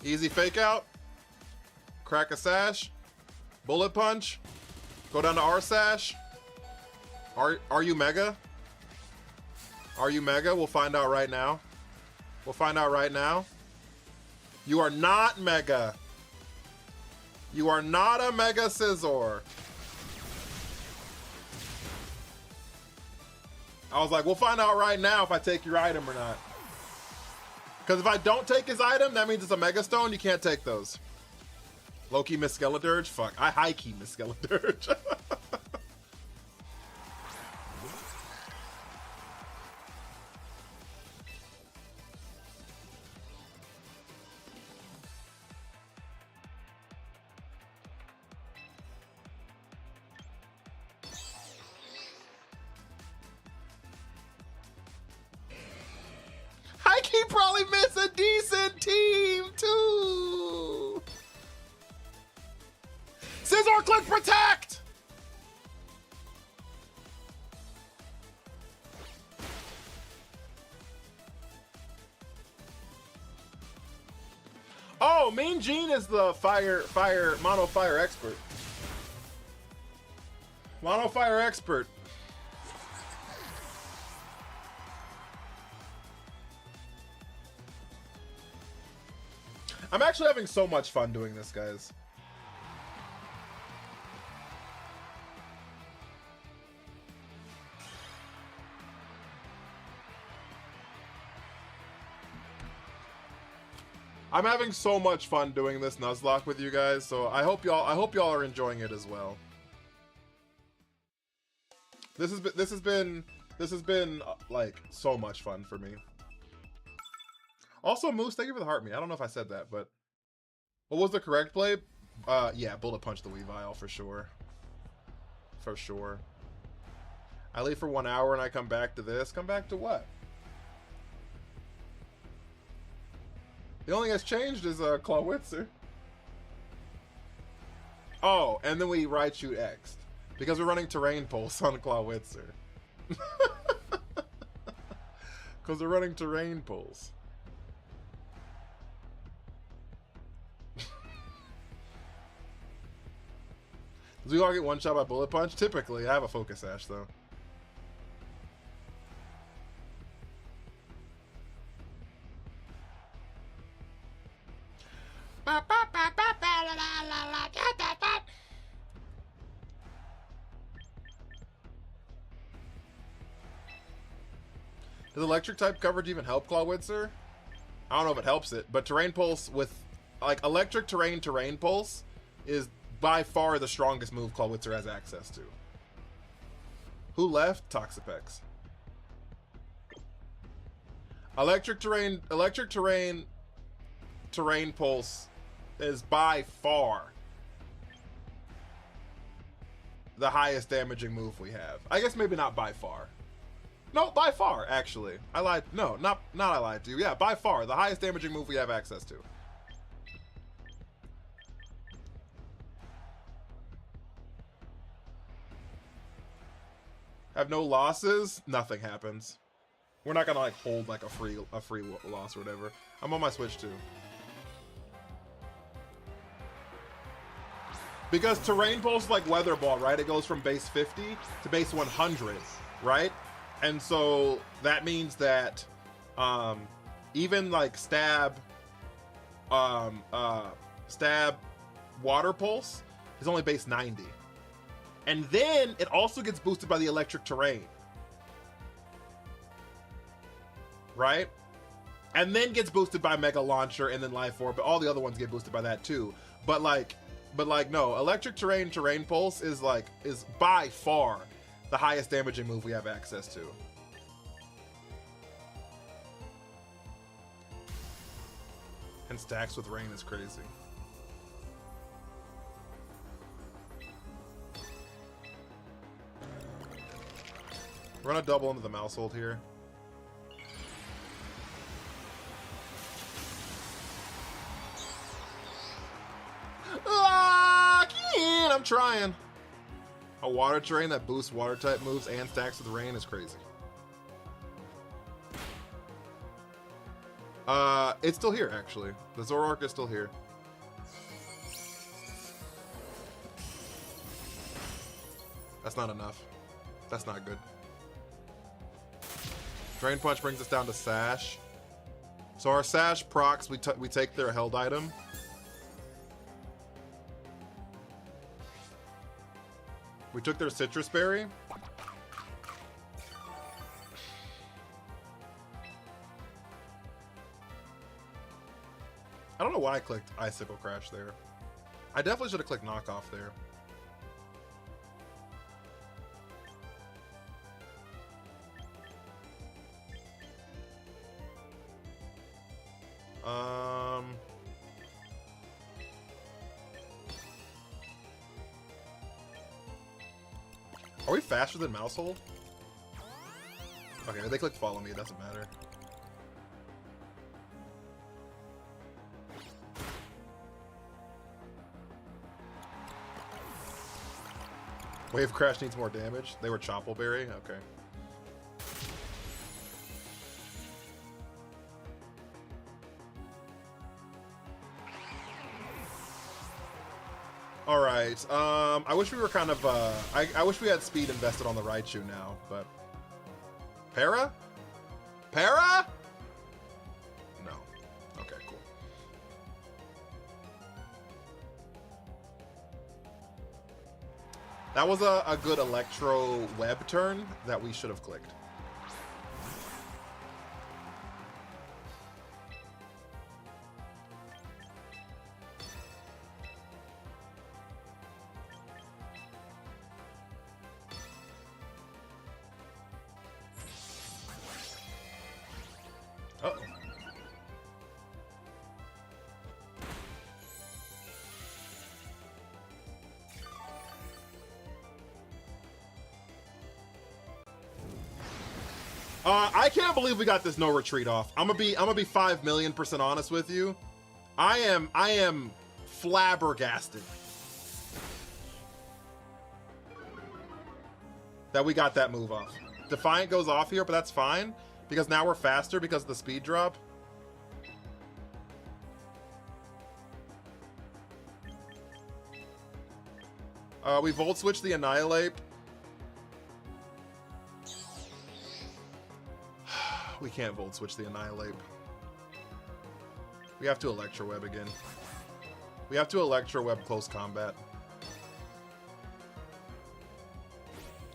Easy fake out. Crack a sash. Bullet punch. Go down to R sash. Are you mega? Are you mega? We'll find out right now. We'll find out right now. You are not mega. You are not a mega Scizor. I was like, we'll find out right now if I take your item or not. Because if I don't take his item, that means it's a Mega Stone. You can't take those. Low-key Miss Skeleturge? Fuck. I high-key Miss Skeleturge. probably miss a decent team too. Scissor click protect. Oh, Mean Gene is the mono fire expert. Mono fire expert. I'm actually having so much fun doing this, guys. I'm having so much fun doing this Nuzlocke with you guys, so I hope y'all are enjoying it as well. This has been like so much fun for me. Also, Moose, thank you for the heart me. I don't know if I said that, but what was the correct play? Yeah, bullet punch the Weavile for sure. For sure. I leave for 1 hour and I come back to this. Come back to what? The only thing that's changed is Clawitzer. Oh, and then we right shoot X because we're running terrain pulse on Clawitzer. Because we're running terrain pulse. Does we all get one shot by bullet punch? Typically, I have a focus sash though. Does electric type coverage even help Clawitzer? I don't know if it helps it, but terrain pulse with like electric terrain pulse is by far the strongest move Clawitzer has access to. Who left? Toxapex. Electric terrain pulse is by far the highest damaging move we have. I guess maybe not by far. No, by far, actually. I lied. No, not I lied to you. Yeah, by far, the highest damaging move we have access to. Have no losses, nothing happens. We're not gonna like hold like a free loss or whatever. I'm on my Switch too. Because terrain pulse is like weather ball, right? It goes from base 50 to base 100, right? And so that means that even like stab water pulse is only base 90. And then it also gets boosted by the electric terrain. Right? And then gets boosted by Mega Launcher and then Life Orb, but all the other ones get boosted by that too. But no, electric terrain pulse is by far the highest damaging move we have access to. And stacks with rain is crazy. We're gonna double into the mouse hold here. I'm trying. A water terrain that boosts water type moves and stacks with rain is crazy. It's still here actually. The Zoroark is still here. That's not enough. That's not good. Drain Punch brings us down to Sash. So our Sash procs, we take their held item. We took their Citrus Berry. I don't know why I clicked Icicle Crash there. I definitely should have clicked Knockoff there. Are we faster than Mousehold? Okay, they clicked follow me, it doesn't matter. Wave Crash needs more damage. They were Choppleberry? Okay. Alright, I wish we were kind of, I wish we had speed invested on the Raichu now, but... Para? Para? No. Okay, cool. That was a good Electro Web turn that we should have clicked. Uh-oh. I can't believe we got this no retreat off. I'm gonna be 5,000,000% honest with you. I am flabbergasted that we got that move off. Defiant goes off here, but that's fine because now we're faster because of the speed drop. We Volt Switch the Annihilate. We can't Volt Switch the Annihilate. We have to Electro Web again. We have to Electro Web close combat.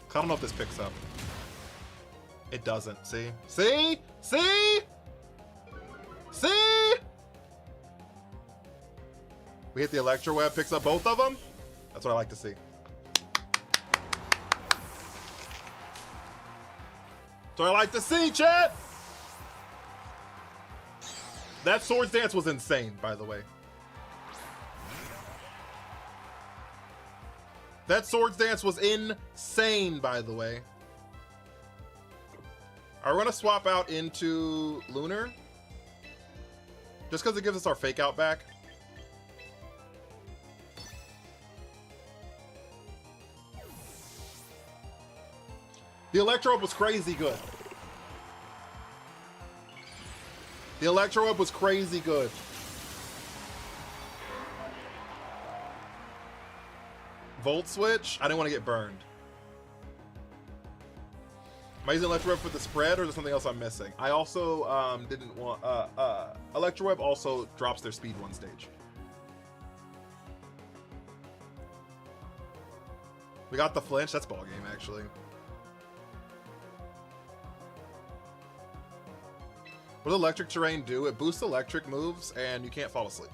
I don't know if this picks up. It doesn't. See? See? See? See? We hit the Electro Web, picks up both of them? That's what I like to see. That's what I like to see, chat! That Swords Dance was insane, by the way. That Swords Dance was insane, by the way. Are we gonna swap out into Lunar? Just because it gives us our Fake Out back? The Electro Web was crazy good. The Electro Web was crazy good. Volt Switch? I didn't want to get burned. Am I using Electro Web for the spread, or is there something else I'm missing? I also didn't want... Electro Web also drops their speed one stage. We got the flinch. That's ball game, actually. What does Electric Terrain do? It boosts electric moves, and you can't fall asleep.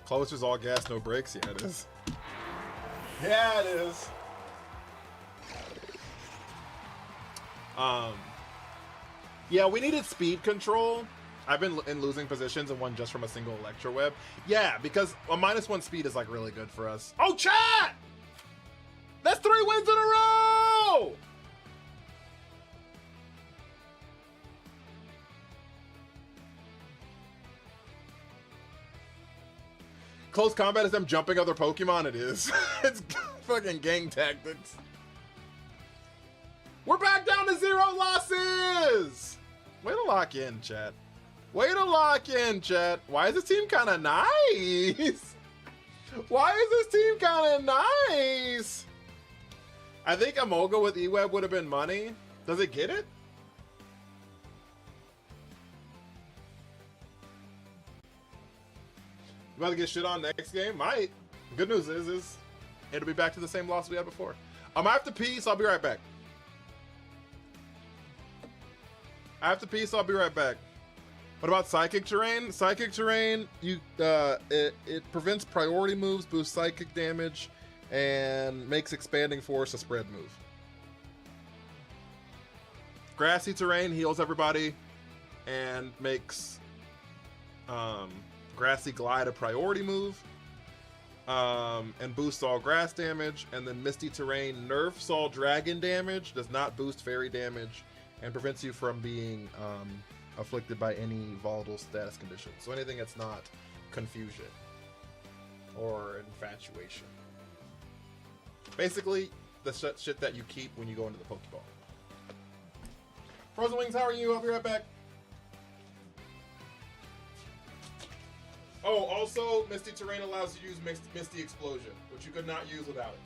Closer's all gas, no brakes. Yeah, it is. Yeah, it is. Yeah, we needed speed control. I've been in losing positions and won just from a single Electro Web. Yeah, because a -1 speed is like really good for us. Oh, chat! That's 3 wins in a row! Close combat is them jumping other Pokemon? It is. It's fucking gang tactics. We're back down to 0 losses! Way to lock in, chat. Way to lock in, chat. Why is this team kind of nice? Why is this team kind of nice? I think Emolga with E-Web would have been money. Does it get it? About to get shit on next game? Might. Good news is it'll be back to the same loss we had before. I have to pee, so I'll be right back. I have to pee, so I'll be right back. What about Psychic Terrain? Psychic Terrain, it prevents priority moves, boosts psychic damage, and makes Expanding Force a spread move. Grassy terrain heals everybody and makes Grassy Glide a priority move. And boosts all grass damage. And then Misty Terrain nerfs all dragon damage, does not boost fairy damage, and prevents you from being afflicted by any volatile status conditions. So anything that's not confusion or infatuation. Basically, the shit that you keep when you go into the Pokeball. Frozen Wings, how are you? I'll be right back. Oh, also, Misty Terrain allows you to use Misty Explosion, which you could not use without it.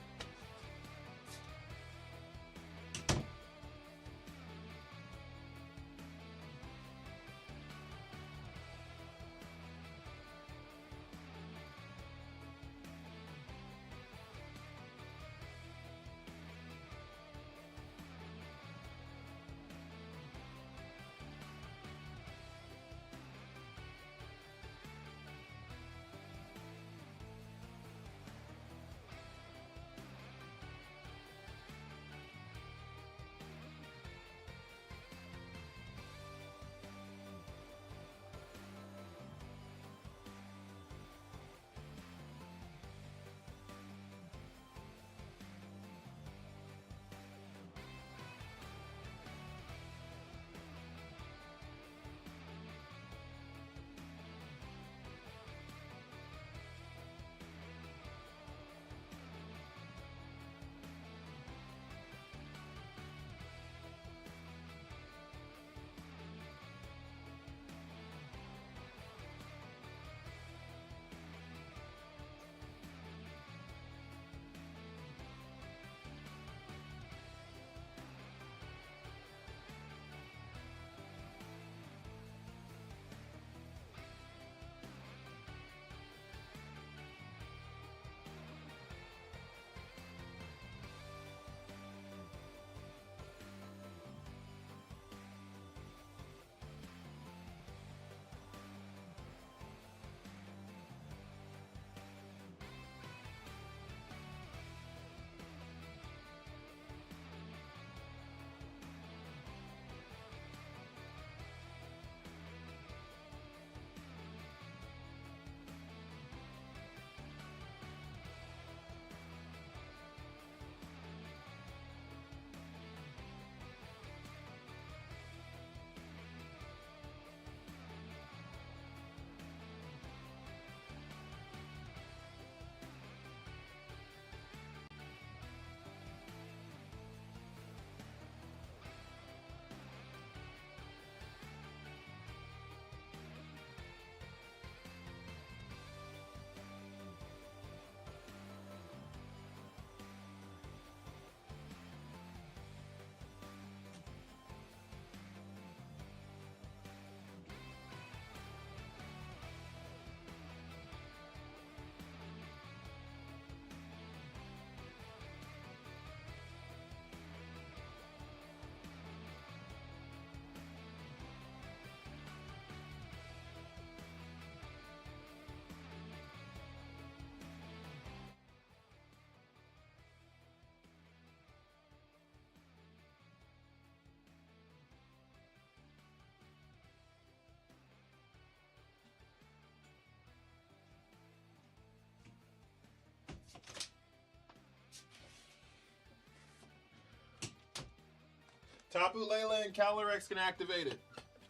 Tapu Lele and Calyrex can activate it.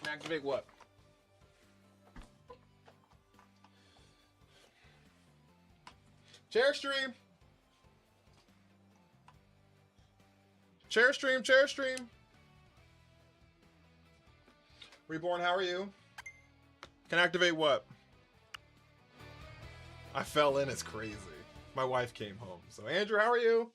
Can activate what? Chair stream. Chair stream, chair stream. Reborn, how are you? Can activate what? I fell in, it's crazy. My wife came home. So Andrew, how are you?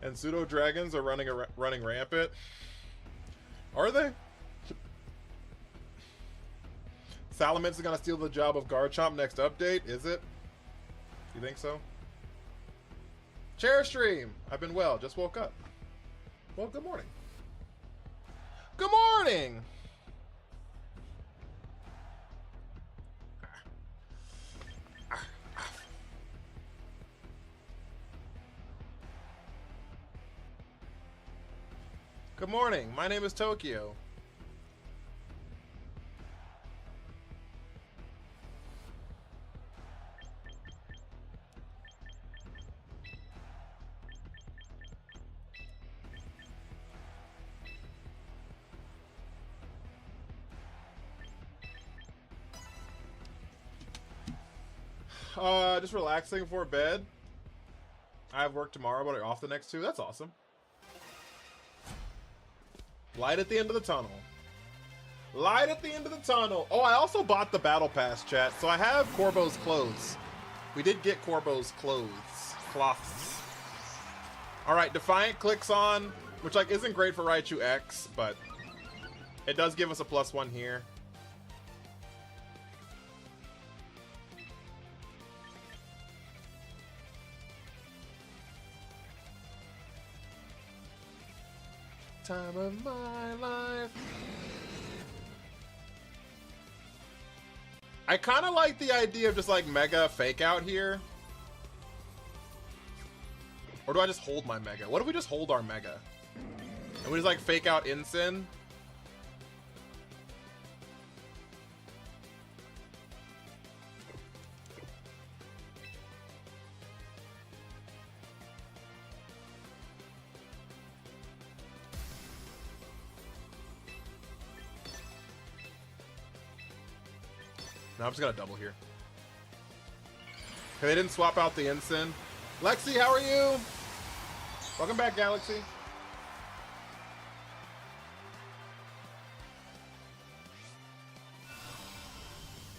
And pseudo dragons are running rampant. Are they? Salamence is gonna steal the job of Garchomp next update. Is it? You think so? Chair stream. I've been well. Just woke up. Well, good morning. Good morning. Good morning. My name is Tokyo. Just relaxing before bed. I have work tomorrow, but I'm off the next 2. That's awesome. Light at the end of the tunnel. Light at the end of the tunnel. Oh, I also bought the battle pass, chat. So I have Corbo's clothes. We did get Corbo's clothes. Cloths. Alright, Defiant clicks on, which like isn't great for Raichu X, but it does give us a +1 here. Time of my life. I kind of like the idea of just like Mega fake out here. Or do I just hold my Mega? What if we just hold our Mega? And we just like fake out Incin? No, I'm just gonna double here. Okay, they didn't swap out the Incin. Lexi, how are you? Welcome back, Galaxy.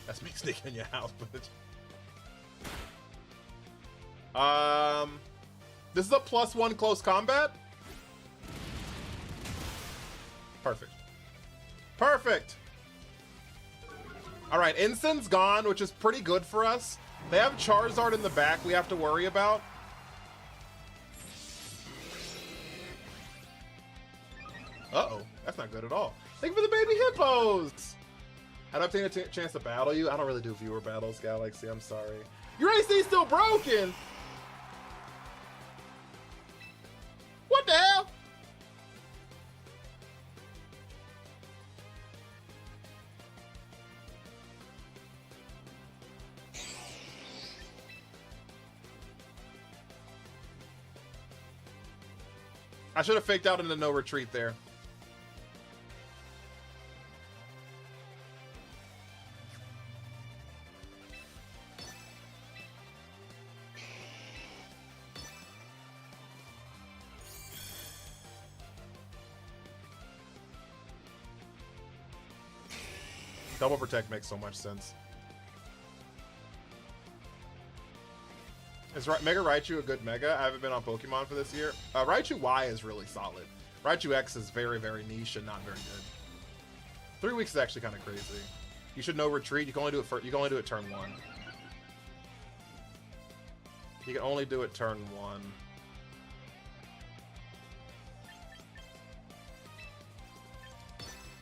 That's me sneaking in your house, bitch. This is a +1 close combat. Perfect. Perfect. All right, Incin's gone, which is pretty good for us. They have Charizard in the back we have to worry about. Uh-oh, that's not good at all. Thank you for the baby hippos. How do I obtain a chance to battle you? I don't really do viewer battles, Galaxy. I'm sorry. Your AC's still broken. What the hell? I should have faked out into no retreat there. Double Protect makes so much sense. Is Mega Raichu a good Mega? I haven't been on Pokemon for this year. Raichu Y is really solid. Raichu X is very, very niche and not very good. 3 weeks is actually kind of crazy. You should know retreat. You can only do it you can only do it turn 1. You can only do it turn 1.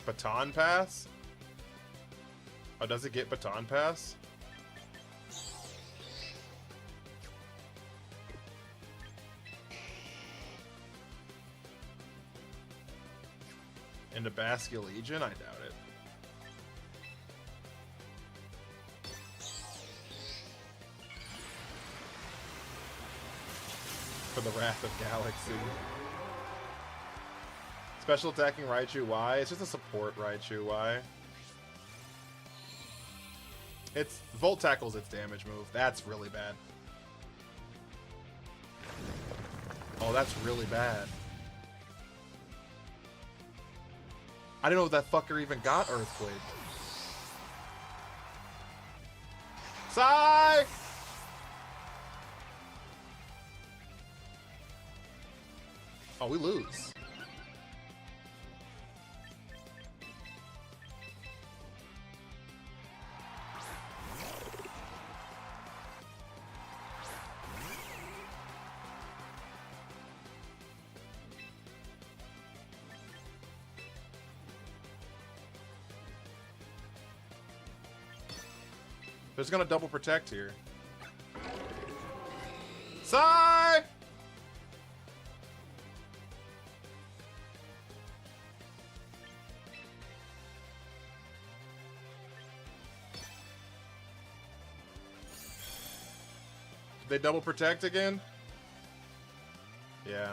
Baton Pass? Oh, does it get Baton Pass? Into Basque Legion? I doubt it. For the Wrath of Galaxy. Special attacking Raichu Y. It's just a support Raichu Y. It's Volt Tackle's its damage move. That's really bad. Oh, that's really bad. I didn't know if that fucker even got Earthquake. Sigh! Oh, we lose. They're just gonna double protect here. Sigh! They double protect again? Yeah.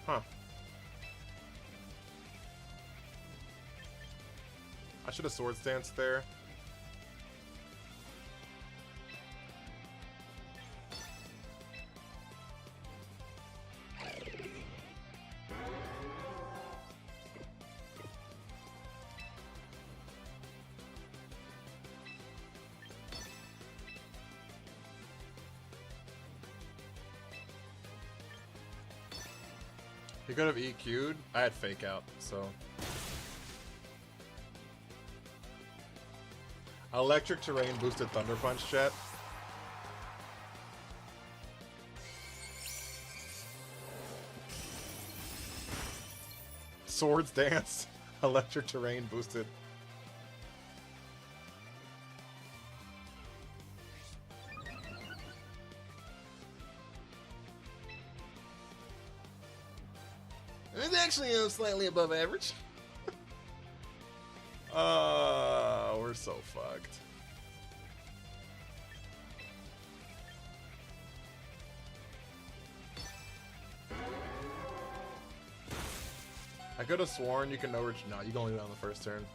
Huh. I should have sword stance there. He could have EQ'd. I had fake out, so. Electric terrain boosted Thunder Punch, chat. Swords dance. Electric terrain boosted. It's actually slightly above average. We're so fucked. I could have sworn you can no, you can only do it on the first turn.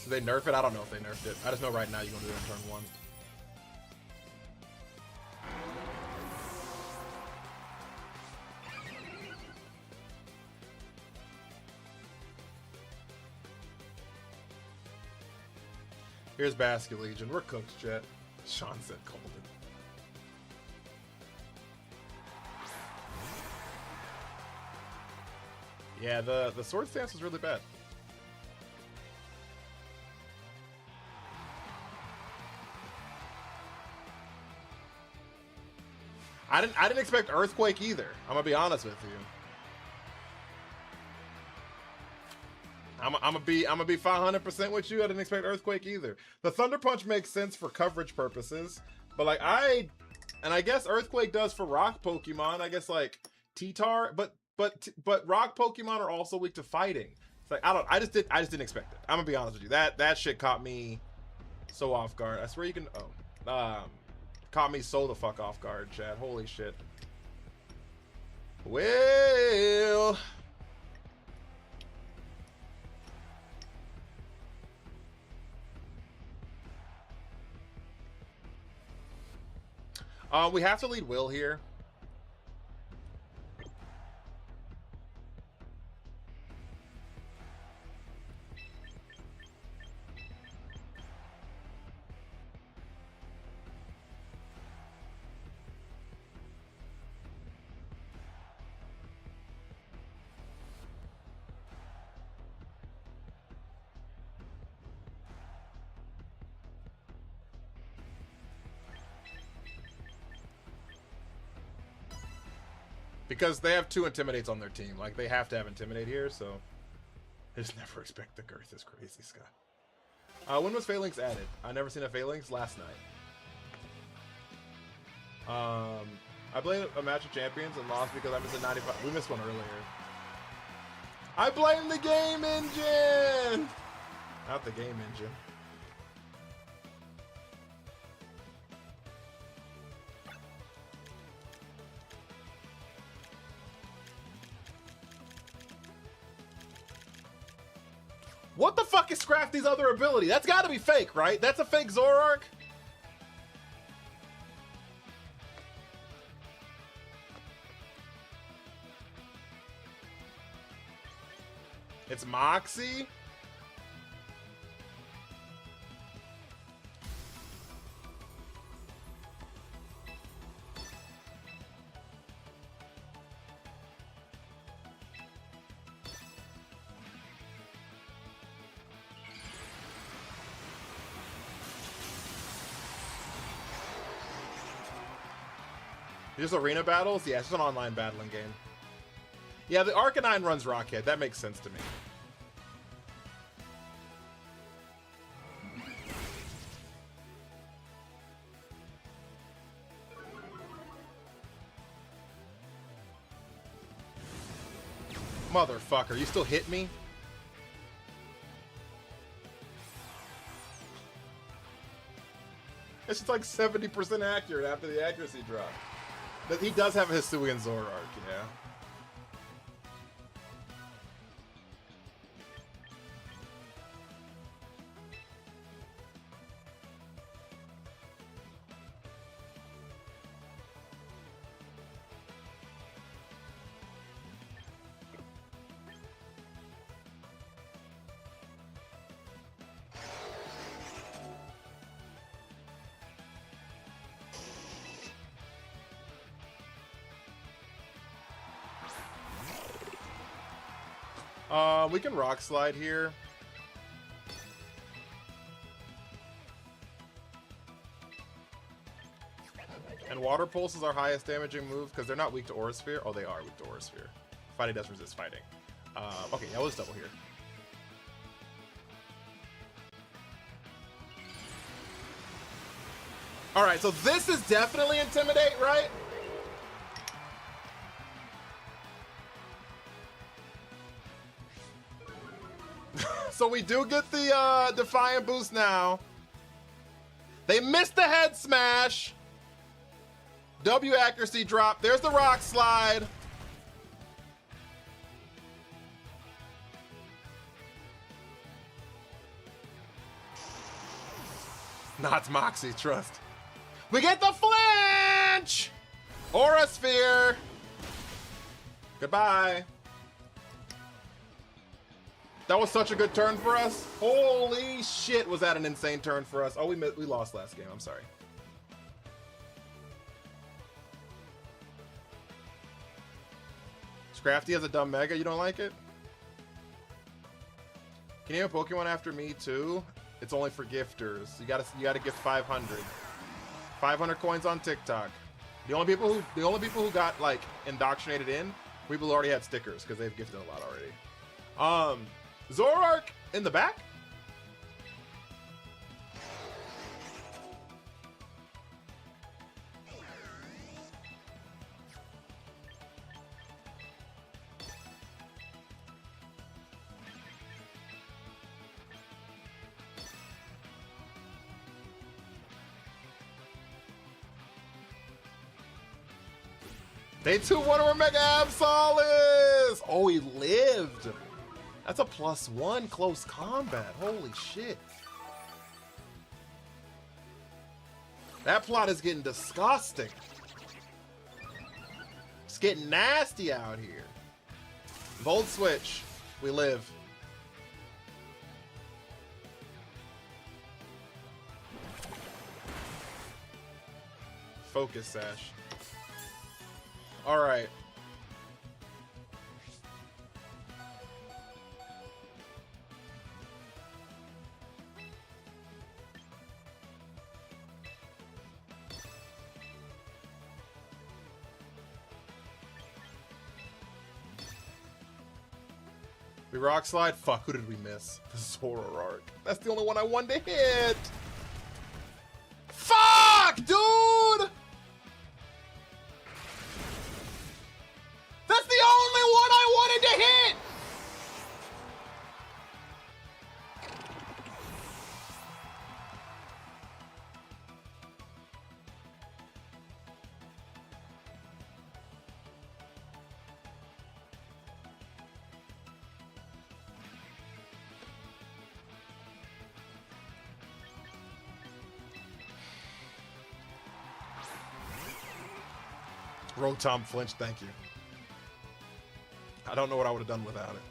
Did they nerf it? I don't know if they nerfed it. I just know right now you can do it on turn 1. Here's Basket Legion. We're cooked, Jet. Sean said Golden. Yeah, the sword stance was really bad. I didn't expect Earthquake either. I'm gonna be honest with you. I'm gonna be 500% with you. I didn't expect Earthquake either. The Thunder Punch makes sense for coverage purposes, but like I guess Earthquake does for rock Pokemon. I guess like T-Tar, but rock Pokemon are also weak to fighting. It's like I just didn't expect it. I'm gonna be honest with you. That shit caught me so off guard. I swear you can. Caught me so the fuck off guard, Chad. Holy shit. Well. We have to lead Will here. Because they have 2 Intimidates on their team. Like, they have to have Intimidate here, so... I just never expect the girth is crazy, Scott. When was Phalanx added? I never seen a Phalanx last night. I played a match of champions and lost because I missed a 95... We missed one earlier. I blame the game engine! Not the game engine. What the fuck is Scrafty's other ability? That's gotta be fake, right? That's a fake Zoroark? It's Moxie? Just arena battles? Yeah, it's just an online battling game. Yeah, the Arcanine runs Rockhead. That makes sense to me. Motherfucker, you still hit me? It's just like 70% accurate after the accuracy drop. But he does have a Hisuian Zoroark, yeah. We can Rock Slide here. And Water Pulse is our highest damaging move because they're not weak to Aura Sphere. Oh, they are weak to Aura Sphere. Fighting does resist fighting. Okay, yeah, we'll just double here. Alright, so this is definitely Intimidate, right? So we do get the Defiant boost now. They missed the head smash. W accuracy drop. There's the Rock Slide. Not Moxie, trust. We get the flinch! Aura Sphere. Goodbye. That was such a good turn for us. Holy shit, was that an insane turn for us. Oh, we lost last game. I'm sorry. Scrafty has a dumb Mega. You don't like it? Can you have a Pokemon after me too? It's only for gifters. You gotta gift 500. 500 coins on TikTok. The only people who got like indoctrinated in, people who already had stickers because they've gifted a lot already. Zoroark in the back. Day 2, one Mega Absolus! Oh, he lived! That's a +1 close combat. Holy shit. That plot is getting disgusting. It's getting nasty out here. Volt Switch. We live. Focus Sash. Alright. We Rock Slide? Fuck, who did we miss? The Zoroark. That's the only one I wanted to hit! Fuck, dude! That's the only one I wanted to hit! Rotom flinch, thank you. I don't know what I would have done without it.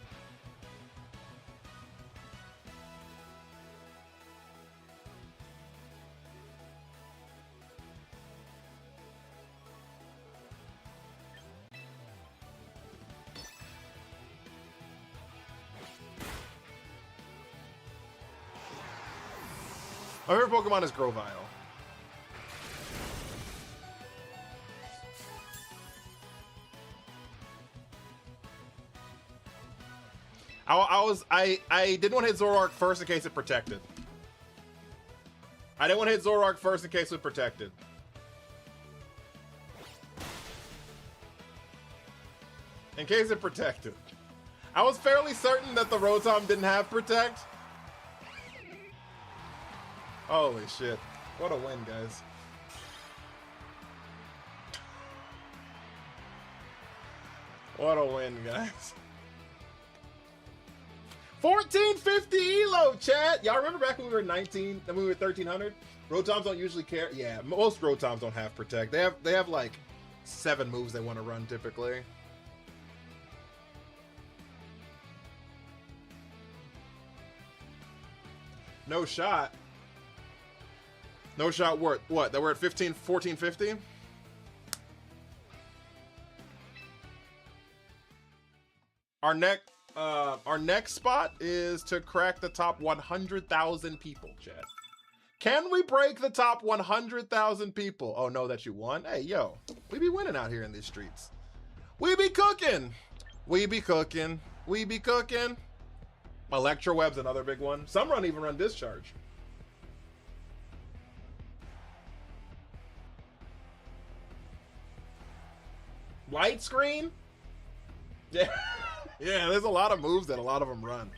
My favorite Pokemon is Grovyle. I didn't want to hit Zoroark first in case it protected. I didn't want to hit Zoroark first in case it protected. In case it protected. I was fairly certain that the Rotom didn't have protect. Holy shit. What a win, guys. What a win, guys. 1450 elo, chat. Y'all remember back when we were 19, when we were 1300? Rotoms don't usually care. Yeah, most Rotoms don't have protect. They have like 7 moves they want to run typically. No shot. No shot worth what? That we're at 1450? Our next spot is to crack the top 100,000 people, chat. Can we break the top 100,000 people? Oh, no, that you won? Hey, yo, we be winning out here in these streets. We be cooking. We be cooking. We be cooking. Electroweb's another big one. Some even run Discharge. Light Screen? Yeah. Yeah, there's a lot of moves that a lot of them run.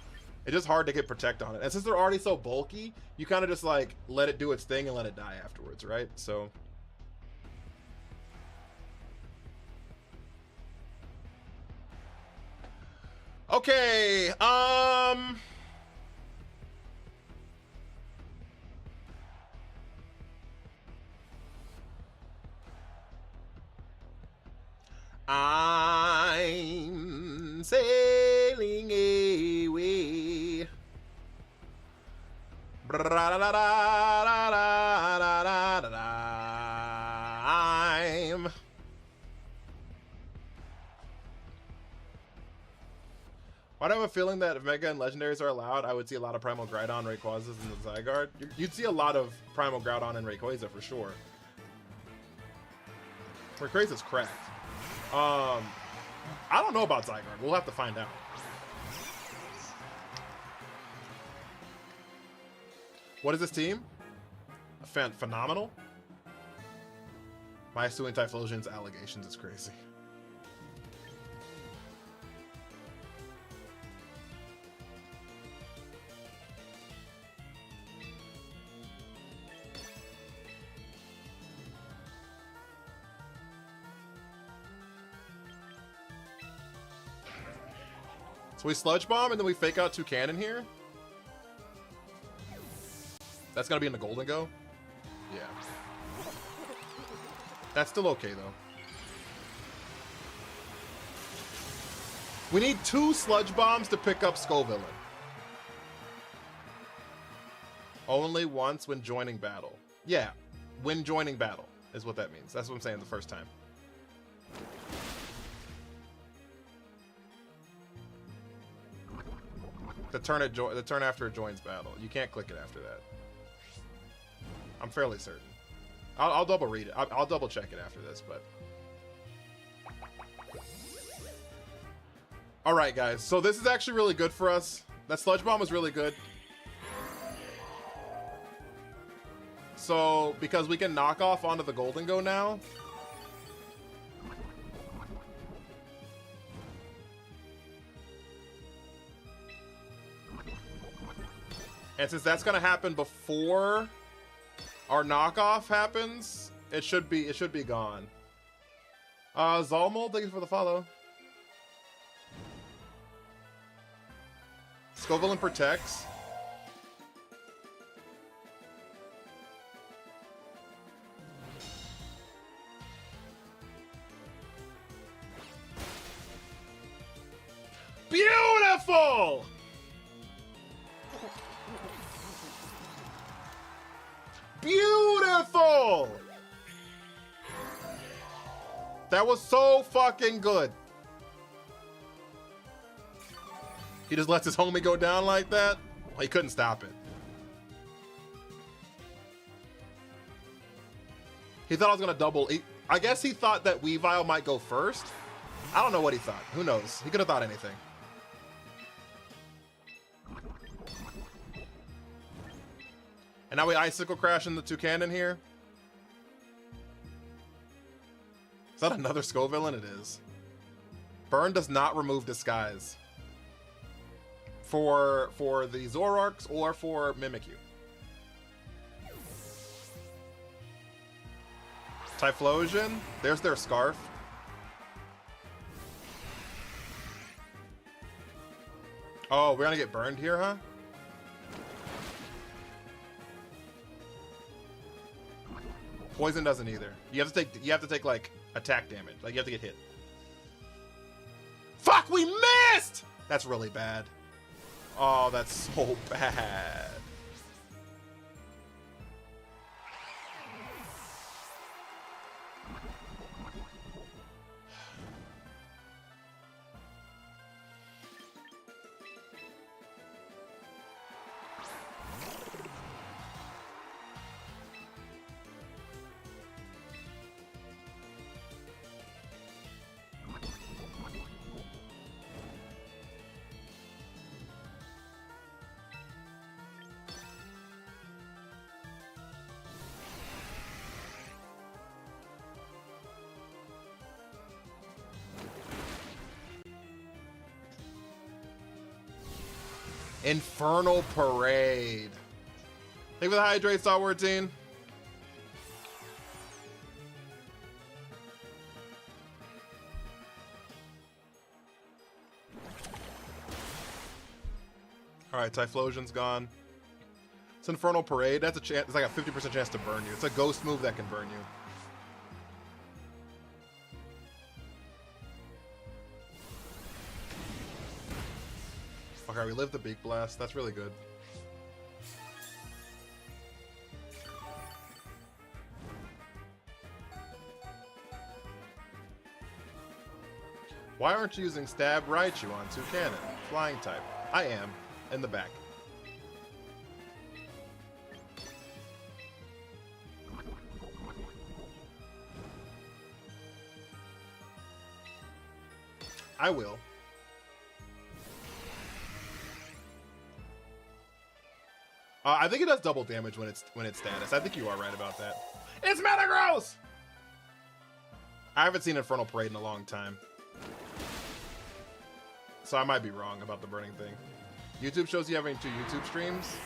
It's just hard to get protect on it. And since they're already so bulky, you kind of just like let it do its thing and let it die afterwards, right? So okay, I'm sailing away. I'm. Why do I have a feeling that if Mega and Legendaries are allowed, I would see a lot of Primal Groudon, Rayquazas, and the Zygarde? You'd see a lot of Primal Groudon and Rayquaza for sure. Rayquaza's cracked. I don't know about Zygarde. We'll have to find out. What is this team? Phenomenal. My suing Typhlosion's allegations is crazy. So we Sludge Bomb and then we fake out 2 Cannon here? That's gonna be in the Golden Go? Yeah. That's still okay though. We need 2 Sludge Bombs to pick up Skullvillain. Only once when joining battle. Yeah, when joining battle is what that means. That's what I'm saying the first time. The turn after it joins battle. You can't click it after that. I'm fairly certain. I'll double read it. I'll double check it after this, but. All right, guys. So this is actually really good for us. That Sludge Bomb was really good. So because we can knock off onto the Golden Go now. And since that's gonna happen before our knockoff happens, it should be gone. Zalmold, thank you for the follow. Skullvillain protects. Beautiful! Beautiful! That was so fucking good. He just lets his homie go down like that? Well, he couldn't stop it. He thought I was gonna double. I guess he thought that Weavile might go first. I don't know what he thought. Who knows? He could have thought anything. And now we icicle crash in the Toucan in here. Is that another Skull villain? It is. Burn does not remove disguise for the Zoroarks or for Mimikyu. Typhlosion, there's their Scarf. Oh, we're gonna get burned here, huh? Poison doesn't either. You have to take like attack damage. Like you have to get hit. Fuck, we missed! That's really bad. Oh, that's so bad. Infernal Parade. Thank you for the hydrate, Star Wars team. Alright, Typhlosion's gone. It's Infernal Parade. That's a chance. It's like a 50% chance to burn you. It's a ghost move that can burn you. Okay, we lived the Beak Blast. That's really good. Why aren't you using Stab Raichu on Toucannon? Flying type. I am. In the back. I will. I think it does double damage when it's status. I think you are right about that. It's Metagross! I haven't seen Infernal Parade in a long time. So I might be wrong about the burning thing. YouTube shows you having 2 YouTube streams.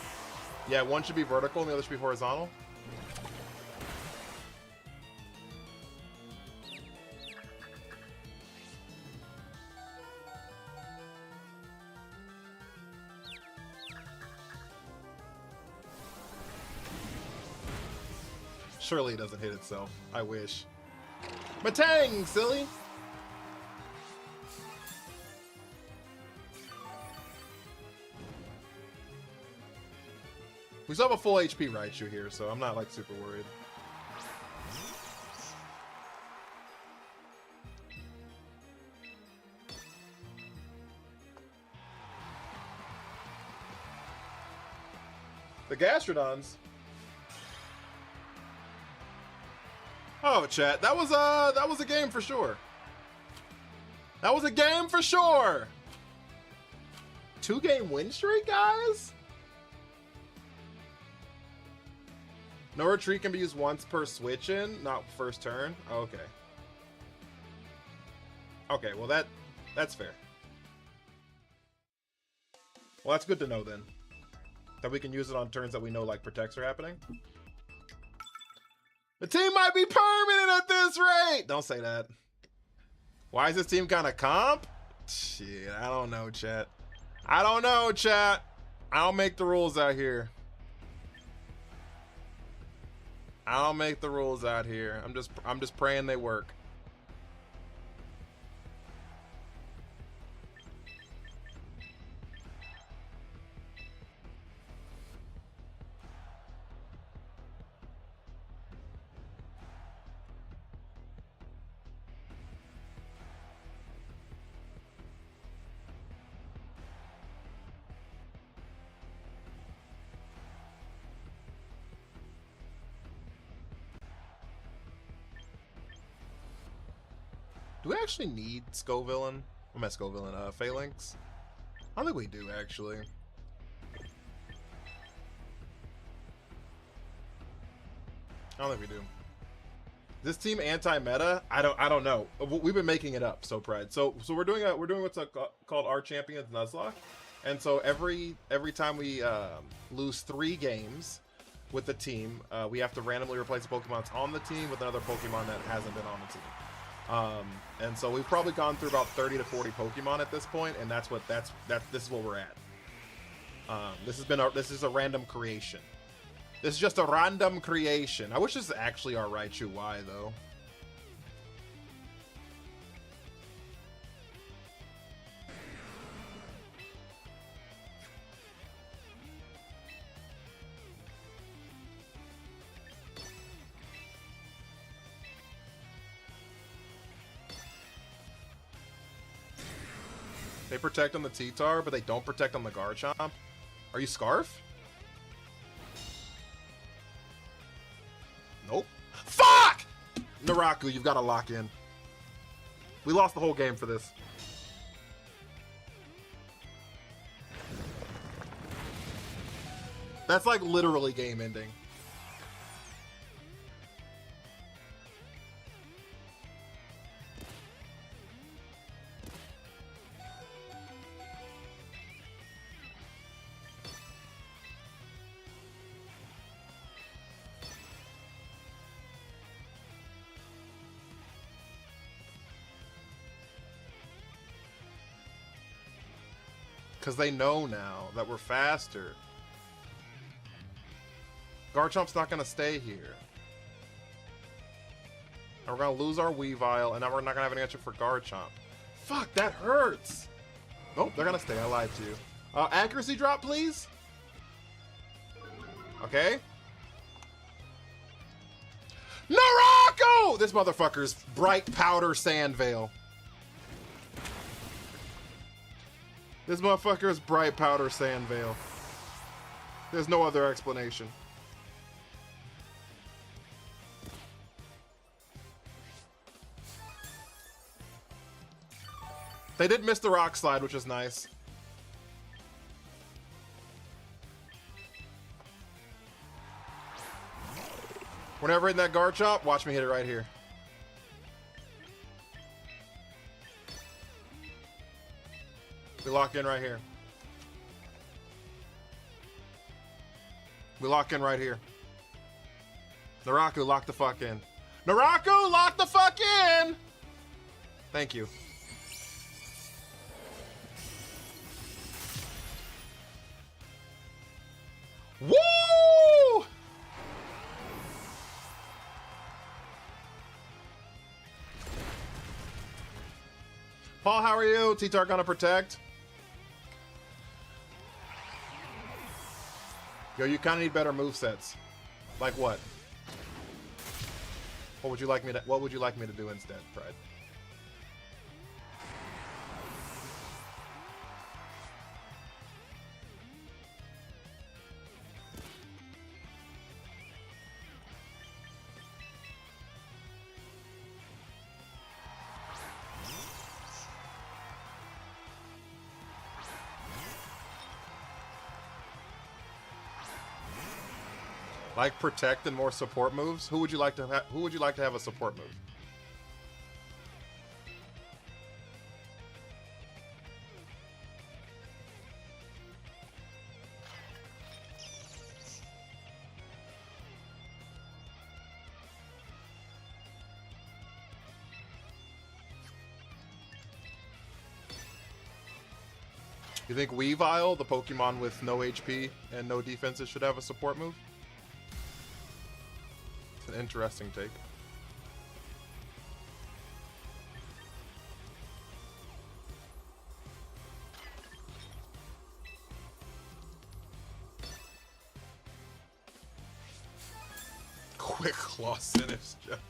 Yeah, one should be vertical and the other should be horizontal. Surely it doesn't hit itself. I wish. Matang, silly! We still have a full HP Raichu here, so I'm not like super worried. The Gastrodons. Oh, chat, that was a game for sure. That was a game for sure. 2-game win streak, guys. No retreat can be used once per switch in, not first turn. Oh, okay. Okay, well that's fair. Well, that's good to know then. That we can use it on turns that we know like protects are happening. The team might be permanent at this rate! Don't say that. Why is this team kind of comp? Shit, I don't know, chat. I don't know, chat. I don't make the rules out here. I don't make the rules out here. I'm just praying they work. Do we actually need Scovillain? I meant Scovillain, Phalanx? I don't think we do, actually. I don't think we do. This team anti-meta? I don't know. We've been making it up, so Pride. So we're doing what's called our Champions Nuzlocke, and so every time we lose 3 games with the team, we have to randomly replace a Pokemon that's on the team with another Pokemon that hasn't been on the team. And so we've probably gone through about 30 to 40 Pokemon at this point, and this is what we're at. This is a random creation. This is just a random creation. I wish this is actually our Raichu Y, though. They protect on the T-Tar, but they don't protect on the Garchomp. Are you Scarf? Nope. Fuck! Naraku, you've got to lock in. We lost the whole game for this. That's like literally game ending. Because they know now that we're faster. Garchomp's not going to stay here. And we're going to lose our Weavile, and now we're not going to have an answer for Garchomp. Fuck, that hurts! Nope, they're going to stay. I lied to you. Accuracy drop, please? Okay. Naraku! This motherfucker's Bright Powder Sand Veil. This motherfucker is Bright Powder Sand Veil. There's no other explanation. They did miss the Rock Slide, which is nice. Whenever in that Garchomp, watch me hit it right here. We lock in right here. We lock in right here. Naraku, lock the fuck in. Naraku, lock the fuck in! Thank you. Woo! Paul, how are you? T-Tar gonna protect? Yo, you kind of need better movesets. Like what? What would you like me to do instead, Pride? Like protect and more support moves. Who would you like to have a support move? You think Weavile, the Pokemon with no HP and no defenses, should have a support move? It's an interesting take. Quick Claw Sinus, Jeff.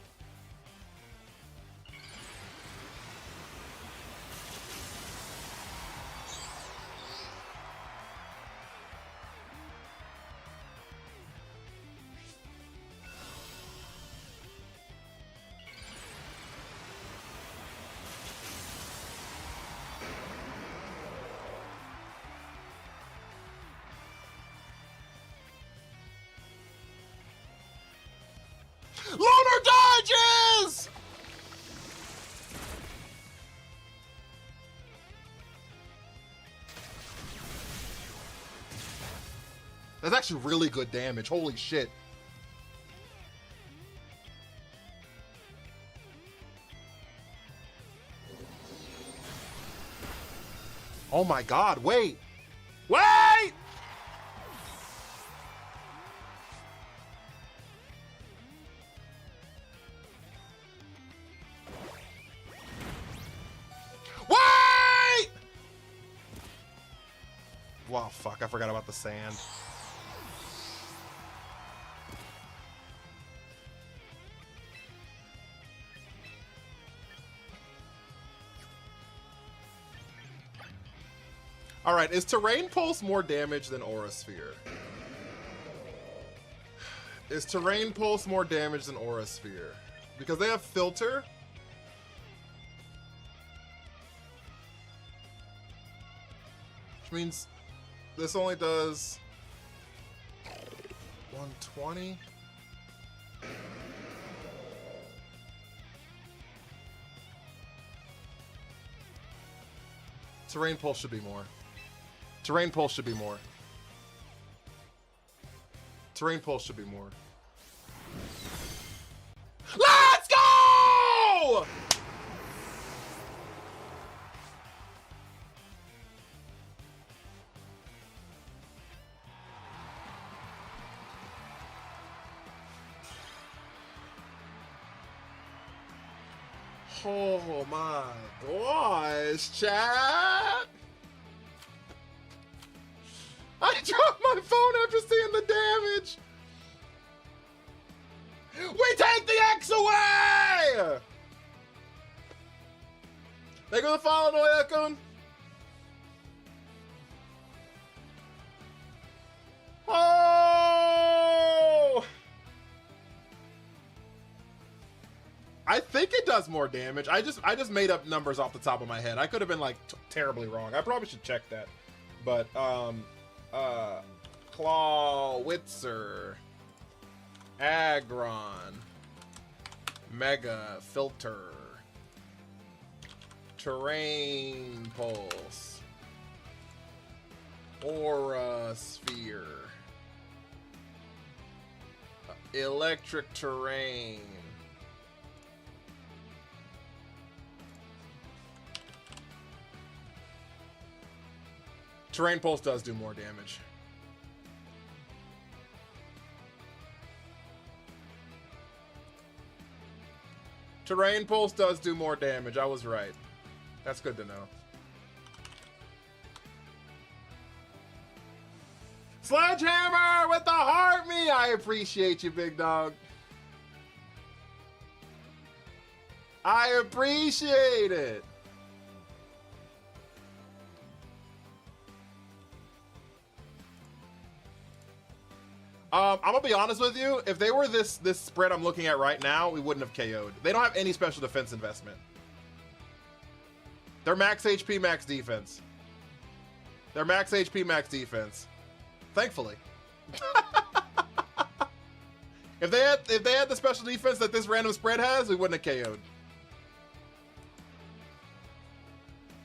That's actually really good damage. Holy shit. Oh my god, wait! Wait! Wait! Wow, fuck, I forgot about the sand. Alright, is Terrain Pulse more damage than Aura Sphere? Is Terrain Pulse more damage than Aura Sphere? Because they have Filter. Which means this only does 120. Terrain Pulse should be more. Terrain Pulse should be more. Terrain Pulse should be more. Let's go! Oh my gosh, chat! I dropped my phone after seeing the damage! We take the X away! They go the follow no Ekon. Oh! I think it does more damage. I just made up numbers off the top of my head. I could have been like terribly wrong. I probably should check that. But Clawitzer, Aggron, Mega Filter, Terrain Pulse, Aura Sphere, Electric Terrain, Terrain Pulse does do more damage. Terrain Pulse does do more damage. I was right. That's good to know. Sledgehammer with the heart me. I appreciate you, big dog. I appreciate it. I'm gonna be honest with you. If they were this spread I'm looking at right now, we wouldn't have KO'd. They don't have any special defense investment. They're max HP, max defense. They're max HP, max defense. Thankfully. If they had the special defense that this random spread has, we wouldn't have KO'd.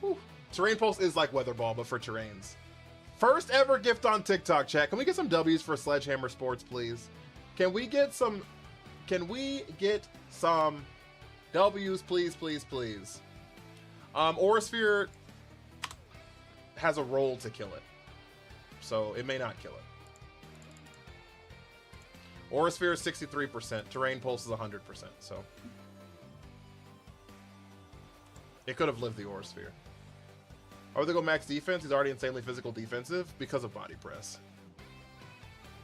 Whew. Terrain Pulse is like Weather Ball, but for terrains. First ever gift on TikTok, chat. Can we get some W's for Sledgehammer Sports, please? Can we get some W's, please, please, please? Aura Sphere has a roll to kill it, so it may not kill it. Aura Sphere is 63%. Terrain Pulse is 100%, so it could have lived the Aura Sphere. Or they go max defense. He's already insanely physical defensive because of body press.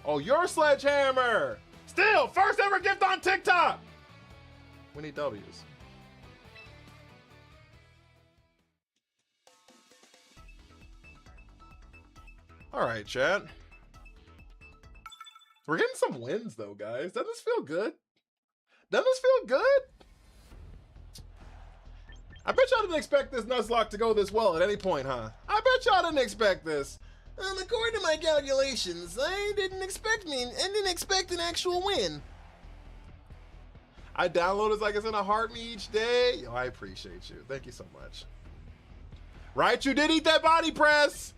Oh, your Sledgehammer! Still, first ever gift on TikTok! We need W's. Alright, chat. We're getting some wins, though, guys. Doesn't this feel good? Doesn't this feel good? I bet y'all didn't expect this Nuzlocke to go this well at any point, huh? I bet y'all didn't expect this. According to my calculations, I didn't expect an actual win. I download it like it's in a heart me each day. Yo, I appreciate you. Thank you so much. Right, you did eat that body press.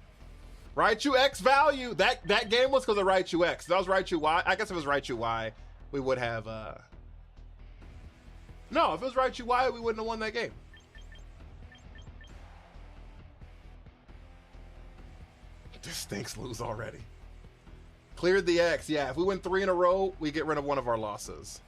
Raichu X value. That game was because of Raichu X. If that was Raichu Y. I guess if it was Raichu Y, we would have. No, if it was Raichu Y, we wouldn't have won that game. This stinks lose already. Cleared the X. Yeah, if we win 3 in a row, we get rid of one of our losses.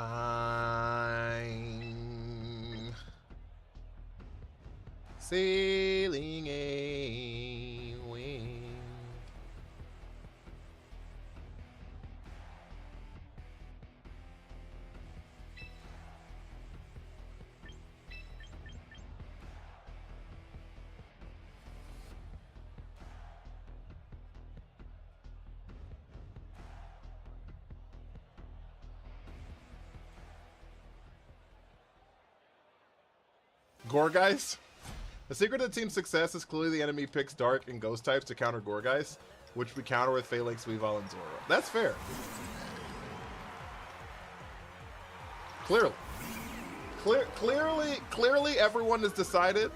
I'm sailing away. Gorgeist? The secret of the team's success is clearly the enemy picks Dark and Ghost types to counter Gorgeist, which we counter with Phalanx, Weavile, and Zoro. That's fair. Clearly. Clearly everyone has decided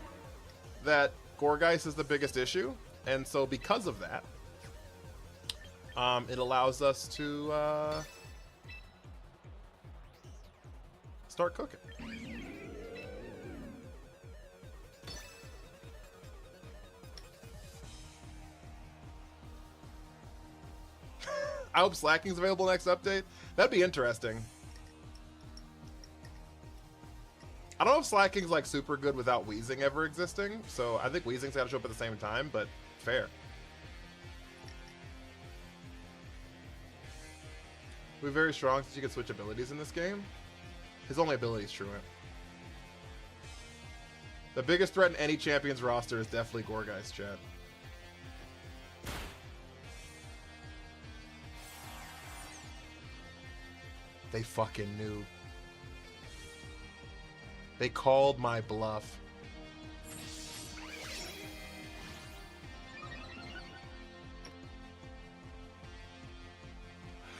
that Gorgeist is the biggest issue, and so because of that, it allows us to start cooking. I hope Slacking's available next update. That'd be interesting. I don't know if Slacking's like super good without Wheezing ever existing, so I think Wheezing's gotta show up at the same time, but fair. We're very strong since you can switch abilities in this game. His only ability is Truant. The biggest threat in any champion's roster is definitely Gorgeist, chat. They fucking knew. They called my bluff.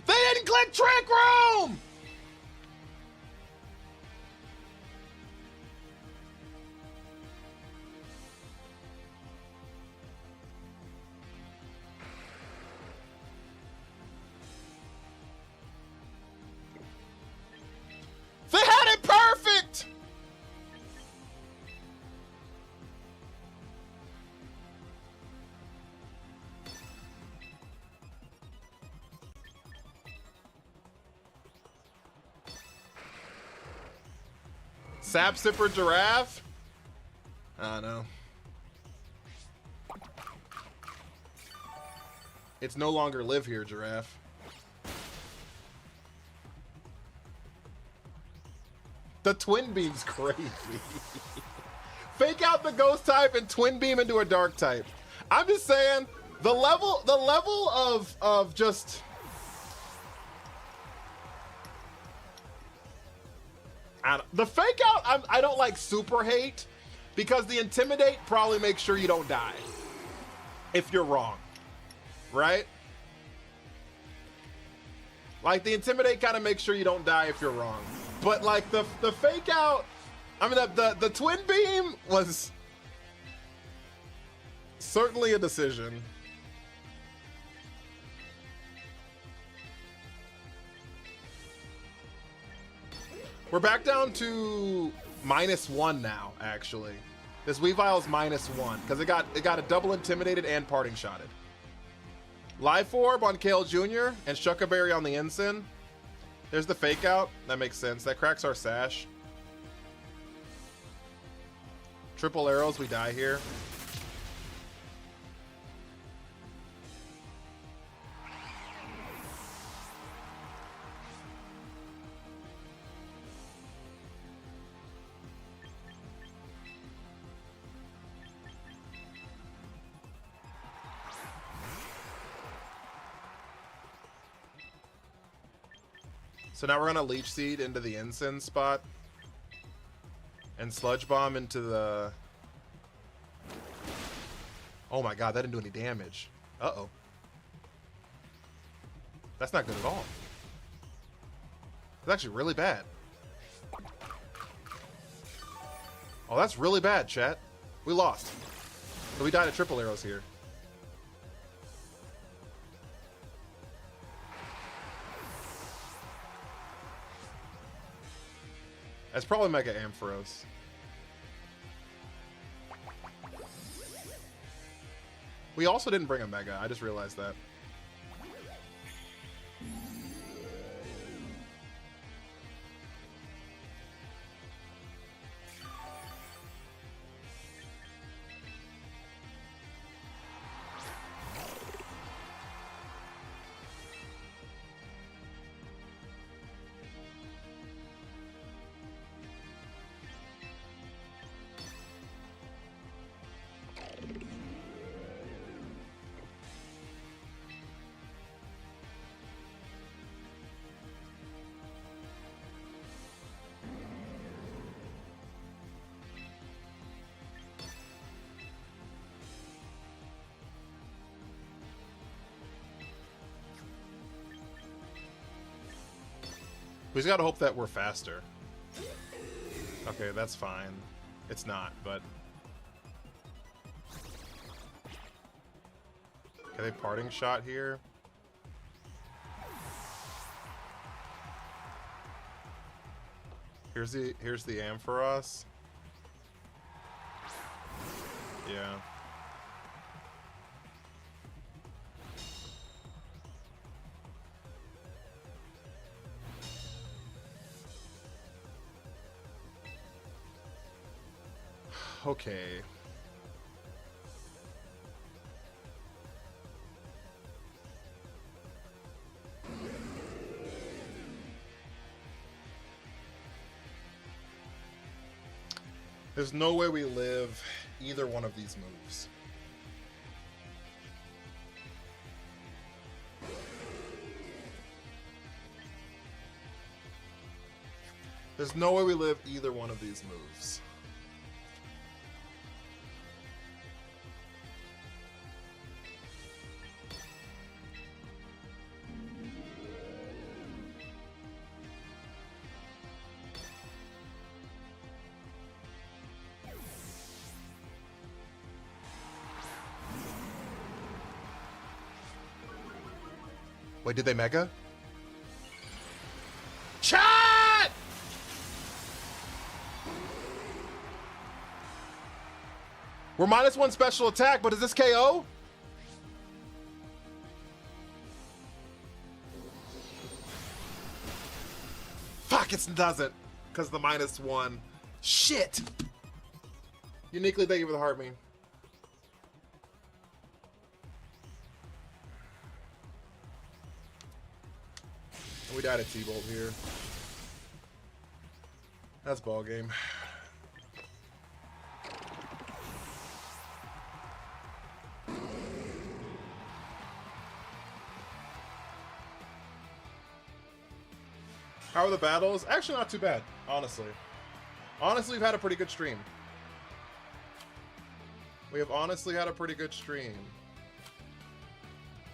They didn't click Trick Room! They had it perfect! Sap Sipper Giraffe? I don't know. It's no longer live here, Giraffe. The Twin Beam's crazy. Fake out the Ghost type and Twin Beam into a Dark type. I'm just saying, the level of just... the fake out, I don't like super hate, because the Intimidate probably makes sure you don't die. If you're wrong. Right? Like, the Intimidate kind of makes sure you don't die if you're wrong. But like the fake out, I mean the Twin Beam was certainly a decision. We're back down to -1 now, actually. This Weavile's -1 because it got a double intimidated and parting shotted. Life Orb on Kale Jr. and Shuckaberry on the Ensign. There's the fake out. That makes sense. That cracks our sash. Triple arrows, we die here. So now we're gonna Leech Seed into the Ensign spot. And Sludge Bomb into the... Oh my god, that didn't do any damage. Uh-oh. That's not good at all. It's actually really bad. Oh, that's really bad, chat. We lost. So we died of triple arrows here. That's probably Mega Ampharos. We also didn't bring a Mega. I just realized that. We just gotta hope that we're faster. Okay, that's fine. It's not, but... Okay, parting shot here. Here's the Ampharos. Yeah. Okay. There's no way we live either one of these moves. There's no way we live either one of these moves. Wait, did they Mega? Chat! We're -1 special attack, but is this KO? Fuck, it doesn't. Because the -1. Shit! Uniquely, thank you for the heart meme. We died at T-Bolt here. That's ball game. How are the battles? Actually, not too bad, honestly. Honestly, we've had a pretty good stream. We have honestly had a pretty good stream.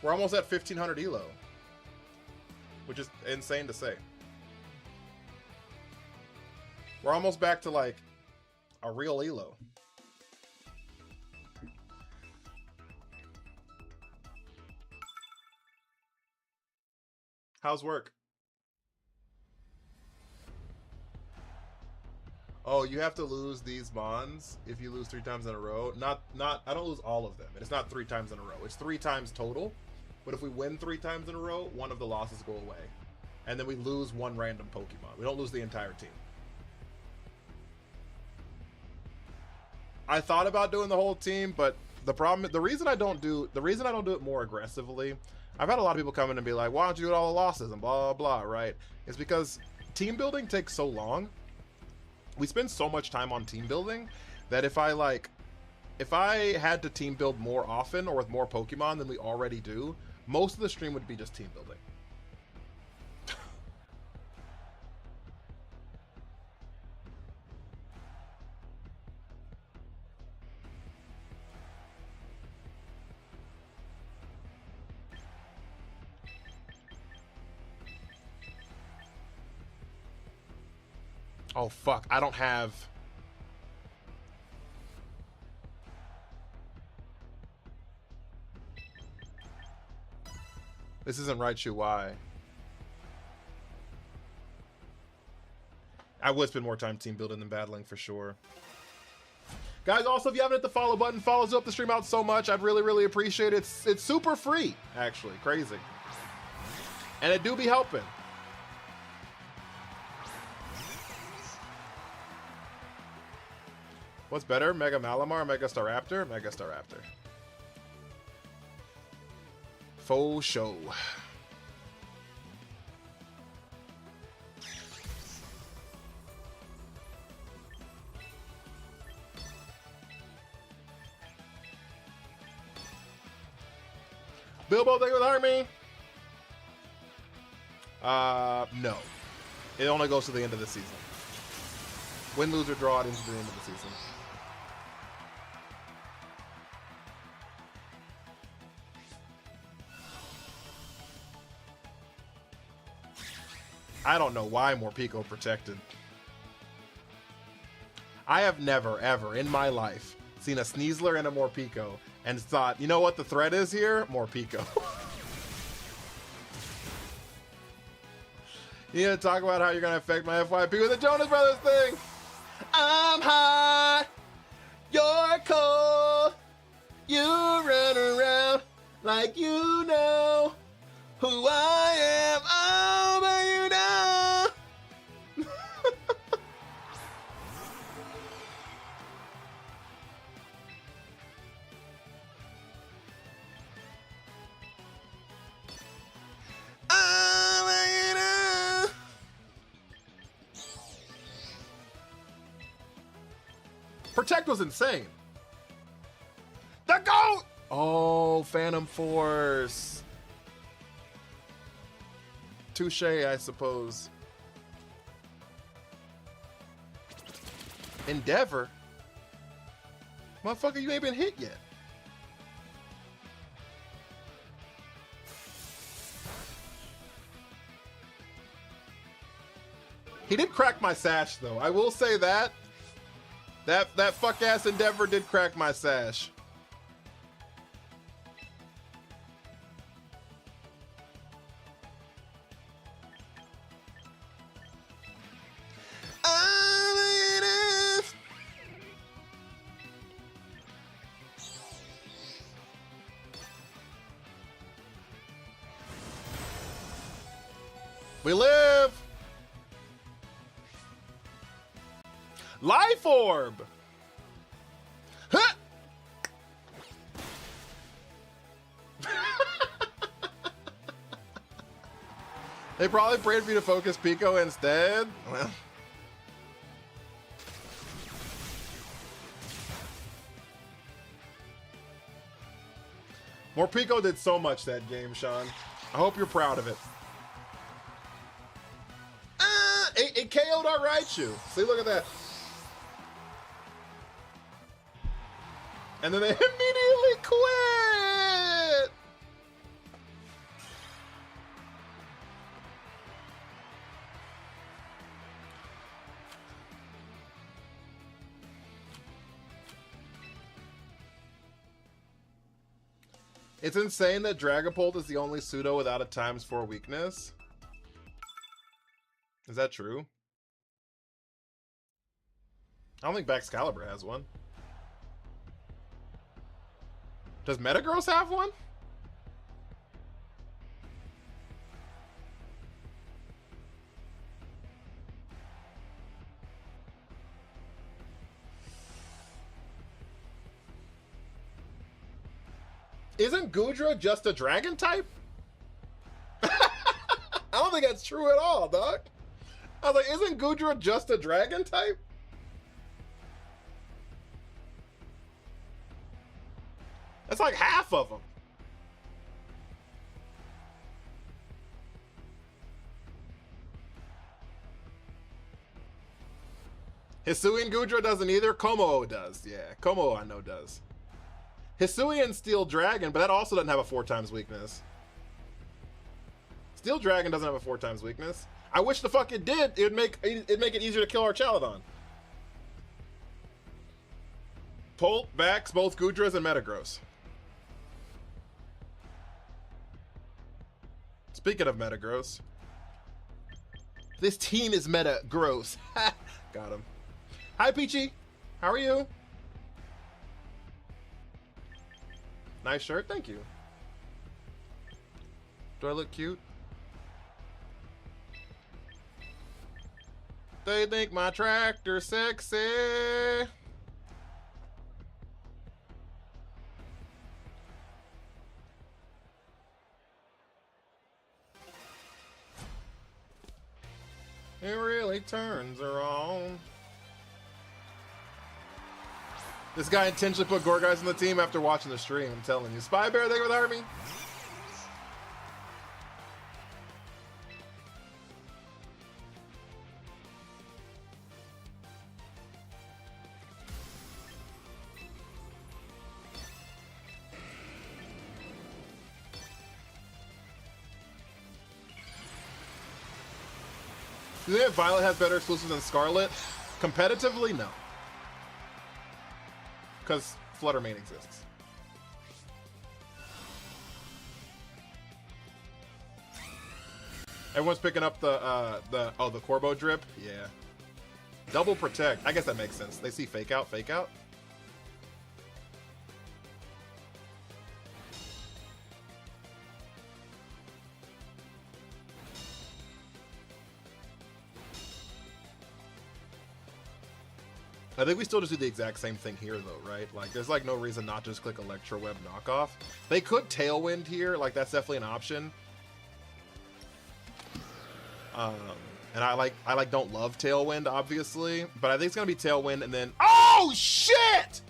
We're almost at 1500 elo. Which is insane to say. We're almost back to like a real elo. How's work? Oh, you have to lose these bonds if you lose 3 times in a row. Not I don't lose all of them. It's not 3 times in a row. It's 3 times total. But if we win 3 times in a row, one of the losses go away. And then we lose 1 random Pokemon. We don't lose the entire team. I thought about doing the whole team, but the reason I don't do it more aggressively, I've had a lot of people come in and be like, why don't you do all the losses and blah, blah, blah, right? It's because team building takes so long. We spend so much time on team building that if I had to team build more often or with more Pokemon than we already do, most of the stream would be just team building. Oh, fuck. I don't have... This isn't Raichu Y. I would spend more time team building than battling for sure. Guys, also, if you haven't hit the follow button, follows up the stream out so much. I'd really, really appreciate it. It's super free, actually. Crazy. And it do be helping. What's better, Mega Malamar, Mega Staraptor? Mega Staraptor. Faux show. Bilbo, thank you for the heart me. No. It only goes to the end of the season. Win, lose, or draw it into the end of the season. I don't know why Morpeko protected. I have never, ever in my life seen a Sneasler and a Morpeko and thought, you know what the threat is here? Morpeko. You need to talk about how you're going to affect my FYP with the Jonas Brothers thing. I'm hot. You're cold. You run around like you know who I am. Oh, but you know. Oh, but you know. Protect was insane. The GOAT! Oh, Phantom Force. Touche, I suppose. Endeavor? Motherfucker, you ain't been hit yet. He did crack my sash, though. I will say that. That fuck-ass Endeavor did crack my sash. We live! Life Orb! Huh! They probably prayed for you to focus Pico instead. Well. Morpeko did so much that game, Sean. I hope you're proud of it. It KO'd our Raichu. See, look at that. And then they immediately quit. It's insane that Dragapult is the only pseudo without a ×4 weakness. Is that true? I don't think Baxcalibur has one. Does Metagross have one? Isn't Goodra just a dragon type? I don't think that's true at all, dog. I was like, isn't Goodra just a dragon type? That's like half of them. Hisuian Goodra doesn't either. Como does. Yeah, Como I know does. Hisuian Steel Dragon, but that also doesn't have a 4 times weakness. Steel Dragon doesn't have a 4 times weakness. I wish the fuck it did. It'd make it easier to kill our Chaladon. Polt backs both Gudras and Metagross. Speaking of Metagross, this team is Metagross. Got him. Hi, Peachy. How are you? Nice shirt. Thank you. Do I look cute? They think my tractor's sexy. It really turns her on. This guy intentionally put Gorguys on the team after watching the stream, I'm telling you. Spy Bear, thank you for the army. Do they think Violet has better exclusives than Scarlet? Competitively, no. Because Flutter Mane exists. Everyone's picking up the Corbo drip? Yeah. Double protect. I guess that makes sense. They see fake out, fake out. I think we still just do the exact same thing here, though, right? Like, there's, like, no reason not to just click Electro Web knockoff. They could Tailwind here. Like, that's definitely an option. And I don't love Tailwind, obviously. But I think it's going to be Tailwind and then... Oh, shit!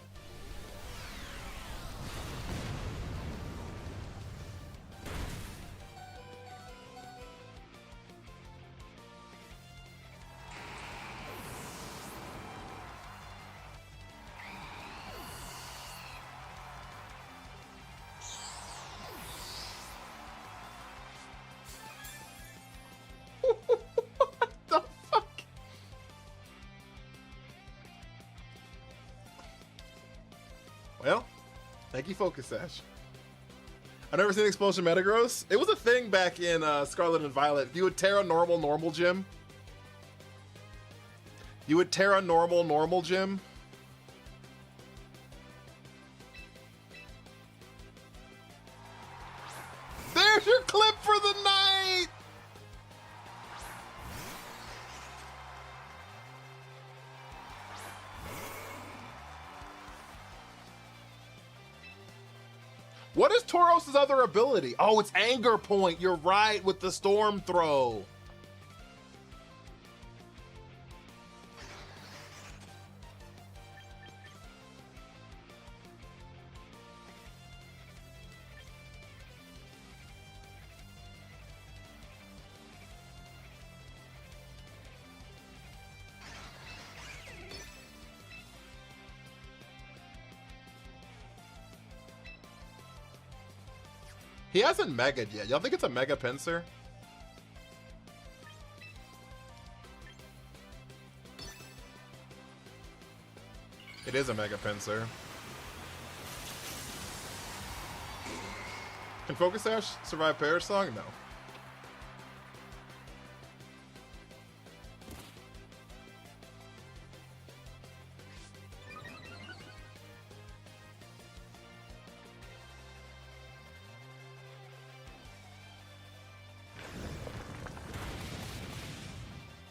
Well, thank you, Focus Sash. I've never seen Explosion Metagross. It was a thing back in Scarlet and Violet. You would Terra normal gym. You would Terra normal gym. There's your clip for the night! What is Tauros' other ability? Oh, it's Anger Point. You're right, with the Storm Throw. He hasn't Mega'd yet. Y'all think it's a Mega Pinsir? It is a Mega Pinsir. Can Focus Sash survive Perish Song? No.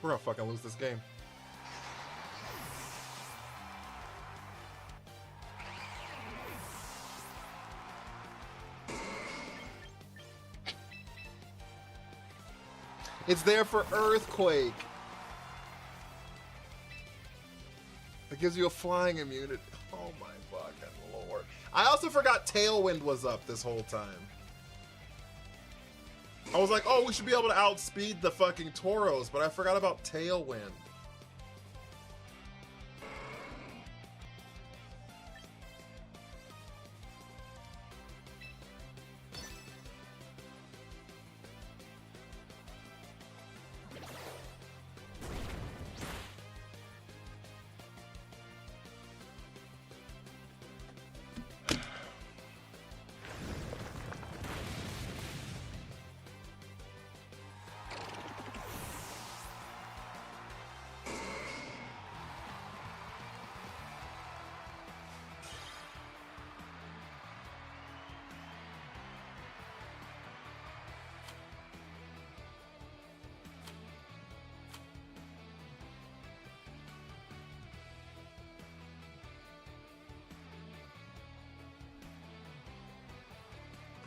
We're gonna fucking lose this game. It's there for Earthquake. It gives you a flying immunity. Oh my fucking lord. I also forgot Tailwind was up this whole time. I was like, oh, we should be able to outspeed the fucking Tauros, but I forgot about Tailwind.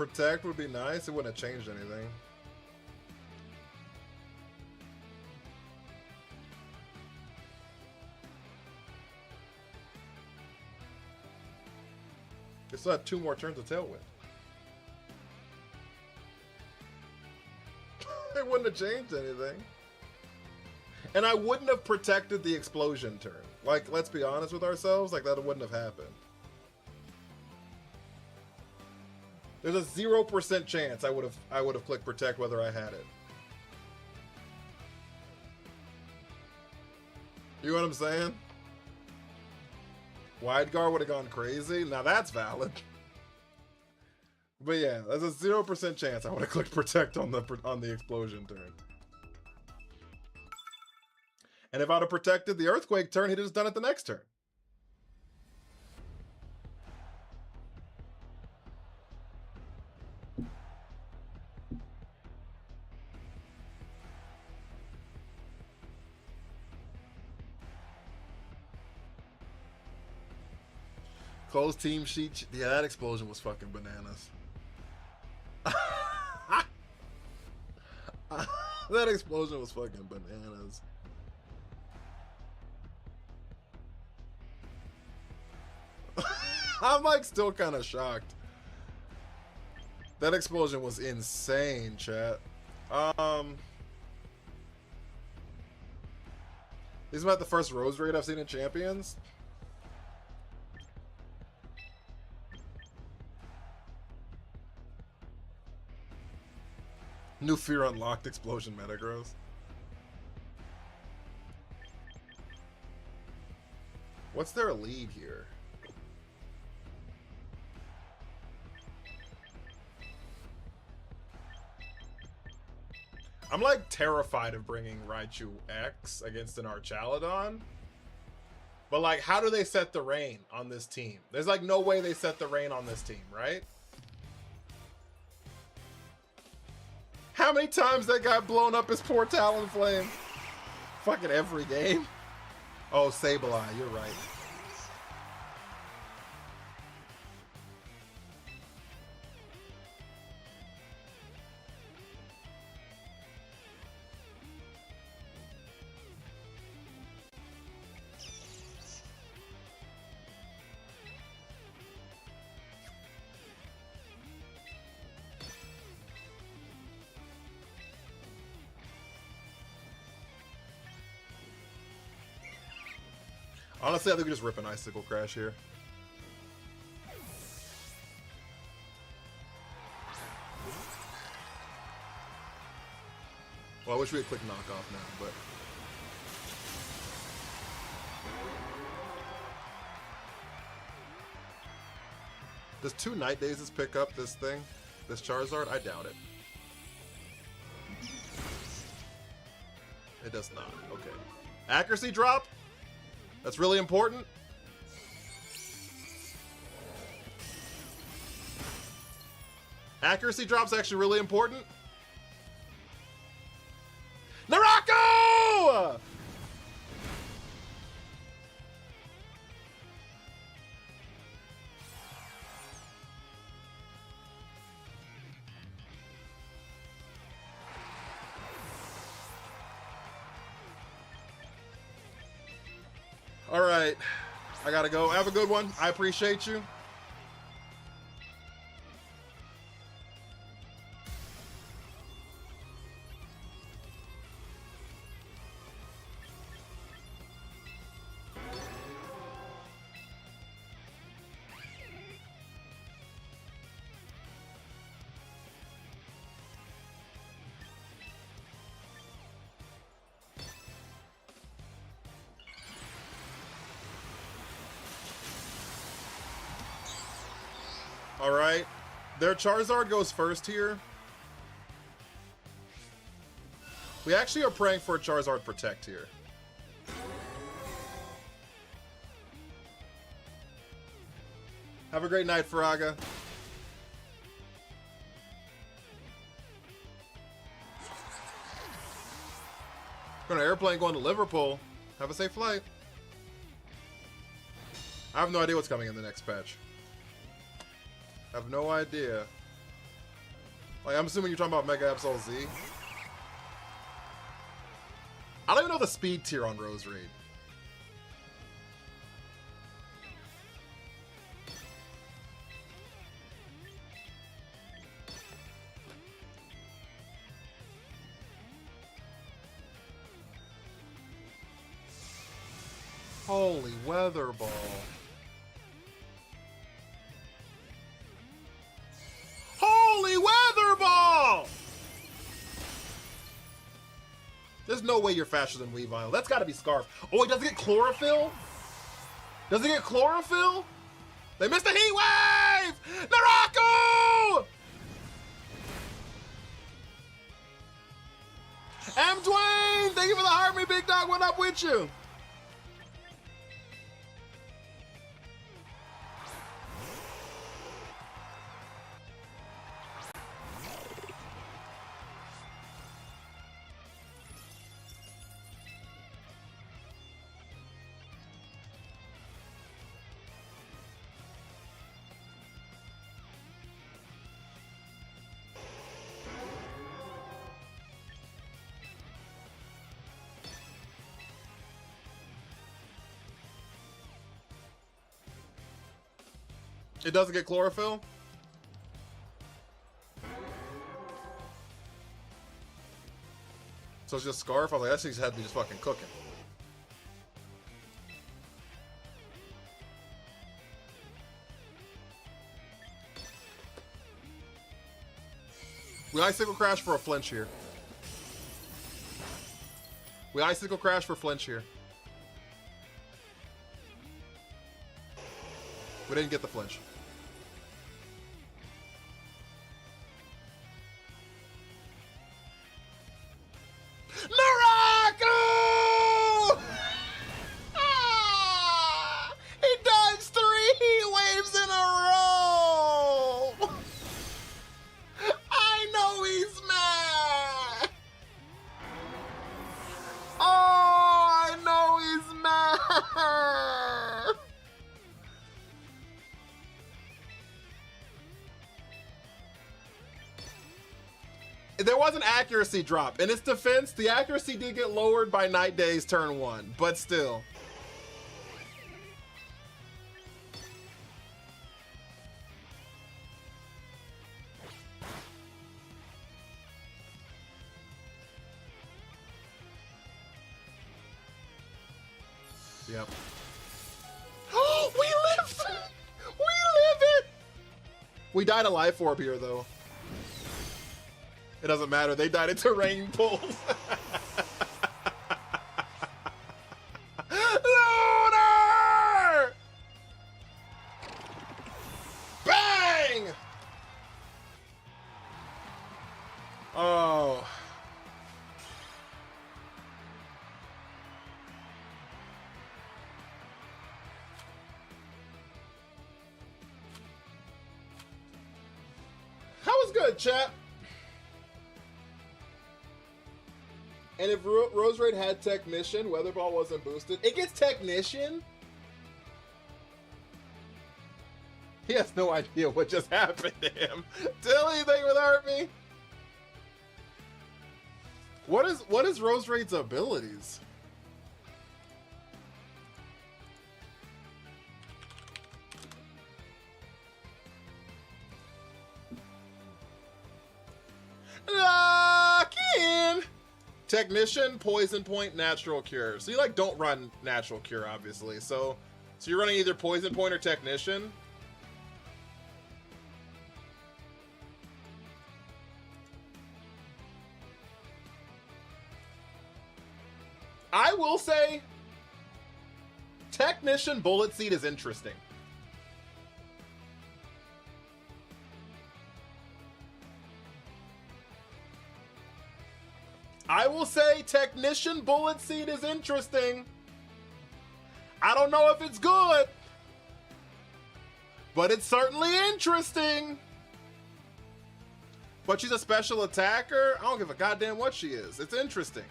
Protect would be nice. It wouldn't have changed anything. They still had 2 more turns of Tailwind. It wouldn't have changed anything. And I wouldn't have protected the explosion turn. Like, let's be honest with ourselves, like that wouldn't have happened. There's a 0% chance I would have clicked protect whether I had it. You know what I'm saying? Wide guard would have gone crazy. Now that's valid. But yeah, there's a 0% chance I would have clicked protect on the explosion turn. And if I'd have protected the earthquake turn, he'd have just done it the next turn. Closed team sheet. Yeah, that explosion was fucking bananas. That explosion was fucking bananas. I'm like still kind of shocked. That explosion was insane, chat. These are not the first Rose raid I've seen in Champions. New fear unlocked explosion metagross. What's their lead here? I'm like terrified of bringing Raichu X against an Archaludon. But like, how do they set the rain on this team? There's like no way they set the rain on this team, right? How many times that got blown up his poor Talonflame? Fucking every game. Oh, Sableye, you're right. Honestly, I think we just rip an Icicle Crash here. Well, I wish we had click knockoff now, but... Does 2 Night Dazes pick up this thing? This Charizard? I doubt it. It does not. Okay. Accuracy drop? That's really important. Accuracy drop's actually really important. Narako! All right, I gotta go. Have a good one. I appreciate you. All right, their Charizard goes first here. We actually are praying for a Charizard Protect here. Have a great night, Faraga. Going to airplane going to Liverpool. Have a safe flight. I have no idea what's coming in the next patch. I have no idea Like, I'm assuming you're talking about Mega Absol Z. I don't even know the speed tier on Rose Raid. Holy weather ball. Holy weather ball! There's no way you're faster than Weavile. That's gotta be Scarf. Oh, he doesn't get chlorophyll? Does he get chlorophyll? They missed a heat wave! Naraku! M. Dwayne! Thank you for the heart, me big dog. What up with you? It doesn't get chlorophyll? So it's just Scarf? I was like, that thing's had to be just fucking cooking. We Icicle Crash for a flinch here. We Icicle Crash for flinch here. We didn't get the flinch. Naraku! Ah! He dodged 3 heat waves in a row! I know he's mad! Oh, I know he's mad! There was an accuracy drop. In its defense, the accuracy did get lowered by Night Days turn 1, but still. Yep. Oh, we lived! We live it! We died a life orb here, though. It doesn't matter. They died into rain pools. Lunar! Bang! Oh. That was good, chat. And if Rose Raid had Technician, Weatherball wasn't boosted. It gets Technician? He has no idea what just happened to him. Dilly, thank you for the heart me. What is Rose Raid's abilities? Lock in! Technician, Poison Point, Natural Cure. So you like don't run Natural Cure, obviously. So you're running either Poison Point or Technician. I will say, Technician Bullet Seed is interesting. I will say Technician Bullet Seed is interesting. I don't know if it's good, but it's certainly interesting. But she's a special attacker? I don't give a goddamn what she is. It's interesting.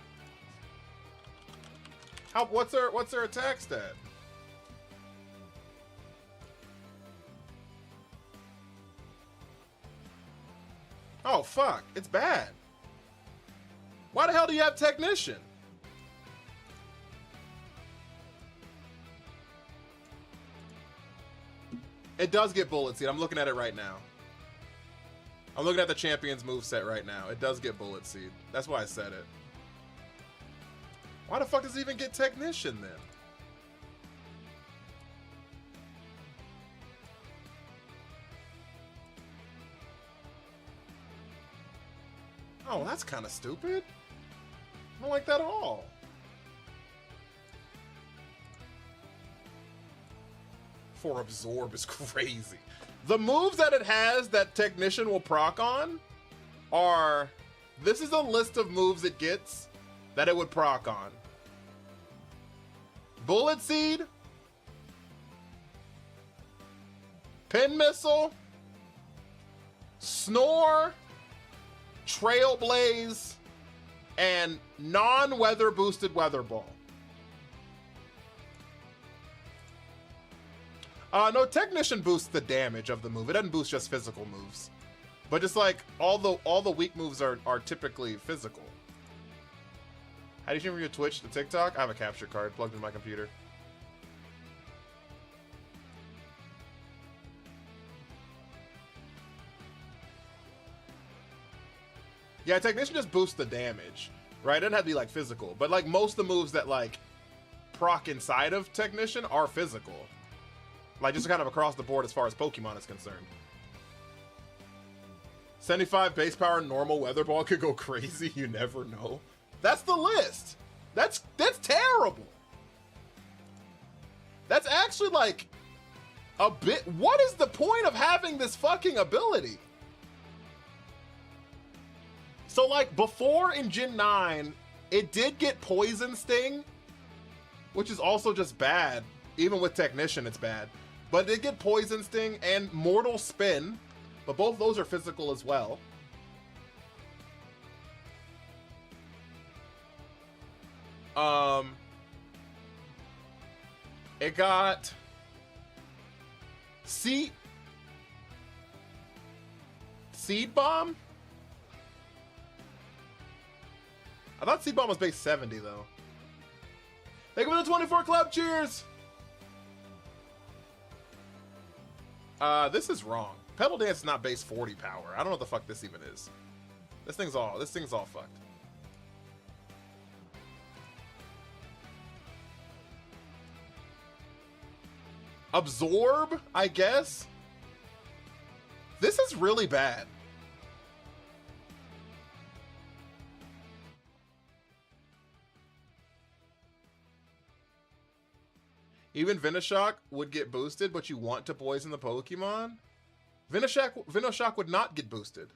What's her attack stat? Oh, fuck. It's bad. Why the hell do you have Technician? It does get Bullet Seed. I'm looking at it right now. I'm looking at the Champion's moveset right now. It does get Bullet Seed. That's why I said it. Why the fuck does it even get Technician then? Oh, that's kind of stupid. I don't like that at all. For Absorb is crazy. The moves that it has that Technician will proc on are... This is a list of moves it gets that it would proc on. Bullet Seed. Pin Missile. Snore. Trailblaze. And non-weather boosted Weather Ball. No, Technician boosts the damage of the move. It doesn't boost just physical moves. But just like all the weak moves are typically physical. How do you stream from your Twitch to TikTok? I have a capture card plugged into my computer. Yeah, Technician just boosts the damage, right? It doesn't have to be like physical, but like most of the moves that like proc inside of Technician are physical. Like just kind of across the board as far as Pokemon is concerned. 75 base power normal Weather Ball could go crazy. You never know. That's the list. That's terrible. That's actually like a bit. What is the point of having this fucking ability? So like before in Gen 9, it did get Poison Sting, which is also just bad. Even with Technician, it's bad. But it did get Poison Sting and Mortal Spin, but both those are physical as well. It got Seed Bomb? I thought Seed Bomb was base 70 though. Thank you for the 24 club, cheers! This is wrong. Pedal Dance is not base 40 power. I don't know what the fuck this even is. This thing's all fucked. Absorb, I guess? This is really bad. Even Venoshock would get boosted, but you want to poison the Pokemon? Venoshock would not get boosted.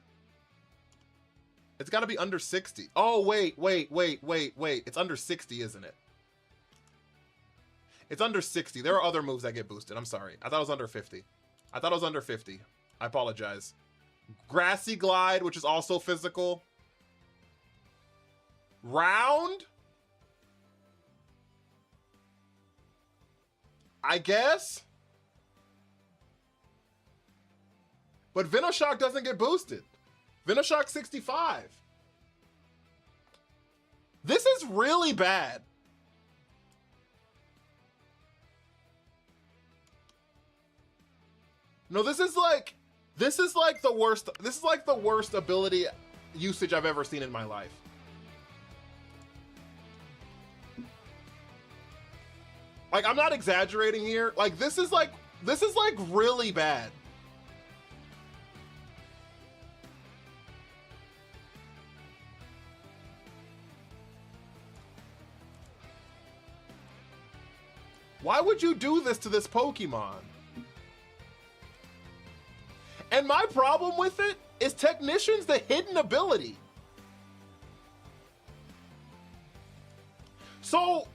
It's got to be under 60. Oh, wait. It's under 60, isn't it? It's under 60. There are other moves that get boosted. I'm sorry. I thought it was under 50. I apologize. Grassy Glide, which is also physical. Round? I guess? But Venoshock doesn't get boosted. Venoshock 65. This is really bad. No, this is like the worst. This is like the worst ability usage I've ever seen in my life. Like, I'm not exaggerating here. Like, this is like really bad. Why would you do this to this Pokemon? And my problem with it is Technician's the hidden ability. So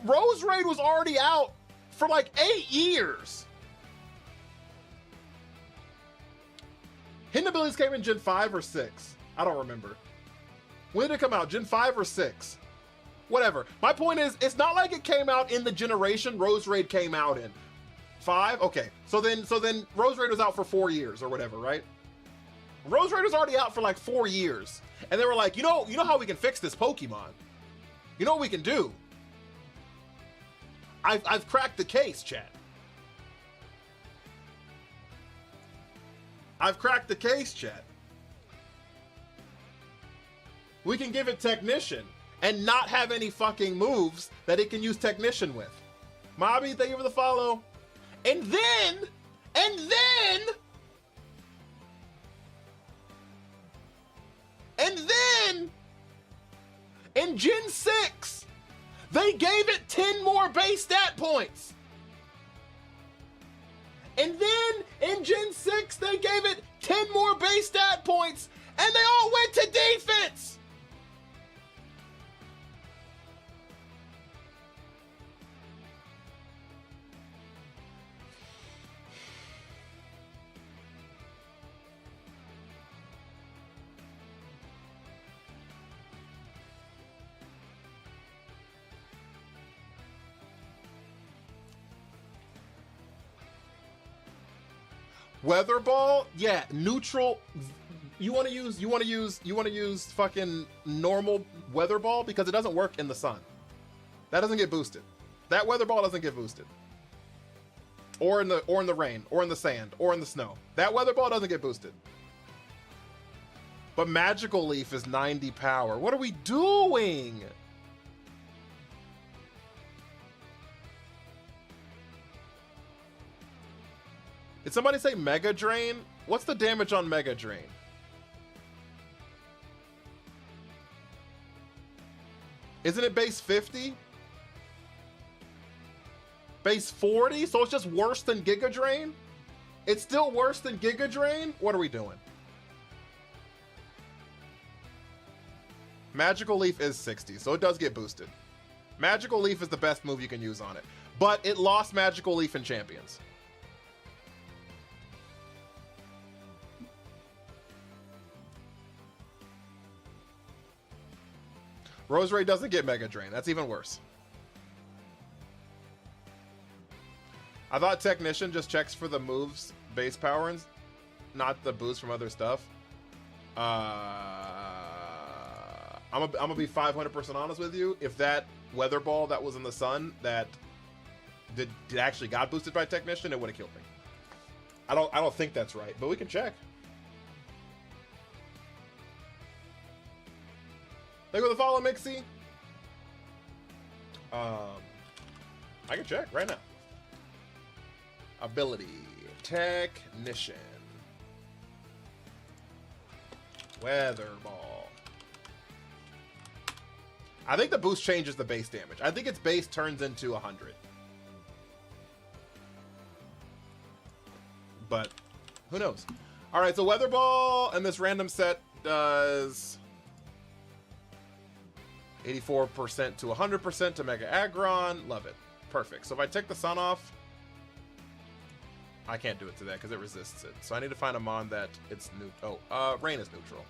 Rose Raid was already out for like 8 years. Hidden abilities came in Gen 5 or 6. I don't remember. When did it come out? Gen 5 or 6? Whatever. My point is, it's not like it came out in the generation Rose Raid came out in. 5? Okay. So then Rose Raid was out for 4 years or whatever, right? Rose Raider's already out for like 4 years. And they were like, you know how we can fix this Pokemon? You know what we can do? I've cracked the case, chat. I've cracked the case, chat. We can give it Technician and not have any fucking moves that it can use Technician with. Mobby, thank you for the follow. And then, in Gen 6, they gave it 10 more base stat points. And then in Gen 6, they gave it 10 more base stat points, and they all went to defense. Weather Ball, yeah, neutral. You want to use fucking normal Weather Ball because it doesn't work in the sun. That doesn't get boosted. That Weather Ball doesn't get boosted. Or in the rain, or in the sand, or in the snow. That Weather Ball doesn't get boosted. But Magical Leaf is 90 power. What are we doing? Did somebody say Mega Drain? What's the damage on Mega Drain? Isn't it base 50? Base 40? So it's just worse than Giga Drain? It's still worse than Giga Drain? What are we doing? Magical Leaf is 60, so it does get boosted. Magical Leaf is the best move you can use on it. But it lost Magical Leaf in Champions. Roserade doesn't get Mega Drain. That's even worse. I thought Technician just checks for the moves base power and not the boost from other stuff. I'm gonna be 500% honest with you. If that Weather Ball that was in the sun that did actually got boosted by Technician, it would have killed me. I don't think that's right, but we can check. Thank you for the follow, Mixie. I can check right now. Ability, Technician, Weather Ball. I think the boost changes the base damage. I think its base turns into 100. But who knows? All right, so Weather Ball and this random set does 84% to 100% to Mega Aggron. Love it. Perfect. So if I take the sun off, I can't do it to that because it resists it. So I need to find a mon that it's new. Oh, Rain is neutral.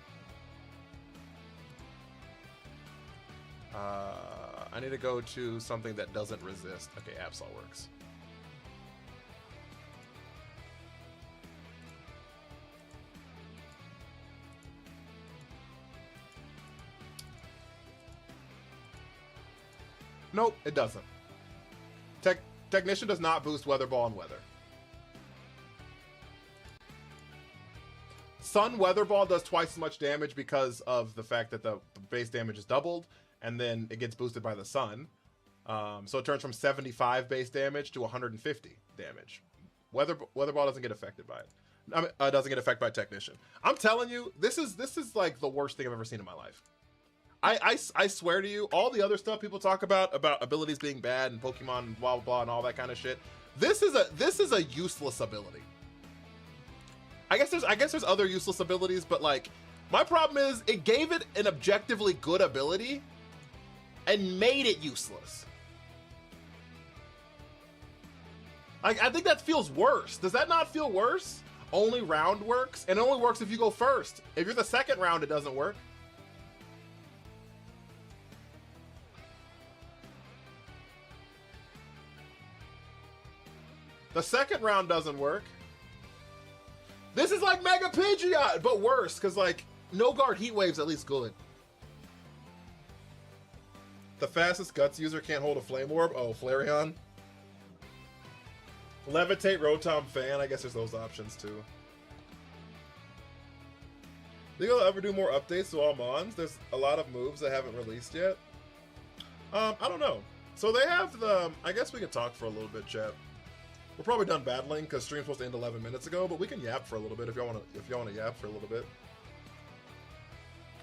I need to go to something that doesn't resist. Okay, Absol works. Nope, it doesn't. Technician does not boost Weather Ball and Weather. Sun Weather Ball does twice as much damage because of the fact that the base damage is doubled, and then it gets boosted by the sun. So it turns from 75 base damage to 150 damage. Weather Ball doesn't get affected by it. I mean, doesn't get affected by Technician. I'm telling you, this is like the worst thing I've ever seen in my life. I swear to you, all the other stuff people talk about abilities being bad and Pokemon and blah blah blah and all that kind of shit. This is a useless ability. I guess there's other useless abilities, but like my problem is it gave it an objectively good ability and made it useless. Like I think that feels worse. Does that not feel worse? Only round works, and it only works if you go first. If you're the second round, it doesn't work. The second round doesn't work. This is like Mega Pidgeot, but worse, because, like, no guard Heat Wave's at least good. The fastest Guts user can't hold a Flame Orb? Oh, Flareon. Levitate, Rotom, Fan. I guess there's those options, too. Think they'll ever do more updates to all Mons? There's a lot of moves that haven't released yet. I don't know. So they have the... I guess we could talk for a little bit, chat. We're probably done battling because stream's supposed to end 11 minutes ago, but we can yap for a little bit if y'all want to yap for a little bit.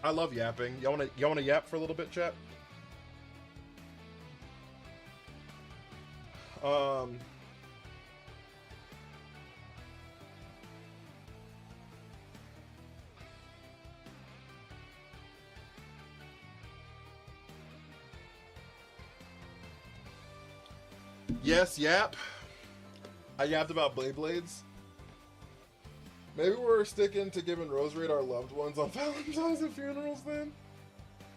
I love yapping. Y'all want to yap for a little bit, chat? Yes, yap. I yapped about Blades. Maybe we're sticking to giving Rose Raid our loved ones on Valentine's and funerals then?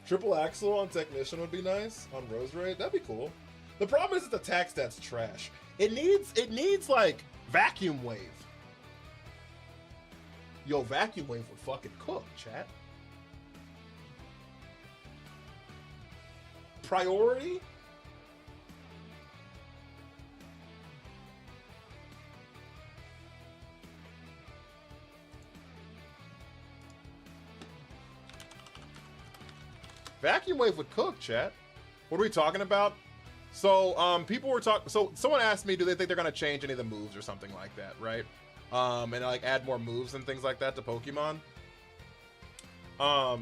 Triple Axel on Technician would be nice on Rose Raid. That'd be cool. The problem is the attack stat's trash. It needs like Vacuum Wave. Yo, Vacuum Wave would fucking cook, chat. Priority? Vacuum Wave would cook, chat. What are we talking about? So, people were talking. So, someone asked me, do they think they're gonna change any of the moves or something like that, right? And like add more moves and things like that to Pokemon. I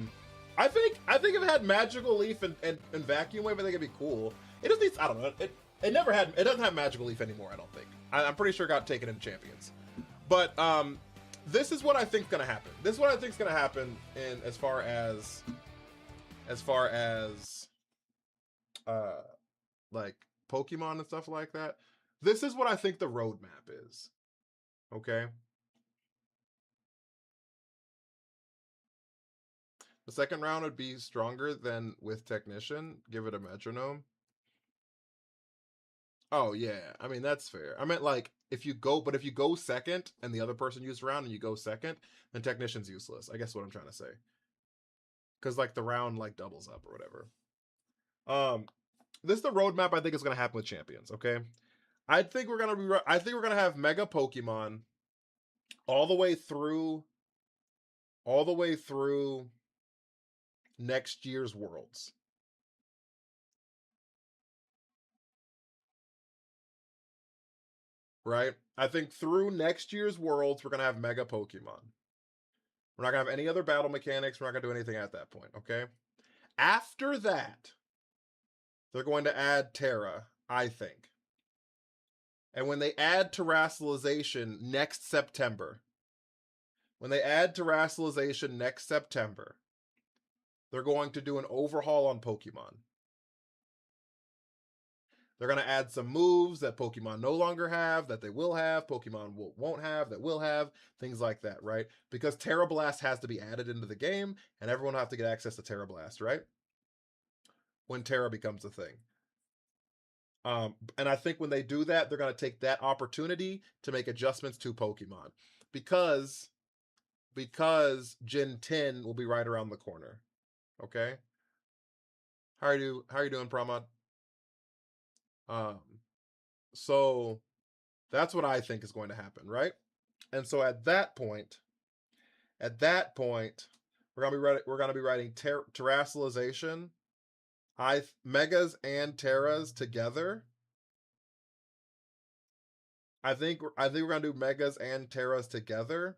think if it had Magical Leaf and Vacuum Wave, I think it'd be cool. It just needs. I don't know. It never had. It doesn't have Magical Leaf anymore. I don't think. I'm pretty sure it got taken in Champions. But this is what I think's gonna happen. This is what I think's gonna happen in as far as like Pokemon and stuff like that. This is what I think the roadmap is. Okay. The second round would be stronger than with Technician. Give it a metronome. Oh yeah, I mean that's fair. I meant like if you go second and the other person used round and you go second, then Technician's useless. I guess what I'm trying to say. Because like the round like doubles up or whatever. This is the roadmap I think is gonna happen with Champions. Okay, I think we're gonna have Mega Pokemon all the way through next year's Worlds. Right? I think through next year's Worlds we're gonna have Mega Pokemon. We're not gonna have any other battle mechanics. We're not gonna do anything at that point. Okay. After that, they're going to add Terra, I think. And when they add Terrassalization next September, they're going to do an overhaul on Pokemon. They're going to add some moves that Pokemon no longer have, that they will have, Pokemon won't have, that will have, things like that, right? Because Terra Blast has to be added into the game, and everyone will have to get access to Terra Blast, right? When Terra becomes a thing. And I think when they do that, they're going to take that opportunity to make adjustments to Pokemon. Because Gen 10 will be right around the corner. Okay? How are you doing, Pramod? So that's what I think is going to happen, right? And so at that point, we're gonna be writing Terrassalization, Megas and Terras together. I think we're gonna do Megas and Terras together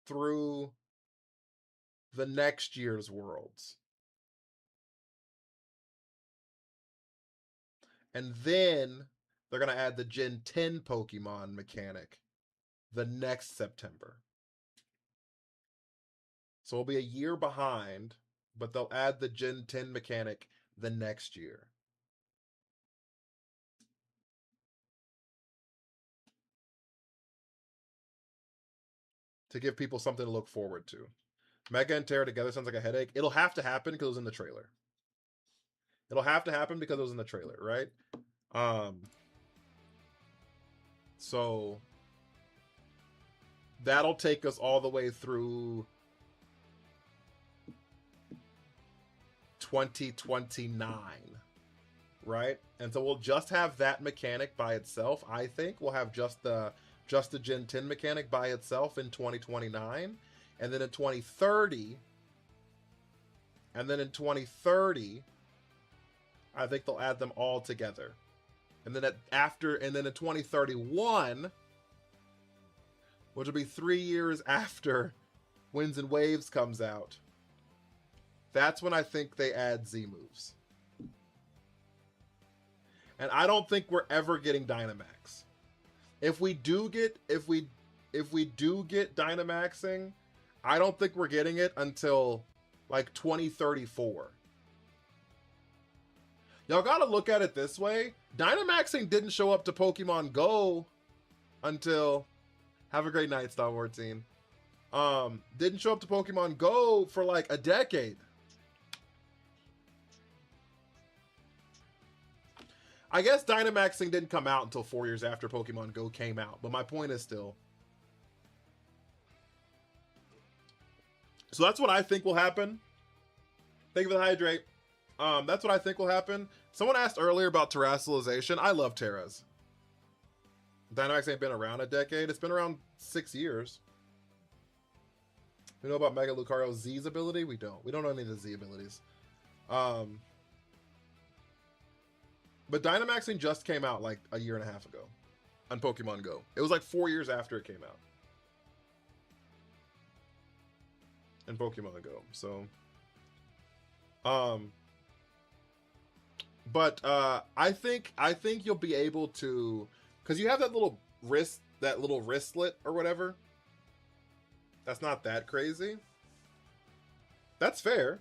through the next year's Worlds. And then they're going to add the Gen 10 Pokemon mechanic the next September. So we'll be a year behind, but they'll add the Gen 10 mechanic the next year. To give people something to look forward to. Mega and Terra together sounds like a headache. It'll have to happen because it was in the trailer. Right? So that'll take us all the way through 2029, right? And so we'll just have that mechanic by itself. I think we'll have just the Gen 10 mechanic by itself in 2029, and then in 2030, I think they'll add them all together. And then in 2031, which will be 3 years after Winds and Waves comes out, that's when I think they add Z moves. And I don't think we're ever getting Dynamax. If we do get Dynamaxing, I don't think we're getting it until like 2034. Y'all gotta look at it this way. Dynamaxing didn't show up to Pokemon Go until, have a great night, Star Wars team. Didn't show up to Pokemon Go for like a decade. I guess Dynamaxing didn't come out until 4 years after Pokemon Go came out, but my point is still. So that's what I think will happen. Thank you for the hydrate. That's what I think will happen. Someone asked earlier about terrestrialization. I love Terras. Dynamax ain't been around a decade. It's been around 6 years. We know about Mega Lucario's Z's ability? We don't. We don't know any of the Z abilities. But Dynamaxing just came out like a year and a half ago on Pokemon Go. It was like 4 years after it came out. In Pokemon Go. So I think you'll be able to, because you have that little wristlet or whatever. That's not that crazy. That's fair.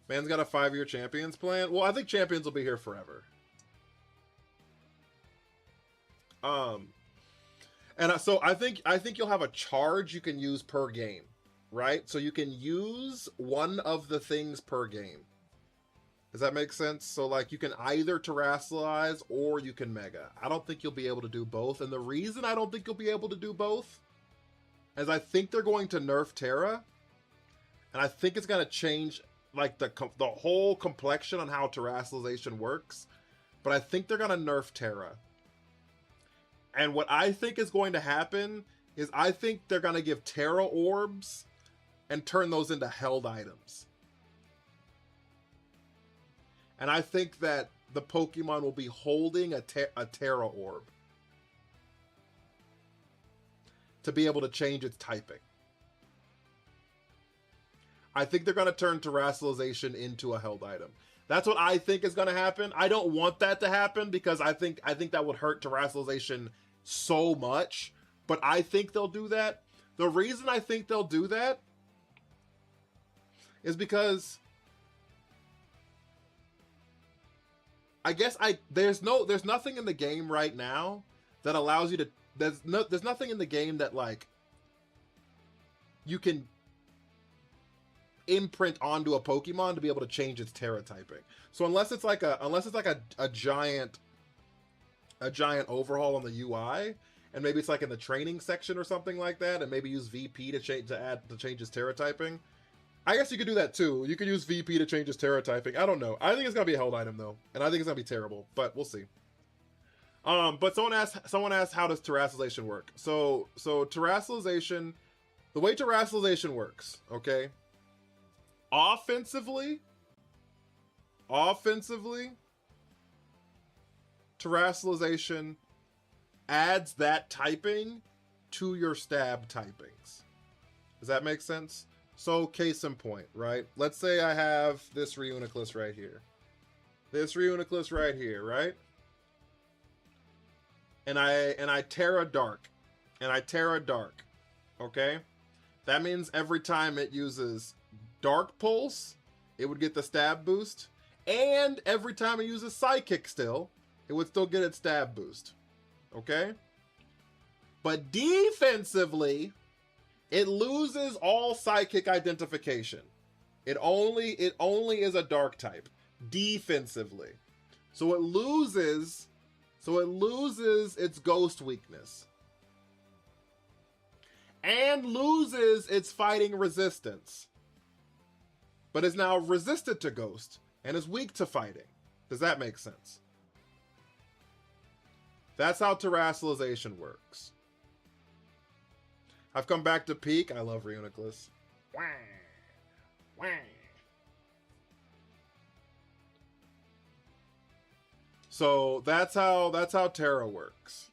Man's got a 5-year Champions plan. Well, I think Champions will be here forever. And so I think you'll have a charge you can use per game, right? So you can use one of the things per game. Does that make sense? So like you can either terrestrialize or you can mega. I don't think you'll be able to do both. And the reason I don't think you'll be able to do both is I think they're going to nerf Terra. And I think it's going to change like the whole complexion on how terrestrialization works. But I think they're going to nerf Terra. And what I think is going to happen is I think they're going to give Terra Orbs and turn those into held items. And I think that the Pokemon will be holding a Terra Orb to be able to change its typing. I think they're going to turn terrestrialization into a held item. That's what I think is going to happen. I don't want that to happen because I think that would hurt terrestrialization so much, but I think they'll do that. The reason I think they'll do that is because I guess there's nothing in the game right now that allows you to, there's nothing in the game that like you can imprint onto a Pokemon to be able to change its Terra typing. So unless it's like a giant overhaul on the UI, and maybe it's like in the training section or something like that, and maybe use VP to change its Terra typing. I guess you could do that too. You could use VP to change its Terra typing. I don't know. I think it's gonna be a held item though, and I think it's gonna be terrible, but we'll see. But someone asked how does terrestrialization work? So terrestrialization, the way terrestrialization works, okay? Offensively, terrestrialization adds that typing to your stab typings. Does that make sense? So case in point, right? Let's say I have this Reuniclus right here. Right? And I Terra Dark. Okay? That means every time it uses Dark Pulse, it would get the stab boost. And every time it uses Psychic still, it would still get its stab boost. Okay? But defensively, it loses all Psychic identification. It only is a Dark type. Defensively. So it loses So it loses its ghost weakness. And loses its fighting resistance. But is now resistant to ghost and is weak to fighting. Does that make sense? That's how terrestrialization works. I've come back to peak. I love Reuniclus. So that's how Terra works.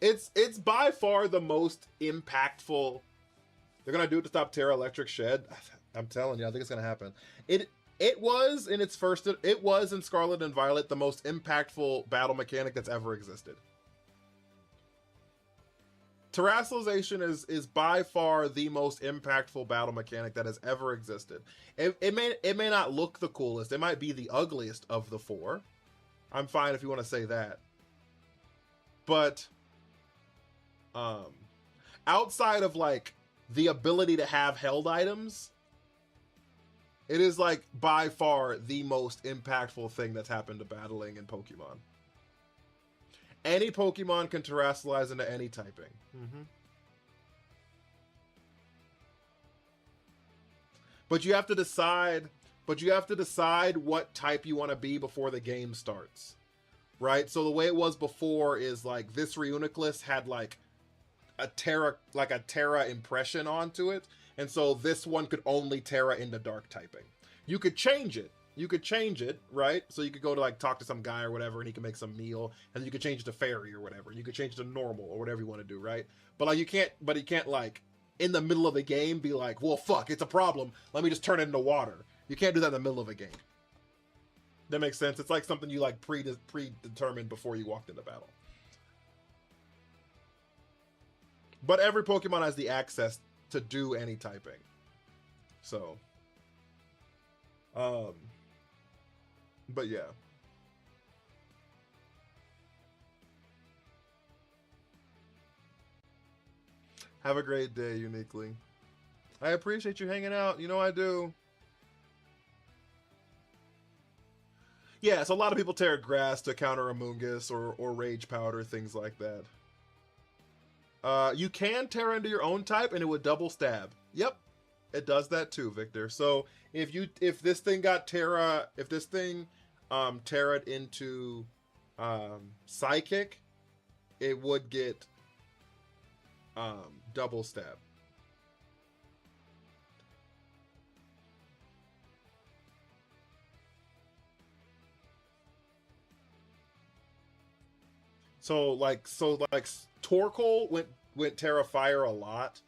It's by far the most impactful. They're gonna do it to stop Terra Electric Shed. I'm telling you, I think it's gonna happen. It was in its first. It was in Scarlet and Violet the most impactful battle mechanic that's ever existed. Terrestrialization is by far the most impactful battle mechanic that has ever existed. It may not look the coolest. It might be the ugliest of the four. I'm fine if you want to say that. But outside of like the ability to have held items, it is like by far the most impactful thing that's happened to battling in Pokemon. Any Pokemon can terrestrialize into any typing. But you have to decide. But you have to decide what type you want to be before the game starts, right? So the way it was before is like this Reuniclus had like a Terra impression onto it, and so this one could only Terra into Dark typing. You could change it. Right? So you could go to like talk to some guy or whatever, and he can make some meal, and you could change it to fairy or whatever. You could change it to normal or whatever you want to do, right? But like you can't like in the middle of the game be like, well, fuck, it's a problem. Let me just turn it into water. You can't do that in the middle of a game. That makes sense. It's like something you like predetermined before you walked into battle. But every Pokemon has the access to do any typing. So, but yeah. Have a great day, Uniquely. I appreciate you hanging out. You know I do. Yeah, so a lot of people tear grass to counter Amoonguss or Rage Powder, things like that. You can tear into your own type and it would double stab. Yep, it does that too, Victor. So if this thing got Terra, if this thing Terra'd into Psychic, it would get double stab. So like Torkoal went Terra Fire a lot.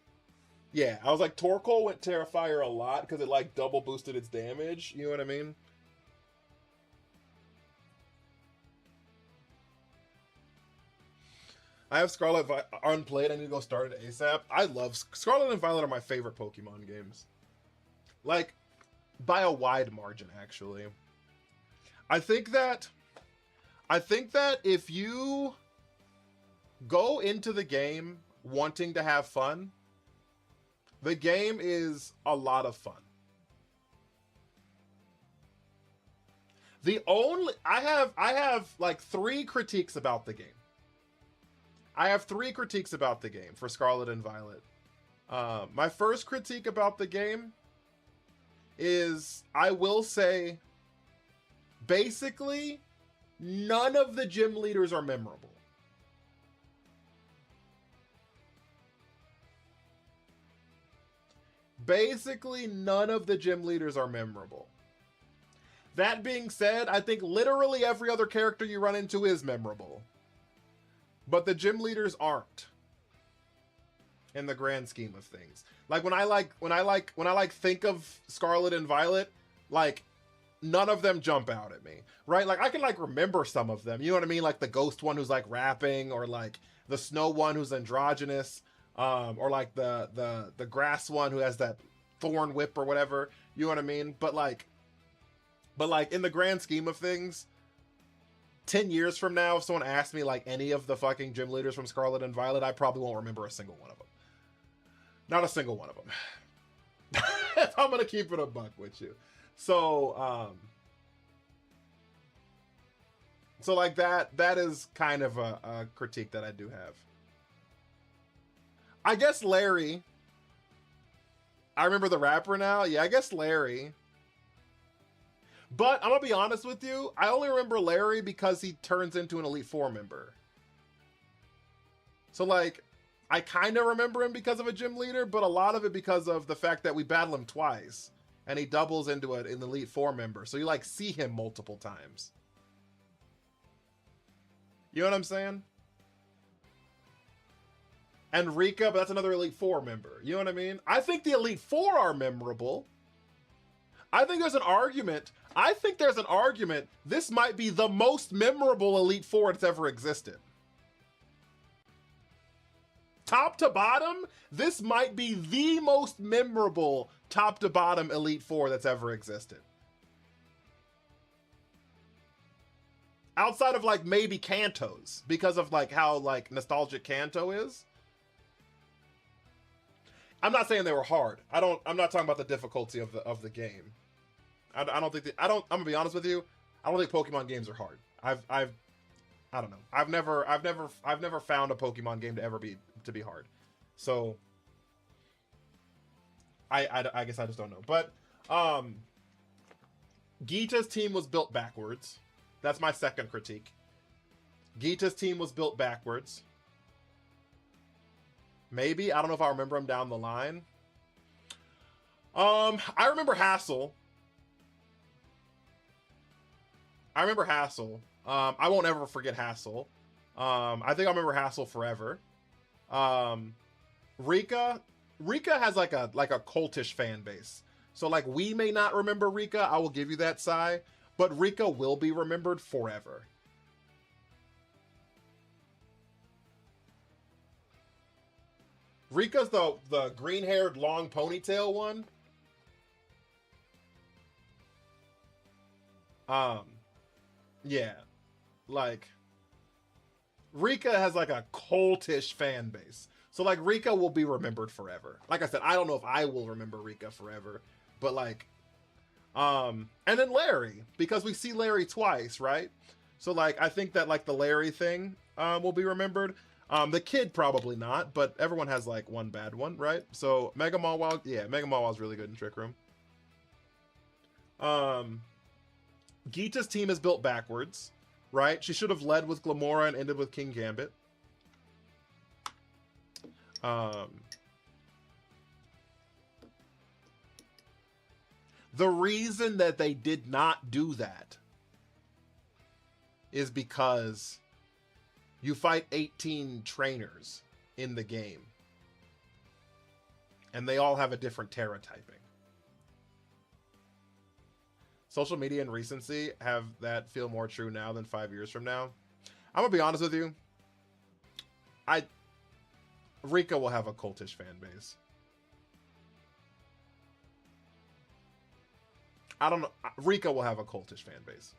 Yeah, I was like Torkoal went Terra Fire a lot because it like double boosted its damage. You know what I mean? I have Scarlet unplayed. I need to go start it ASAP. I love Scarlet and Violet are my favorite Pokemon games. Like by a wide margin, actually. I think that if you go into the game wanting to have fun, the game is a lot of fun. I have like 3 critiques about the game. I have 3 critiques about the game for Scarlet and Violet. My first critique about the game is, I will say, basically, none of the gym leaders are memorable. Basically, none of the gym leaders are memorable. That being said, I think literally every other character you run into is memorable. But the gym leaders aren't. In the grand scheme of things. Like when I think of Scarlet and Violet, like none of them jump out at me. Right? Like I can like remember some of them. You know what I mean? Like the ghost one who's like rapping, or like the snow one who's androgynous. Or like the grass one who has that thorn whip or whatever, you know what I mean? But like in the grand scheme of things, 10 years from now, if someone asked me like any of the fucking gym leaders from Scarlet and Violet, I probably won't remember a single one of them. Not a single one of them. If I'm gonna keep it a buck with you. So like that is kind of a critique that I do have. I guess Larry. I remember the rapper now. Yeah, I guess Larry. But I'm gonna be honest with you. I only remember Larry because he turns into an Elite Four member. So like, I kind of remember him because of a gym leader, but a lot of it because of the fact that we battle him twice, and he doubles into an Elite Four member. So you like see him multiple times. You know what I'm saying? And Rika, but that's another Elite Four member. You know what I mean? I think the Elite Four are memorable. I think there's an argument. This might be the most memorable Elite Four that's ever existed. Top to bottom, this might be the most memorable top to bottom Elite Four that's ever existed. Outside of like maybe Kanto's, because of like how like nostalgic Kanto is. I'm not saying they were hard. I'm not talking about the difficulty of the game. I'm gonna be honest with you. I don't think Pokemon games are hard. I don't know. I've never found a Pokemon game to be hard. So I guess I just don't know. But Gita's team was built backwards. That's my second critique. Gita's team was built backwards. Maybe. I don't know if I remember him down the line. I remember Hassel. I won't ever forget Hassel. I think I'll remember Hassel forever. Rika has like a cultish fan base. So like we may not remember Rika. I will give you that, Sai. But Rika will be remembered forever. Rika's the green-haired, long ponytail one. Yeah. Like, Rika has like a cultish fan base. So like Rika will be remembered forever. Like I said, I don't know if I will remember Rika forever, but like, and then Larry, because we see Larry twice, right? So like, I think that like the Larry thing, will be remembered. The kid probably not, but everyone has like one bad one, right? So Mega Mawile, yeah, Mega Mawile is really good in Trick Room. Gita's team is built backwards, right? She should have led with Glamora and ended with King Gambit. The reason that they did not do that is because you fight 18 trainers in the game, and they all have a different Terra typing. Social media and recency have that feel more true now than 5 years from now. I'm gonna be honest with you. Rika will have a cultish fan base. I don't know. Rika will have a cultish fan base.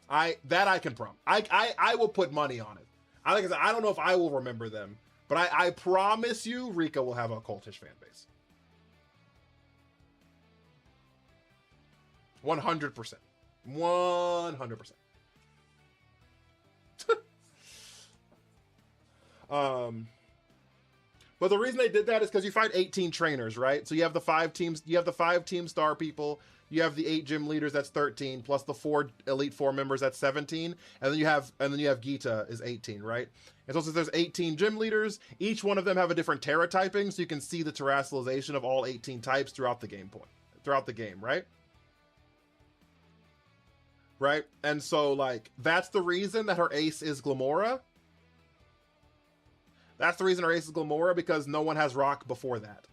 I can promise. I will put money on it. I don't know if I will remember them, but I promise you Rika will have a cultish fan base. 100%. 100%. But the reason they did that is because you fight 18 trainers, right? So you have the 5 teams, you have the 5 team star people, you have the 8 gym leaders, that's 13, plus the 4 Elite Four members, that's 17, and then you have Gita is 18, right? And so since there's 18 gym leaders, each one of them have a different Terra typing, so you can see the terrestrialization of all 18 types throughout the game, right? Right? And so like that's the reason that her ace is Glamora. That's the reason her ace is Glamora, because no one has rock before that.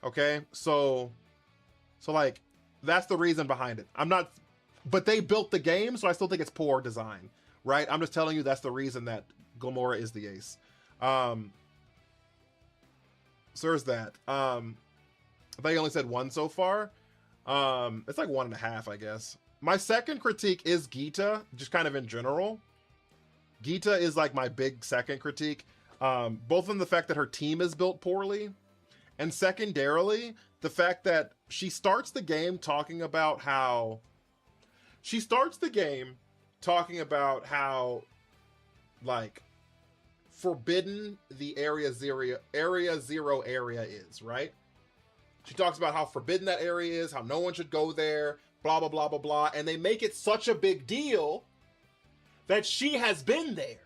Okay, so like that's the reason behind it. But they built the game, so I still think it's poor design, right? I'm just telling you that's the reason that Glamora is the ace. So there's that. I thought you only said one so far. It's like 1.5, I guess. My second critique is Gita, just kind of in general. Gita is like my big second critique. Both in the fact that her team is built poorly, and secondarily, the fact that she starts the game talking about how like forbidden the area zero area is, right? She talks about how forbidden that area is, how no one should go there, blah blah blah blah blah, and they make it such a big deal that she has been there.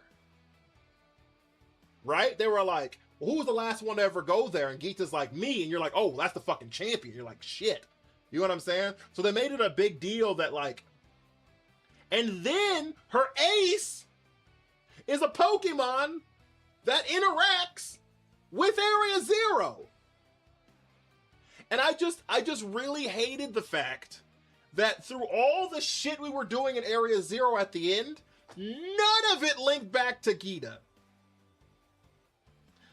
Right? They were like, well, who was the last one to ever go there? And Gita's like, me. And you're like, oh, that's the fucking champion. You're like, shit. You know what I'm saying? So they made it a big deal that like, and then her ace is a Pokemon that interacts with Area Zero. And I just really hated the fact that through all the shit we were doing in Area Zero at the end, none of it linked back to Gita.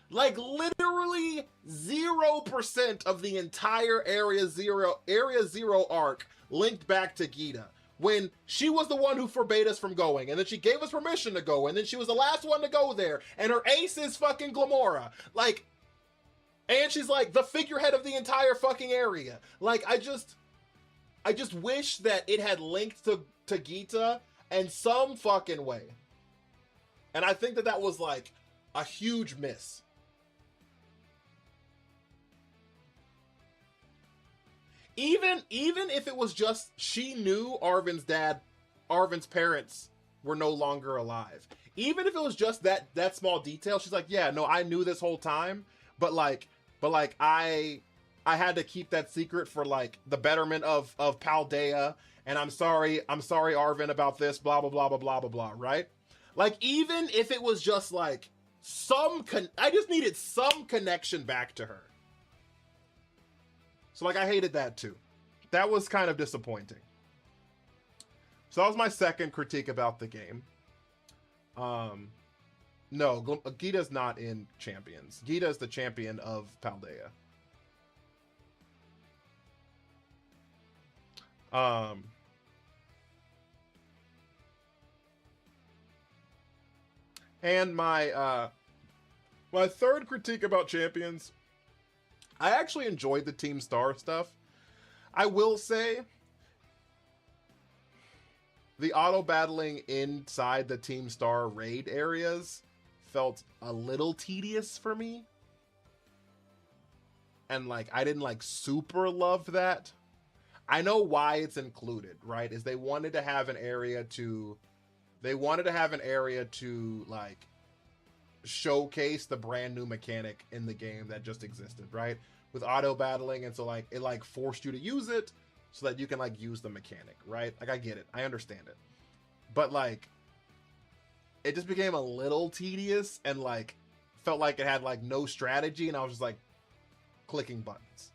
Like literally 0% of the entire Area Zero arc linked back to Gita. When she was the one who forbade us from going, and then she gave us permission to go, and then she was the last one to go there, and her ace is fucking Glamora. Like, and she's like the figurehead of the entire fucking area. Like, I just wish that it had linked to Gita in some fucking way. And I think that was like a huge miss. Even if it was just she knew Arvin's parents were no longer alive. Even if it was just that small detail, she's like, yeah, no, I knew this whole time, but I had to keep that secret for like the betterment of Paldea, and I'm sorry Arvin about this, blah blah blah blah blah blah blah, right? Like, even if it was just like I just needed some connection back to her. So, like, I hated that, too. That was kind of disappointing. So that was my second critique about the game. No, Gita's not in Champions. Gita is the champion of Paldea. And my third critique about Champions, I actually enjoyed the Team Star stuff. I will say the auto battling inside the Team Star raid areas felt a little tedious for me. And like, I didn't like super love that. I know why it's included, right? Is they wanted to have an area to like showcase the brand new mechanic in the game that just existed, right? With auto battling, and so like it like forced you to use it so that you can like use the mechanic, right? Like, I get it, I understand it, but like it just became a little tedious and like felt like it had like no strategy, and I was just like clicking buttons.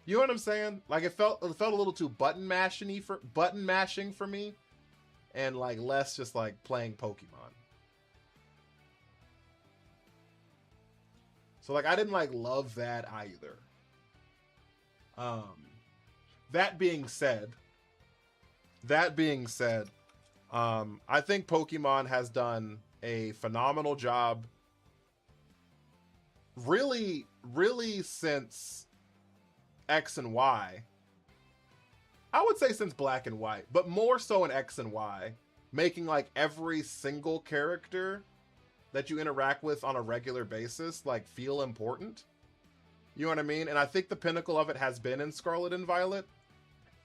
You know what I'm saying? Like, it felt a little too button mashing for me, and like less just like playing Pokemon. So like, I didn't like love that either. That being said, I think Pokemon has done a phenomenal job really since X and Y. I would say since Black and White, but more so in X and Y, making like every single character that you interact with on a regular basis like feel important. You know what I mean? And I think the pinnacle of it has been in Scarlet and Violet.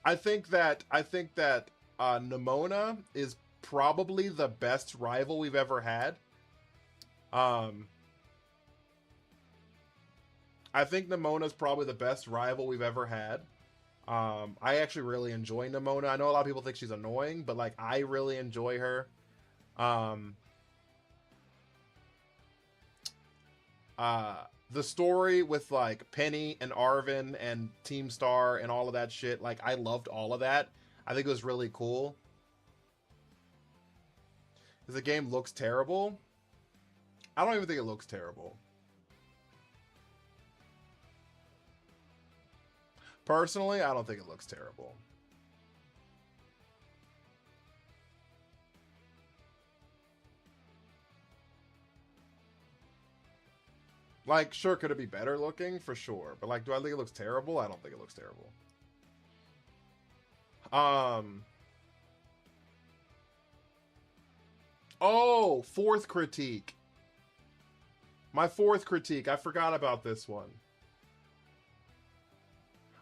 I think that Nemona is probably the best rival we've ever had. I think Nemona's probably the best rival we've ever had. I actually really enjoy Nemona. I know a lot of people think she's annoying, but like, I really enjoy her. The story with like Penny and Arvin and Team Star and all of that shit, like, I loved all of that. I think it was really cool. Because the game looks terrible. I don't even think it looks terrible. Personally, I don't think it looks terrible. Like, sure, could it be better looking? For sure. But, like, do I think it looks terrible? I don't think it looks terrible. Oh, fourth critique. My fourth critique. I forgot about this one.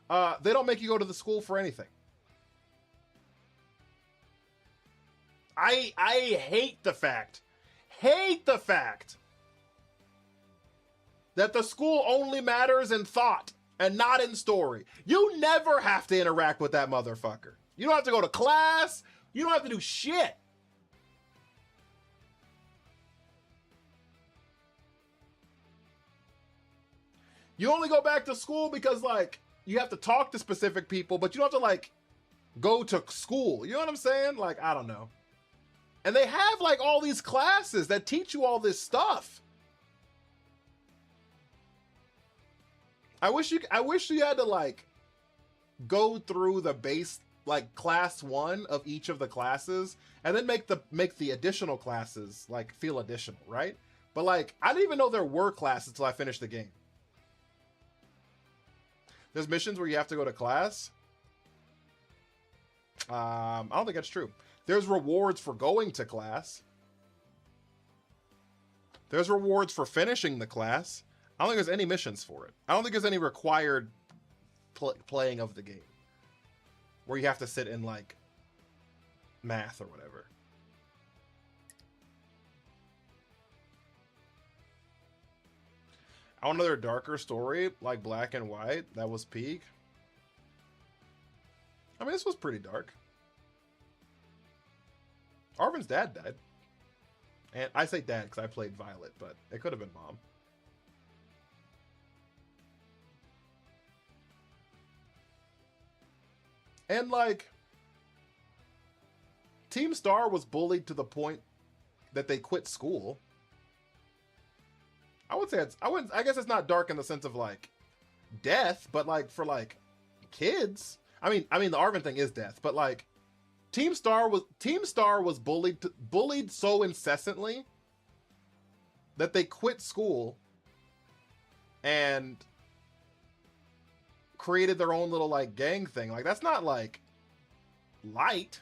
They don't make you go to the school for anything. I hate the fact that the school only matters in thought and not in story. You never have to interact with that motherfucker. You don't have to go to class. You don't have to do shit. You only go back to school because, like, you have to talk to specific people, but you don't have to, like, go to school. You know what I'm saying? Like, I don't know. And they have, like, all these classes that teach you all this stuff. I wish you had to, like, go through the base, like, class 1 of each of the classes and then make the additional classes, like, feel additional, right? But, like, I didn't even know there were classes until I finished the game. There's missions where you have to go to class. I don't think that's true. There's rewards for going to class. There's rewards for finishing the class. I don't think there's any missions for it. I don't think there's any required playing of the game where you have to sit in, like, math or whatever. I want another darker story, like Black and White. That was peak. I mean, this was pretty dark. Arvin's dad died. And I say dad because I played Violet, but it could have been mom. And, like, Team Star was bullied to the point that they quit school. I would say I guess it's not dark in the sense of, like, death, but, like, for, like, kids. I mean the Arvin thing is death, but, like, Team Star was bullied so incessantly that they quit school and created their own little, like, gang thing. Like, that's not, like, light.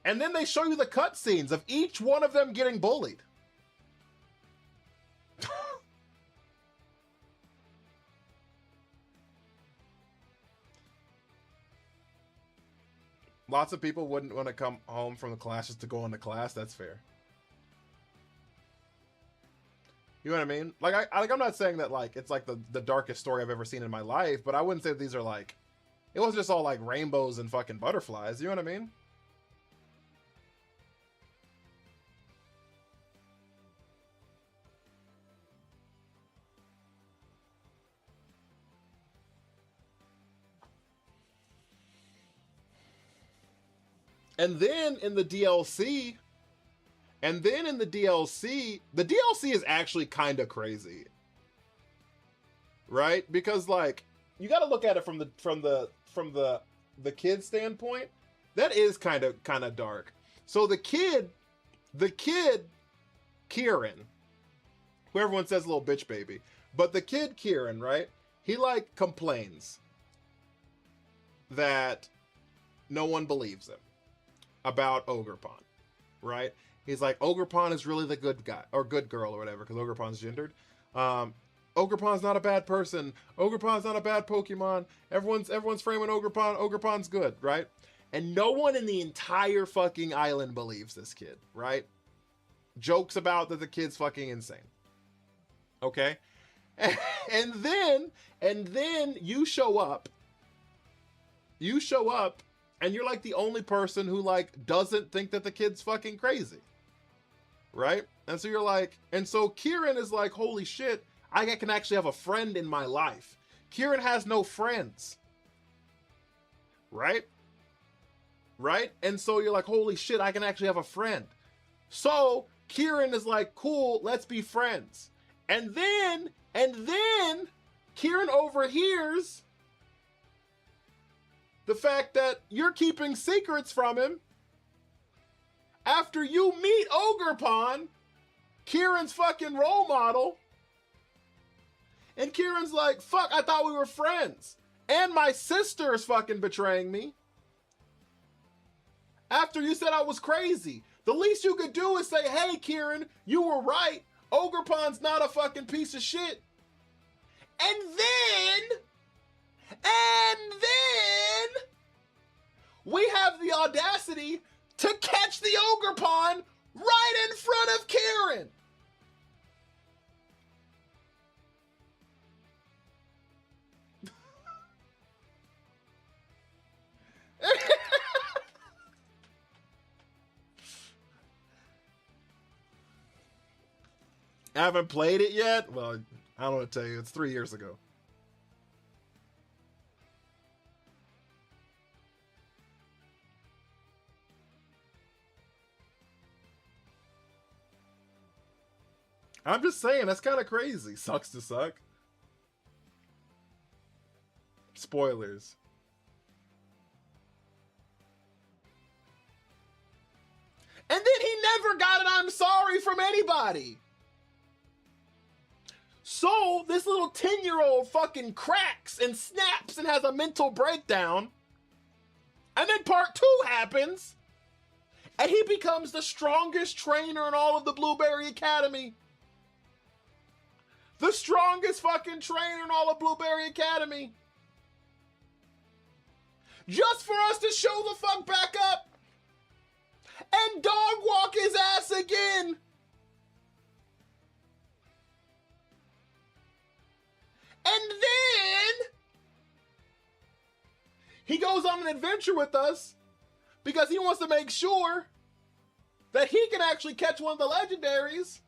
And then they show you the cutscenes of each one of them getting bullied. Lots of people wouldn't want to come home from the class just to go into class. That's fair. You know what I mean? Like, I'm not saying that, like, it's like the darkest story I've ever seen in my life, but I wouldn't say that these are, like, it wasn't just all, like, rainbows and fucking butterflies. You know what I mean? And then in the DLC, the DLC is actually kind of crazy, right? Because, like, you got to look at it from the kid standpoint. That is kind of dark. So the kid, Kieran, who everyone says little bitch baby, but the kid Kieran, right? He, like, complains that no one believes him about Ogerpon, right? He's like, Ogerpon is really the good guy or good girl or whatever, because Ogerpon's gendered. Ogerpon's not a bad person. Ogerpon's not a bad Pokemon. Everyone's framing Ogerpon. Ogerpon's good, right? And no one in the entire fucking island believes this kid, right? Jokes about that the kid's fucking insane. Okay? And then you show up. And you're, like, the only person who, like, doesn't think that the kid's fucking crazy. Right? And so you're like, and so Kieran is like, holy shit, I can actually have a friend in my life. Kieran has no friends. Right? Right? And so you're like, holy shit, I can actually have a friend. So Kieran is like, cool, let's be friends. And then Kieran overhears the fact that you're keeping secrets from him after you meet Ogerpon, Kieran's fucking role model. And Kieran's like, fuck, I thought we were friends. And my sister is fucking betraying me. After you said I was crazy. The least you could do is say, hey, Kieran, you were right. Ogerpon's not a fucking piece of shit. And then we have the audacity to catch the Ogerpon right in front of Kieran. I haven't played it yet. Well, I don't want to tell you. It's 3 years ago. I'm just saying, that's kind of crazy. Sucks to suck. Spoilers. And then he never got an I'm sorry from anybody. So this little 10-year-old fucking cracks and snaps and has a mental breakdown. And then part 2 happens. And he becomes the strongest trainer in all of the Blueberry Academy. The strongest fucking trainer in all of Blueberry Academy. Just for us to show the fuck back up. And dog walk his ass again. And then he goes on an adventure with us because he wants to make sure that he can actually catch one of the legendaries.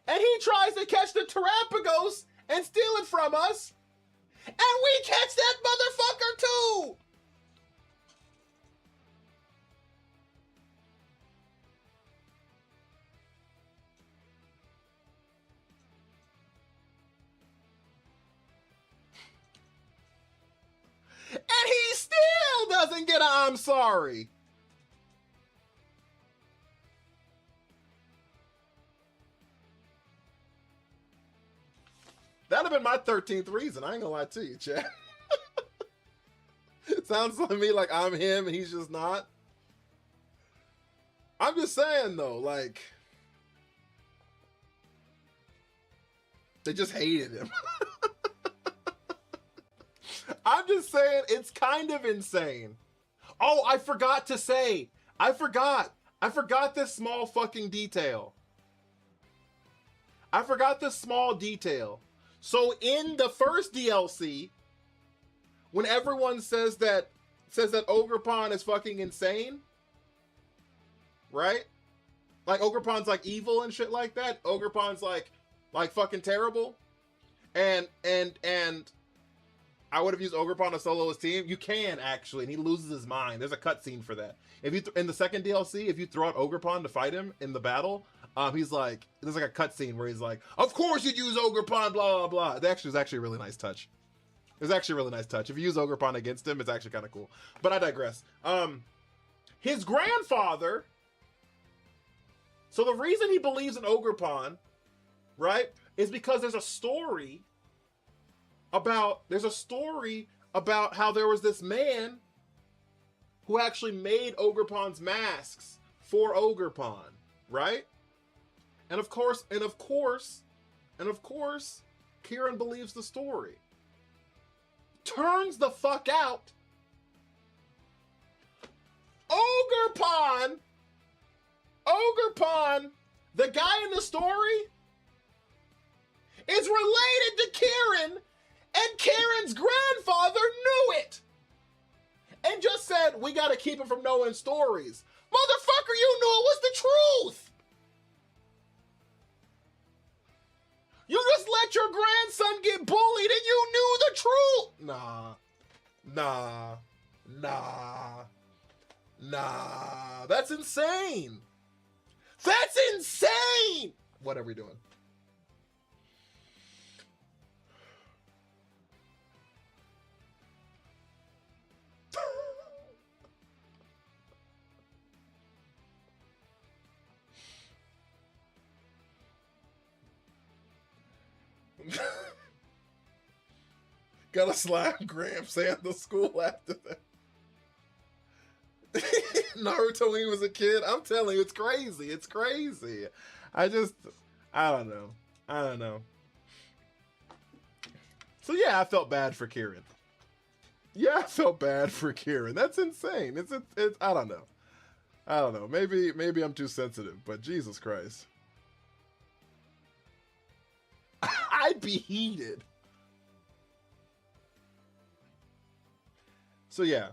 And he tries to catch the Terapagos and steal it from us. And we catch that motherfucker too. And he still doesn't get a I'm sorry. That'd have been my 13th reason. I ain't gonna lie to you, Chad. It sounds to me like I'm him and he's just not. I'm just saying though, like, they just hated him. I'm just saying it's kind of insane. Oh, I forgot to say. I forgot this small fucking detail. I forgot this small detail. So in the first DLC, when everyone says that Ogerpon is fucking insane, right? Like Ogerpon's like evil and shit like that. Ogerpon's like fucking terrible. And I would have used Ogerpon to solo his team. You can actually, and he loses his mind. There's a cutscene for that. If you in the second DLC, if you throw out Ogerpon to fight him in the battle, he's like, there's like a cutscene where he's like, "Of course you'd use Ogerpon, blah blah blah." That actually was actually a really nice touch. It was actually a really nice touch. If you use Ogerpon against him, it's actually kind of cool. But I digress. His grandfather. So the reason he believes in Ogerpon, right, is because there's a story about how there was this man who actually made Ogerpon's masks for Ogerpon, right? And of course, Kieran believes the story. Turns the fuck out. Ogerpon, the guy in the story, is related to Kieran, and Kieran's grandfather knew it. And just said, we gotta keep him from knowing stories. Motherfucker, you knew it was the truth. You just let your grandson get bullied and you knew the truth. Nah. That's insane. That's insane. What are we doing? Gotta slap Gramps and the school after that. Naruto when he was a kid. I'm telling you, it's crazy. It's crazy. I don't know. So yeah, I felt bad for Kieran. Yeah, I felt bad for Kieran. That's insane. It's I don't know. Maybe I'm too sensitive, but Jesus Christ. I'd be heated. So yeah.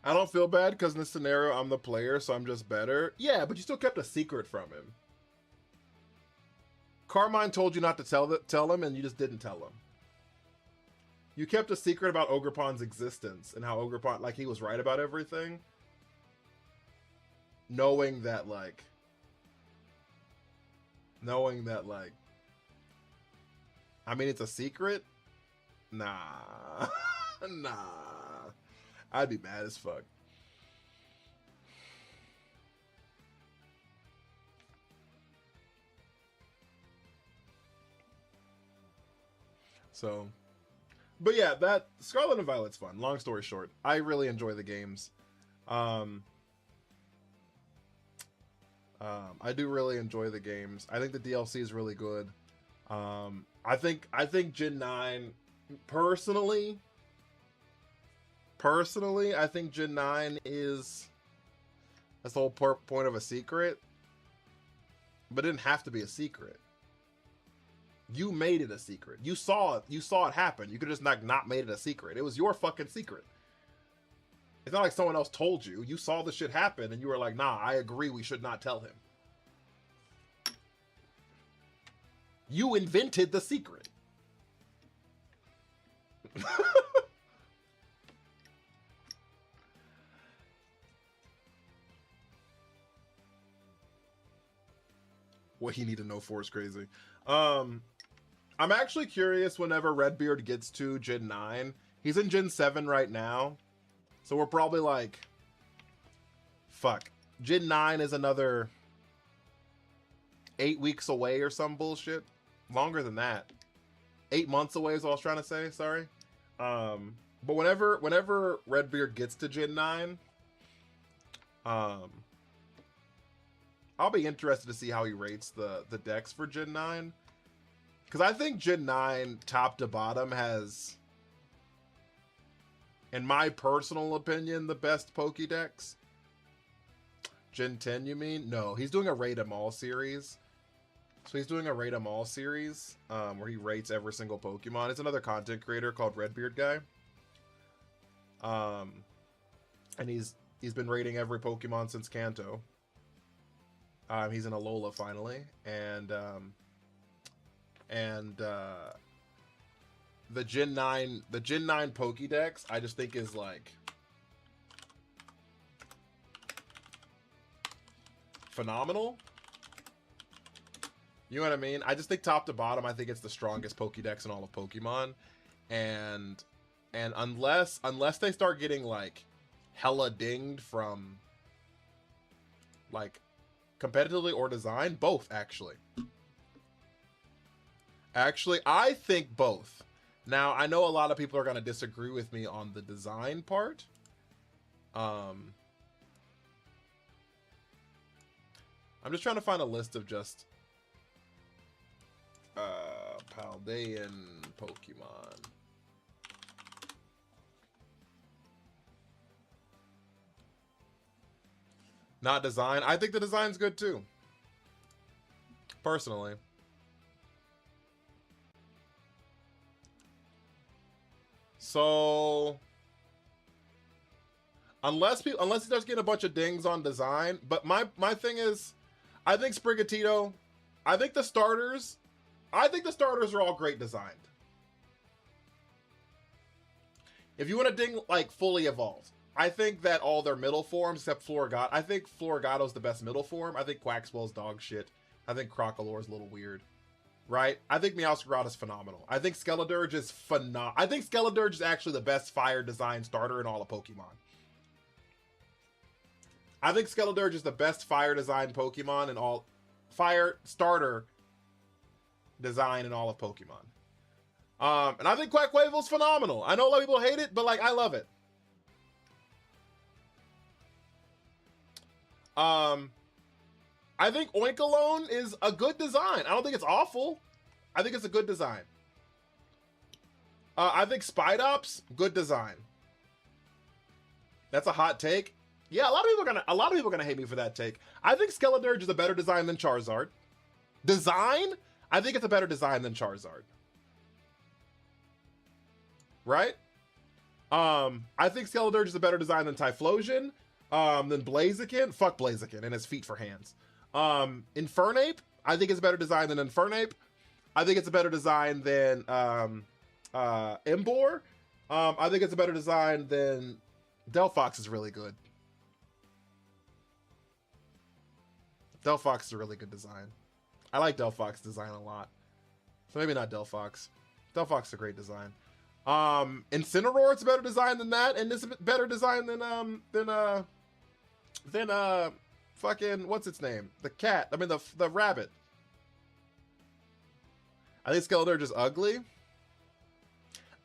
I don't feel bad because in this scenario I'm the player, so I'm just better. Yeah, but you still kept a secret from him. Carmine told you not to tell him, and you just didn't tell him. You kept a secret about Ogrepon's existence and how Ogrepon, like, he was right about everything. Knowing that, like, I mean, it's a secret? Nah. Nah. I'd be mad as fuck. So, but yeah, that Scarlet and Violet's fun. Long story short, I really enjoy the games. I do really enjoy the games. I think the DLC is really good. I think Gen 9 personally, I think Gen 9 is, that's the whole point of a secret. But it didn't have to be a secret. You made it a secret. You saw it happen. You could have just not made it a secret. It was your fucking secret. It's not like someone else told you. You saw the shit happen and you were like, nah, I agree, we should not tell him. You invented the secret. What he need to know for is crazy. I'm actually curious whenever Redbeard gets to Gen 9. He's in Gen 7 right now. So we're probably like, fuck. Gen 9 is another 8 weeks away or some bullshit. Longer than that. 8 months away is what I was trying to say, sorry. But whenever Redbeard gets to Gen 9, I'll be interested to see how he rates the decks for Gen 9. Because I think Gen 9, top to bottom, has, in my personal opinion, the best Pokédex. Gen 10, you mean? No, he's doing a Rate 'em All series. So he's doing a Rate 'em All series, where he rates every single Pokemon. It's another content creator called Redbeard Guy. And he's been rating every Pokemon since Kanto. He's in Alola finally, and the Gen 9 Pokédex I just think is like phenomenal. You know what I mean? I just think top to bottom, I think it's the strongest Pokédex in all of Pokemon, and unless they start getting like hella dinged from like competitively or design, both actually. Actually, I think both. Now, I know a lot of people are going to disagree with me on the design part. I'm just trying to find a list of just Paldean Pokemon. Not design. I think the design's good too. Personally. So unless he starts getting a bunch of dings on design, but my thing is, I think Sprigatito, I think the starters are all great designed. If you want to ding like fully evolved, I think that all their middle forms except Floragato, I think Floragato's the best middle form. I think Quaxwell's dog shit. I think Crocolore's a little weird. Right? I think Meowscarada is phenomenal. I think Skeledirge is phenomenal. I think Skeledirge is actually the best fire design starter in all of Pokemon. I think Skeledirge is the best fire design Pokemon in all fire starter design in all of Pokemon. And I think Quackquavel's phenomenal. I know a lot of people hate it, but like I love it. I think Oinkalone is a good design. I don't think it's awful. I think it's a good design. I think Spidops, good design. That's a hot take. Yeah, a lot of people are gonna hate me for that take. I think Skeledirge is a better design than Charizard. Design? I think it's a better design than Charizard. Right? I think Skeledirge is a better design than Typhlosion, than Blaziken. Fuck Blaziken and his feet for hands. Infernape, I think it's a better design than Infernape. I think it's a better design than Emboar. I think it's a better design than Delphox is really good. Delphox is a really good design. I like Delphox design a lot. So maybe not Delphox. Delphox is a great design. Incineroar, it's a better design than that, and it's a better design than fucking what's its name? The cat. I mean the rabbit. I think Skeledirge is ugly.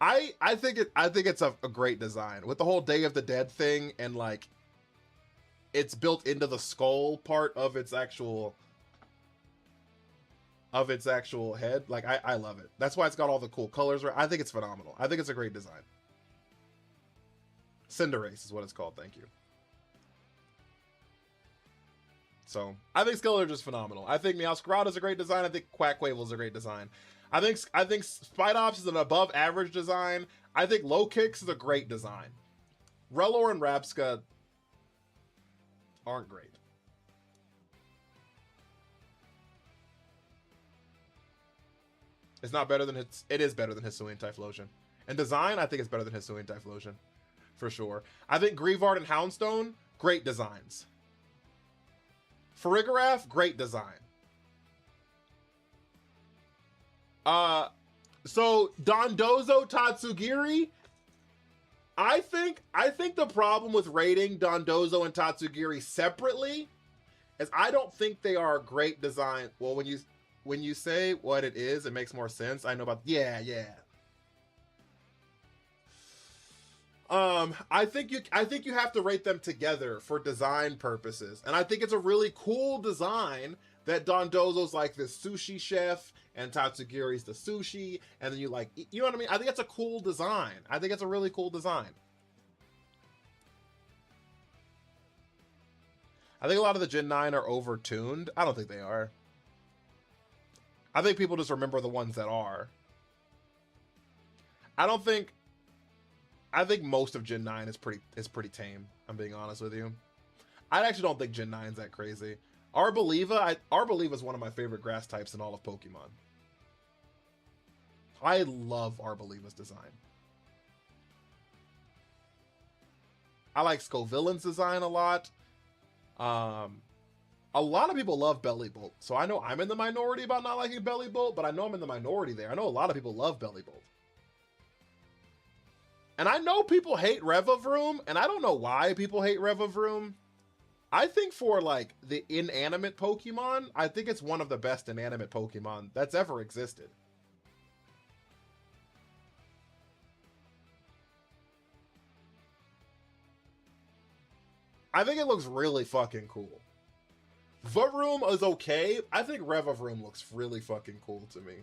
I think it's a great design with the whole Day of the Dead thing, and like it's built into the skull part of its actual head. Like I love it. That's why it's got all the cool colors. I think it's phenomenal. I think it's a great design. Cinderace is what it's called. Thank you. So I think Skeledirge is phenomenal. I think Meowscarada is a great design. I think Quackquavel is a great design. I think Spidops is an above average design. I think Low Kicks is a great design. Rellor and Rapska aren't great. It's not better than it is better than Hisuian and Typhlosion. And design, I think it's better than Hisuian and Typhlosion. For sure. I think Greavard and Houndstone, great designs. Farigiraf, great design. So Dondozo Tatsugiri, I think the problem with rating Dondozo and Tatsugiri separately is I don't think they are great design. Well, when you say what it is, it makes more sense. I know about yeah. I think you have to rate them together for design purposes. And I think it's a really cool design that Dondozo's like this sushi chef and Tatsugiri's the sushi, and then you like, you know what I mean? I think it's a cool design. I think it's a really cool design. I think a lot of the Gen 9 are overtuned. I don't think they are. I think people just remember the ones that are. I think most of Gen 9 is pretty tame, I'm being honest with you. I actually don't think Gen 9's that crazy. Arboliva is one of my favorite grass types in all of Pokemon. I love Arboliva's design. I like Scovillain's design a lot. A lot of people love Bellibolt, so I know I'm in the minority about not liking Bellibolt, but I know I'm in the minority there. I know a lot of people love Bellibolt. And I know people hate Revavroom, and I don't know why people hate Revavroom. I think for like the inanimate Pokemon, I think it's one of the best inanimate Pokemon that's ever existed. I think it looks really fucking cool. Varoom is okay. I think Revavroom looks really fucking cool to me.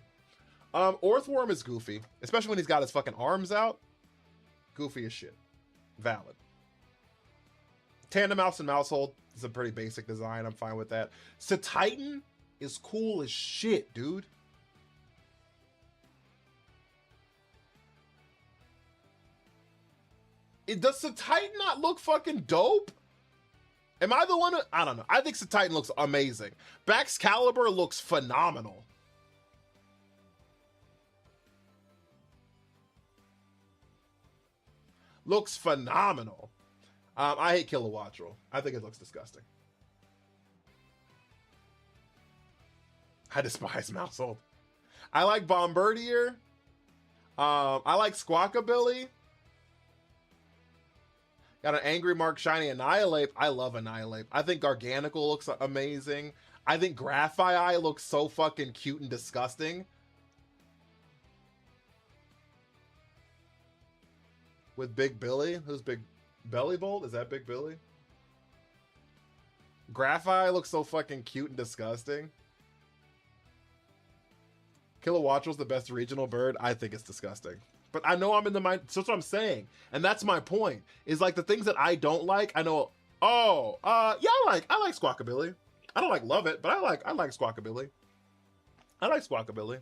Orthworm is goofy, especially when he's got his fucking arms out. Goofy as shit. Valid. Tandem Mouse and Mousehold is a pretty basic design. I'm fine with that. Titan is cool as shit, dude. Does Titan not look fucking dope? Am I the one? I don't know. I think Titan looks amazing. Baxcalibur looks phenomenal. Looks phenomenal. I hate Kilowattrel. I think it looks disgusting. I despise Mousehold. I like Bombardier. I like Squawkabilly. Got an Angry Mark Shiny Annihilate. I love Annihilate. I think Garganical looks amazing. I think Graphite looks so fucking cute and disgusting. With Big Billy? Who's Big Belly Bolt? Is that Big Billy? Graphite looks so fucking cute and disgusting. Kilowattrel's the best regional bird. I think it's disgusting. But I know I'm in the mind. So that's what I'm saying. And that's my point. Is like the things that I don't like, I know, yeah, I like Squawkabilly. I don't like love it, but I like Squawkabilly. I like Squawkabilly.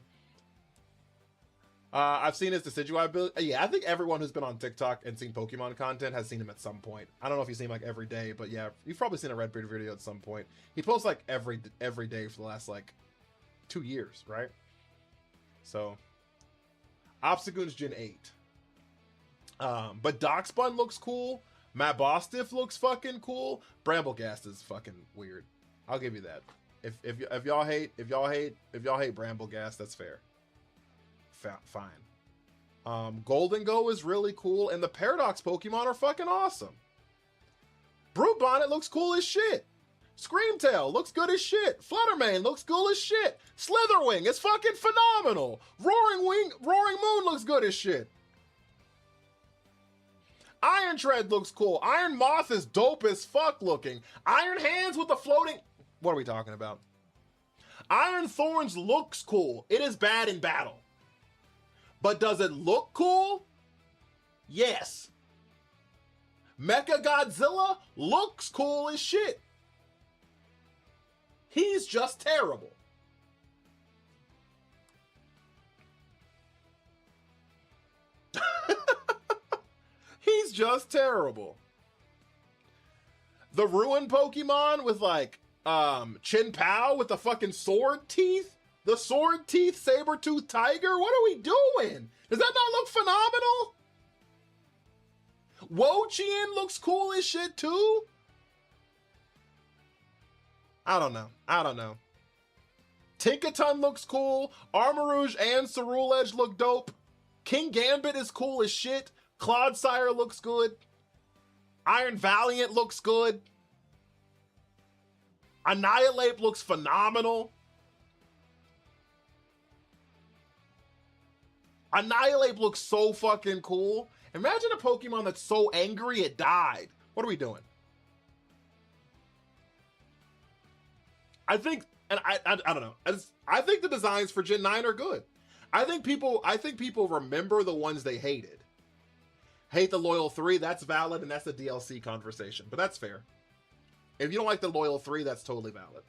I've seen his Decidueye ability. Yeah, I think everyone who's been on TikTok and seen Pokemon content has seen him at some point. I don't know if you've seen him like every day, but yeah, you've probably seen a Redbeard video at some point. He posts like every day for the last like 2 years, right? So, Obstagoon's Gen 8. But Darkspun looks cool. Matt Bostiff looks fucking cool. Brambleghast is fucking weird. I'll give you that. If y'all hate Brambleghast, that's fair. Fine. Golden Go is really cool, and the Paradox Pokemon are fucking awesome. Brute Bonnet looks cool as shit. Screamtail looks good as shit. Fluttermane looks cool as shit. Slitherwing is fucking phenomenal. Roaring Moon looks good as shit. Iron Tread looks cool. Iron Moth is dope as fuck looking. Iron Hands with the floating... What are we talking about? Iron Thorns looks cool. It is bad in battle. But does it look cool? Yes. Mecha Godzilla looks cool as shit. He's just terrible. He's just terrible. The Ruin Pokemon with like Chin Pao with the fucking sword teeth. The sword teeth saber-tooth tiger. What are we doing? Does that not look phenomenal? Wo-Chien looks cool as shit too. I don't know. Tinkaton looks cool. Armarouge and Cerulege look dope. King Gambit is cool as shit. Clodsire looks good. Iron Valiant looks good. Annihilate looks phenomenal. Annihilate looks so fucking cool. Imagine a Pokemon that's so angry it died. What are we doing? I think, and I don't know. I think the designs for Gen 9 are good. I think people remember the ones they hated. Hate the Loyal 3, that's valid, and that's a DLC conversation. But that's fair. If you don't like the Loyal 3, that's totally valid.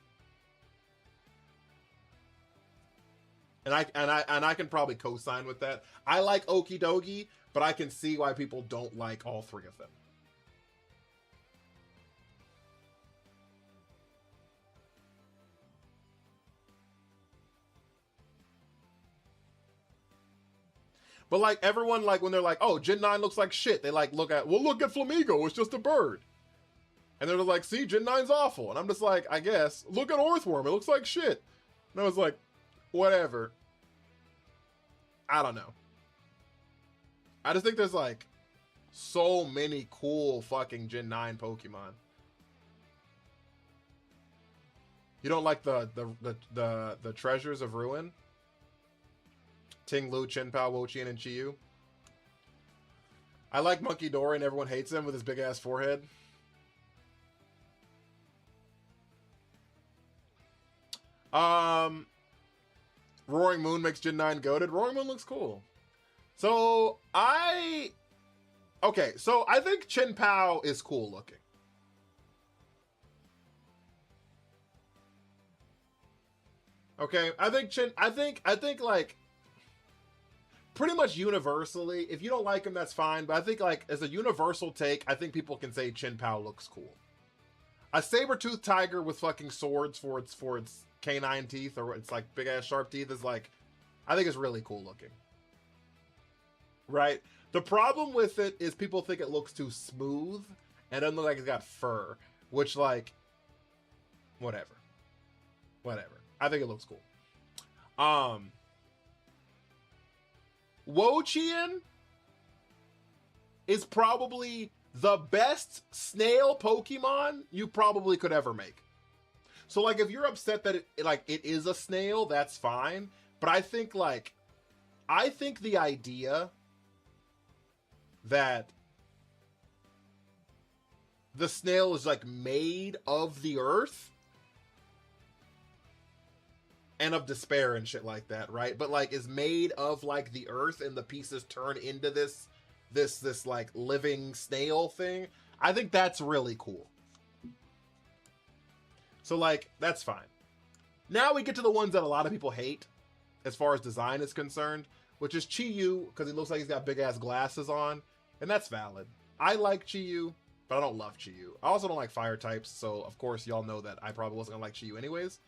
And I can probably co-sign with that. I like Okidogi, but I can see why people don't like all three of them. But like everyone, like when they're like, oh, Gen 9 looks like shit, they like look at Flamigo, it's just a bird. And they're like, see, Gen 9's awful. And I'm just like, I guess. Look at Orthworm, it looks like shit. And I was like, whatever. I don't know. I just think there's like so many cool fucking Gen 9 Pokemon. You don't like the Treasures of Ruin? Ting-Lu, Chin-Pao, Wo-Chien, and Chi-Yu. I like Monkey Dory and everyone hates him with his big ass forehead. Roaring Moon makes Gen 9 goated. Roaring Moon looks cool. So I think Chin Pao is cool looking. Okay, I think like pretty much universally, if you don't like him, that's fine. But I think like as a universal take, I think people can say Chin Pao looks cool. A saber-toothed tiger with fucking swords for its canine teeth, or it's like big ass sharp teeth, is like, I think it's really cool looking. Right? The problem with it is people think it looks too smooth and doesn't look like it's got fur, which like, whatever. I think it looks cool. Wo-Chien is probably the best snail Pokemon you probably could ever make. So like if you're upset that it is a snail, that's fine. But I think the idea that the snail is like made of the earth and of despair and shit like that, right? But like is made of like the earth and the pieces turn into this like living snail thing. I think that's really cool. So like that's fine. Now we get to the ones that a lot of people hate as far as design is concerned, which is Chi-Yu, because he looks like he's got big ass glasses on, and that's valid. I like Chi-Yu, but I don't love Chi-Yu. I also don't like fire types, so of course y'all know that I probably wasn't gonna like Chi-Yu anyways.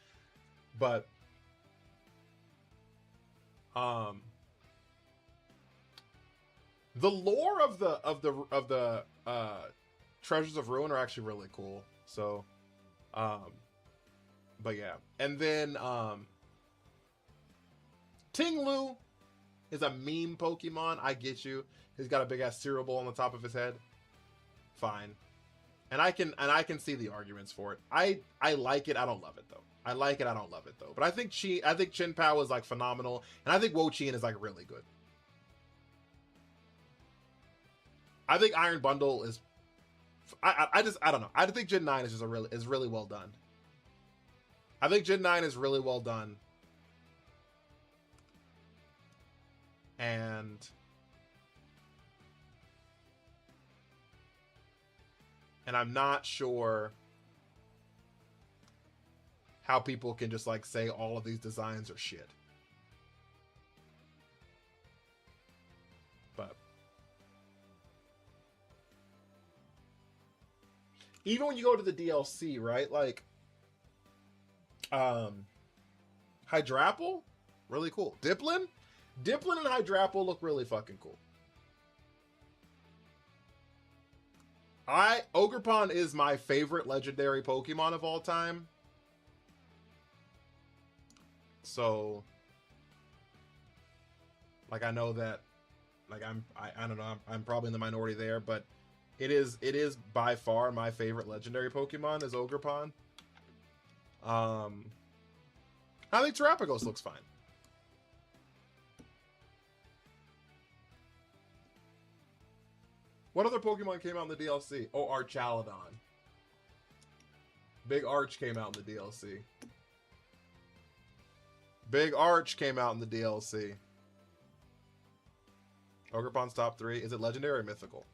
But the lore of the Treasures of Ruin are actually really cool. So but yeah. And then Ting-Lu is a meme Pokemon. I get you. He's got a big ass cereal bowl on the top of his head. Fine. And I can see the arguments for it. I like it. I don't love it though. I like it. I don't love it though. But I think Chin Pao is like phenomenal, and I think Wo-Chien is like really good. I think Iron Bundle is. I don't know. I think Gen 9 is just is really well done. I think Gen 9 is really well done. And I'm not sure how people can just like say all of these designs are shit. But even when you go to the DLC, right? Like Hydrapple, really cool. Dipplin and Hydrapple look really fucking cool. Ogerpon is my favorite legendary Pokemon of all time. So like I know that like I don't know, I'm probably in the minority there, but it is by far my favorite legendary Pokemon is Ogerpon. I think Terapagos looks fine. What other Pokemon came out in the DLC? Oh, Archaludon. Big Arch came out in the DLC. Big Arch came out in the DLC. Ogerpon's top 3. Is it legendary or mythical?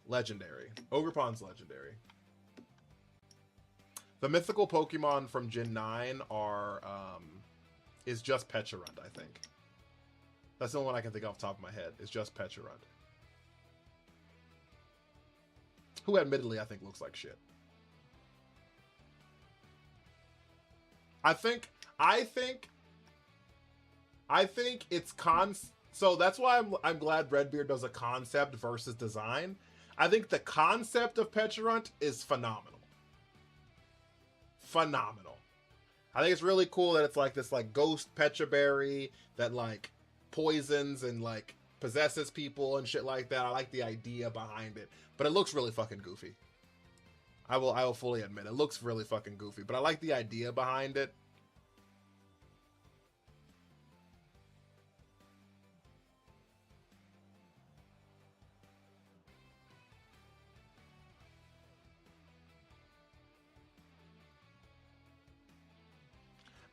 Legendary. Ogerpon's legendary. The mythical Pokemon from Gen 9 are is just Pecharunt, I think. That's the only one I can think off the top of my head. It's just Pecharunt. Who admittedly I think looks like shit. I think it's so that's why I'm glad Redbeard does a concept versus design. I think the concept of Pecharunt is phenomenal. Phenomenal. I think it's really cool that it's like this like ghost Pechaberry that like poisons and like possesses people and shit like that. I like the idea behind it, but it looks really fucking goofy. I will fully admit it looks really fucking goofy, but I like the idea behind it.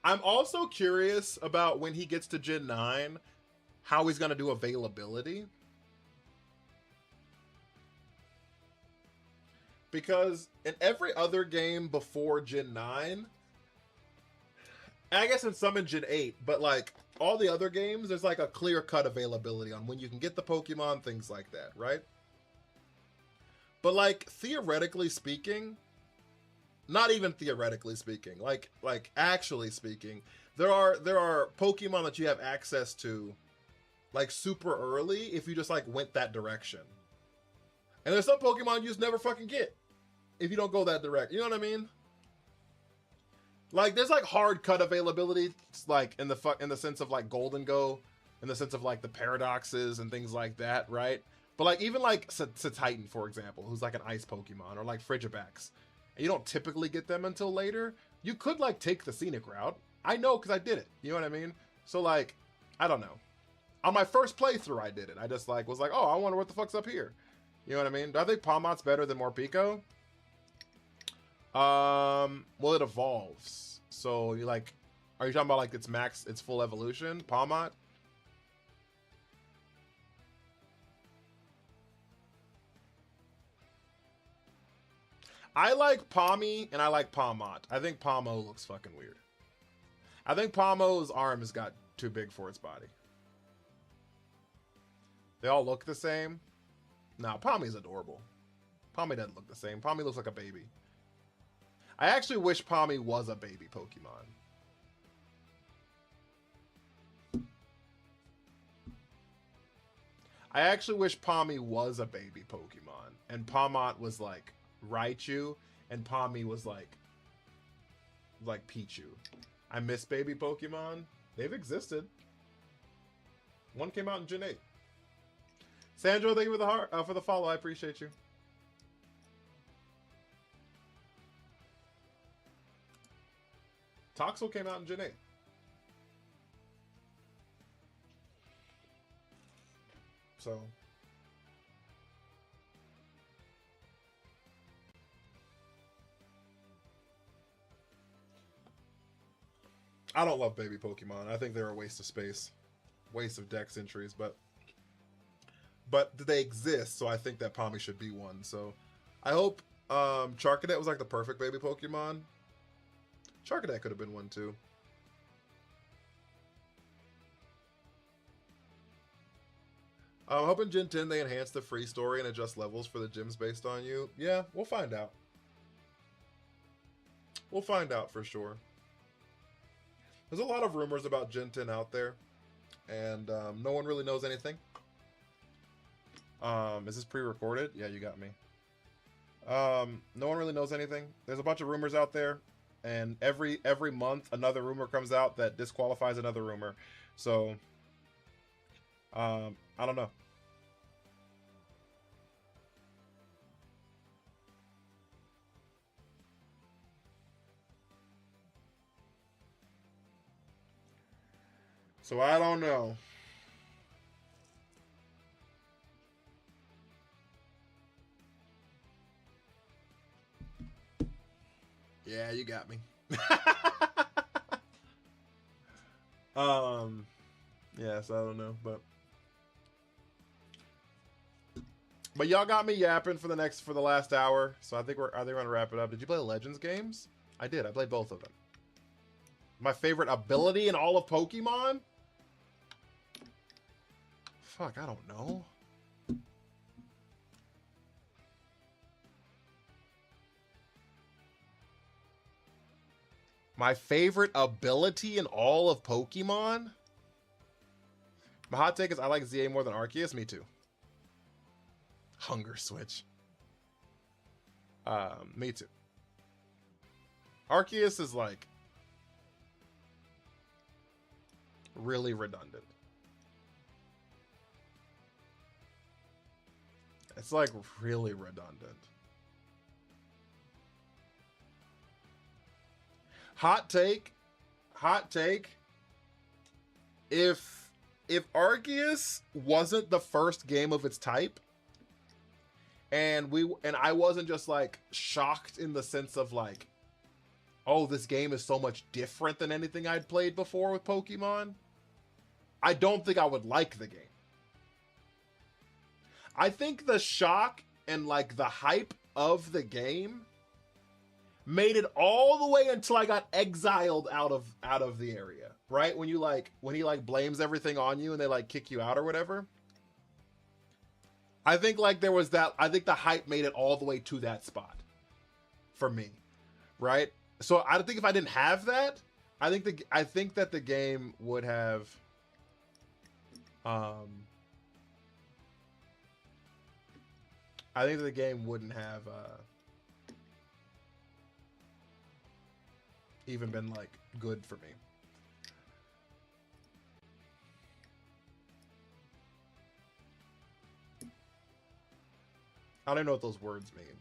I'm also curious about when he gets to Gen 9, how he's going to do availability. Because in every other game before Gen 9, I guess in some in Gen 8, but like all the other games, there's like a clear-cut availability on when you can get the Pokemon, things like that, right? But like theoretically speaking, not even theoretically speaking, like actually speaking, there are Pokemon that you have access to like super early if you just like went that direction. And there's some Pokemon you just never fucking get if you don't go that direct. You know what I mean? Like there's like hard cut availability, like in the sense of like Golden Go, in the sense of like the paradoxes and things like that, right? But like even like Titan, for example, who's like an ice Pokemon, or like Frigibax, and you don't typically get them until later. You could like take the scenic route. I know because I did it. You know what I mean? So like, I don't know. On my first playthrough, I did it. I just like was like, oh, I wonder what the fuck's up here. You know what I mean? Do I think Palmot's better than Morpeko? Well, it evolves. So you like, are you talking about like its full evolution, Palmot? I like Palmy and I like Palmot. I think Palmo looks fucking weird. I think Palmo's arms got too big for its body. They all look the same. No, Palmy's adorable. Palmy doesn't look the same. Palmy looks like a baby. I actually wish Palmy was a baby Pokemon. I actually wish Palmy was a baby Pokemon. And Palmot was like Raichu. And Palmy was like Pichu. I miss baby Pokemon. They've existed. One came out in Gen 8. Sandro, thank you for the heart, for the follow. I appreciate you. Toxel came out in Gen 8. So. I don't love baby Pokemon. I think they're a waste of space. Waste of dex entries, but they exist, so I think that Palmy should be one. So I hope Charcadet was like the perfect baby Pokemon. Charcadet could have been one too. I'm hoping Gen 10 they enhance the free story and adjust levels for the gyms based on you. Yeah, we'll find out. We'll find out for sure. There's a lot of rumors about Gen 10 out there, and no one really knows anything. Is this pre-recorded? Yeah, you got me. No one really knows anything. There's a bunch of rumors out there, and every month another rumor comes out that disqualifies another rumor. So, I don't know. So I don't know. Yeah, you got me. Yes, I don't know, but y'all got me yapping for the last hour, so I think we're gonna wrap it up. Did you play the Legends games? I did. I played both of them. My favorite ability in all of Pokemon? Fuck, I don't know. My favorite ability in all of Pokemon? My hot take is I like ZA more than Arceus. Me too. Hunger switch. Me too. Arceus is like really redundant. It's like really redundant. Hot take. If Arceus wasn't the first game of its type, and I wasn't just like shocked in the sense of like, oh, this game is so much different than anything I'd played before with Pokemon, I don't think I would like the game. I think the shock and like the hype of the game made it all the way until I got exiled out of the area, right? When he like blames everything on you and they like kick you out or whatever. I think like there was that. I think the hype made it all the way to that spot for me, right? So I think if I didn't have that, I think that the game would have, I think the game wouldn't have even been like good for me. I don't even know what those words mean.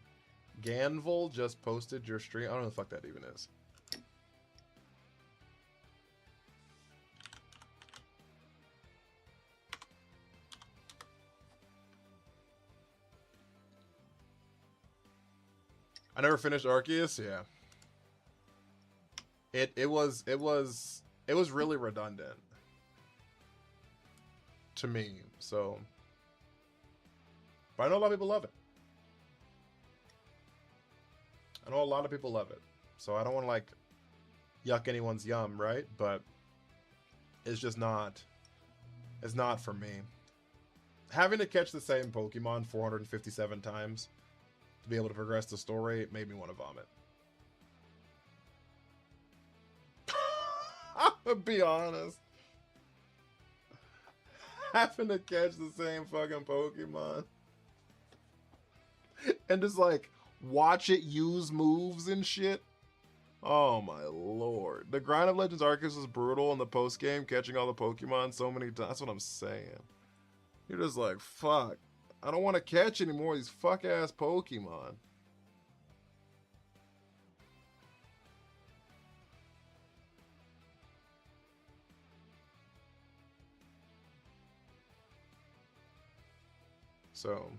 Ganville just posted your stream. I don't know what the fuck that even is. I never finished Arceus. Yeah. It was really redundant to me. So, but I know a lot of people love it. I know a lot of people love it. So I don't want to like yuck anyone's yum, right? But it's just not. It's not for me. Having to catch the same Pokemon 457 times to be able to progress the story made me want to vomit. I'm gonna be honest. Having to catch the same fucking Pokemon and just like watch it use moves and shit. Oh my lord. The grind of Legends Arceus is brutal in the post game, catching all the Pokemon so many times. That's what I'm saying. You're just like, fuck. I don't want to catch any more of these fuck ass Pokemon. So,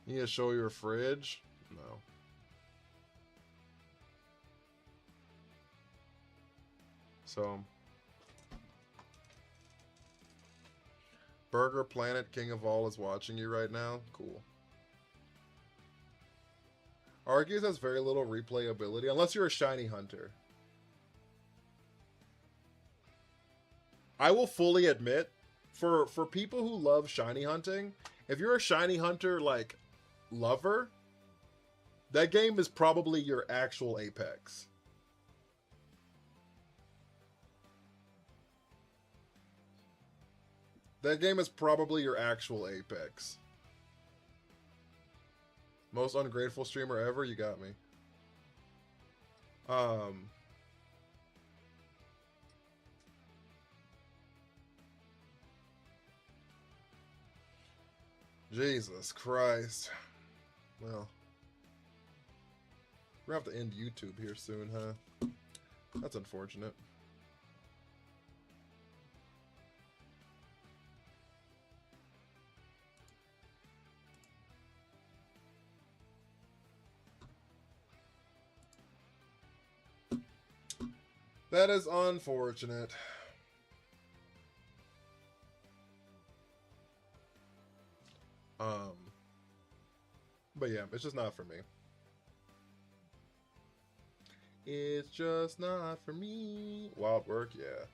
you need to show your fridge? No. So, Burger Planet King of All is watching you right now. Cool. Arceus has very little replayability unless you're a shiny hunter. I will fully admit, for people who love shiny hunting, if you're a shiny hunter like lover, that game is probably your actual apex. That game is probably your actual apex. Most ungrateful streamer ever, you got me. Jesus Christ. Well, we're gonna have to end YouTube here soon, huh? That's unfortunate. That is unfortunate. But yeah, it's just not for me. It's just not for me. Wild work, yeah.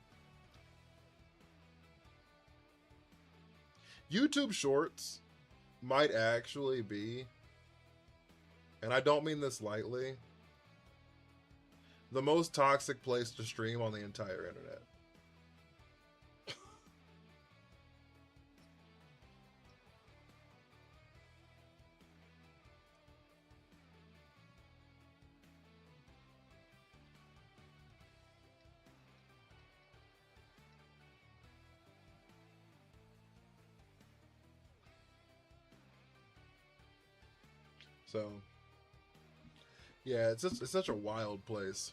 YouTube Shorts might actually be, and I don't mean this lightly, the most toxic place to stream on the entire internet. So, yeah, it's such a wild place.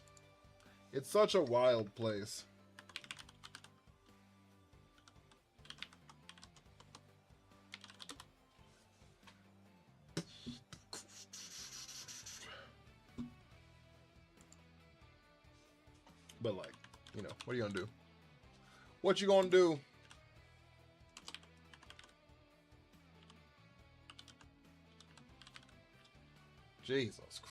It's such a wild place. But like, you know, what are you gonna do? What you gonna do? Jesus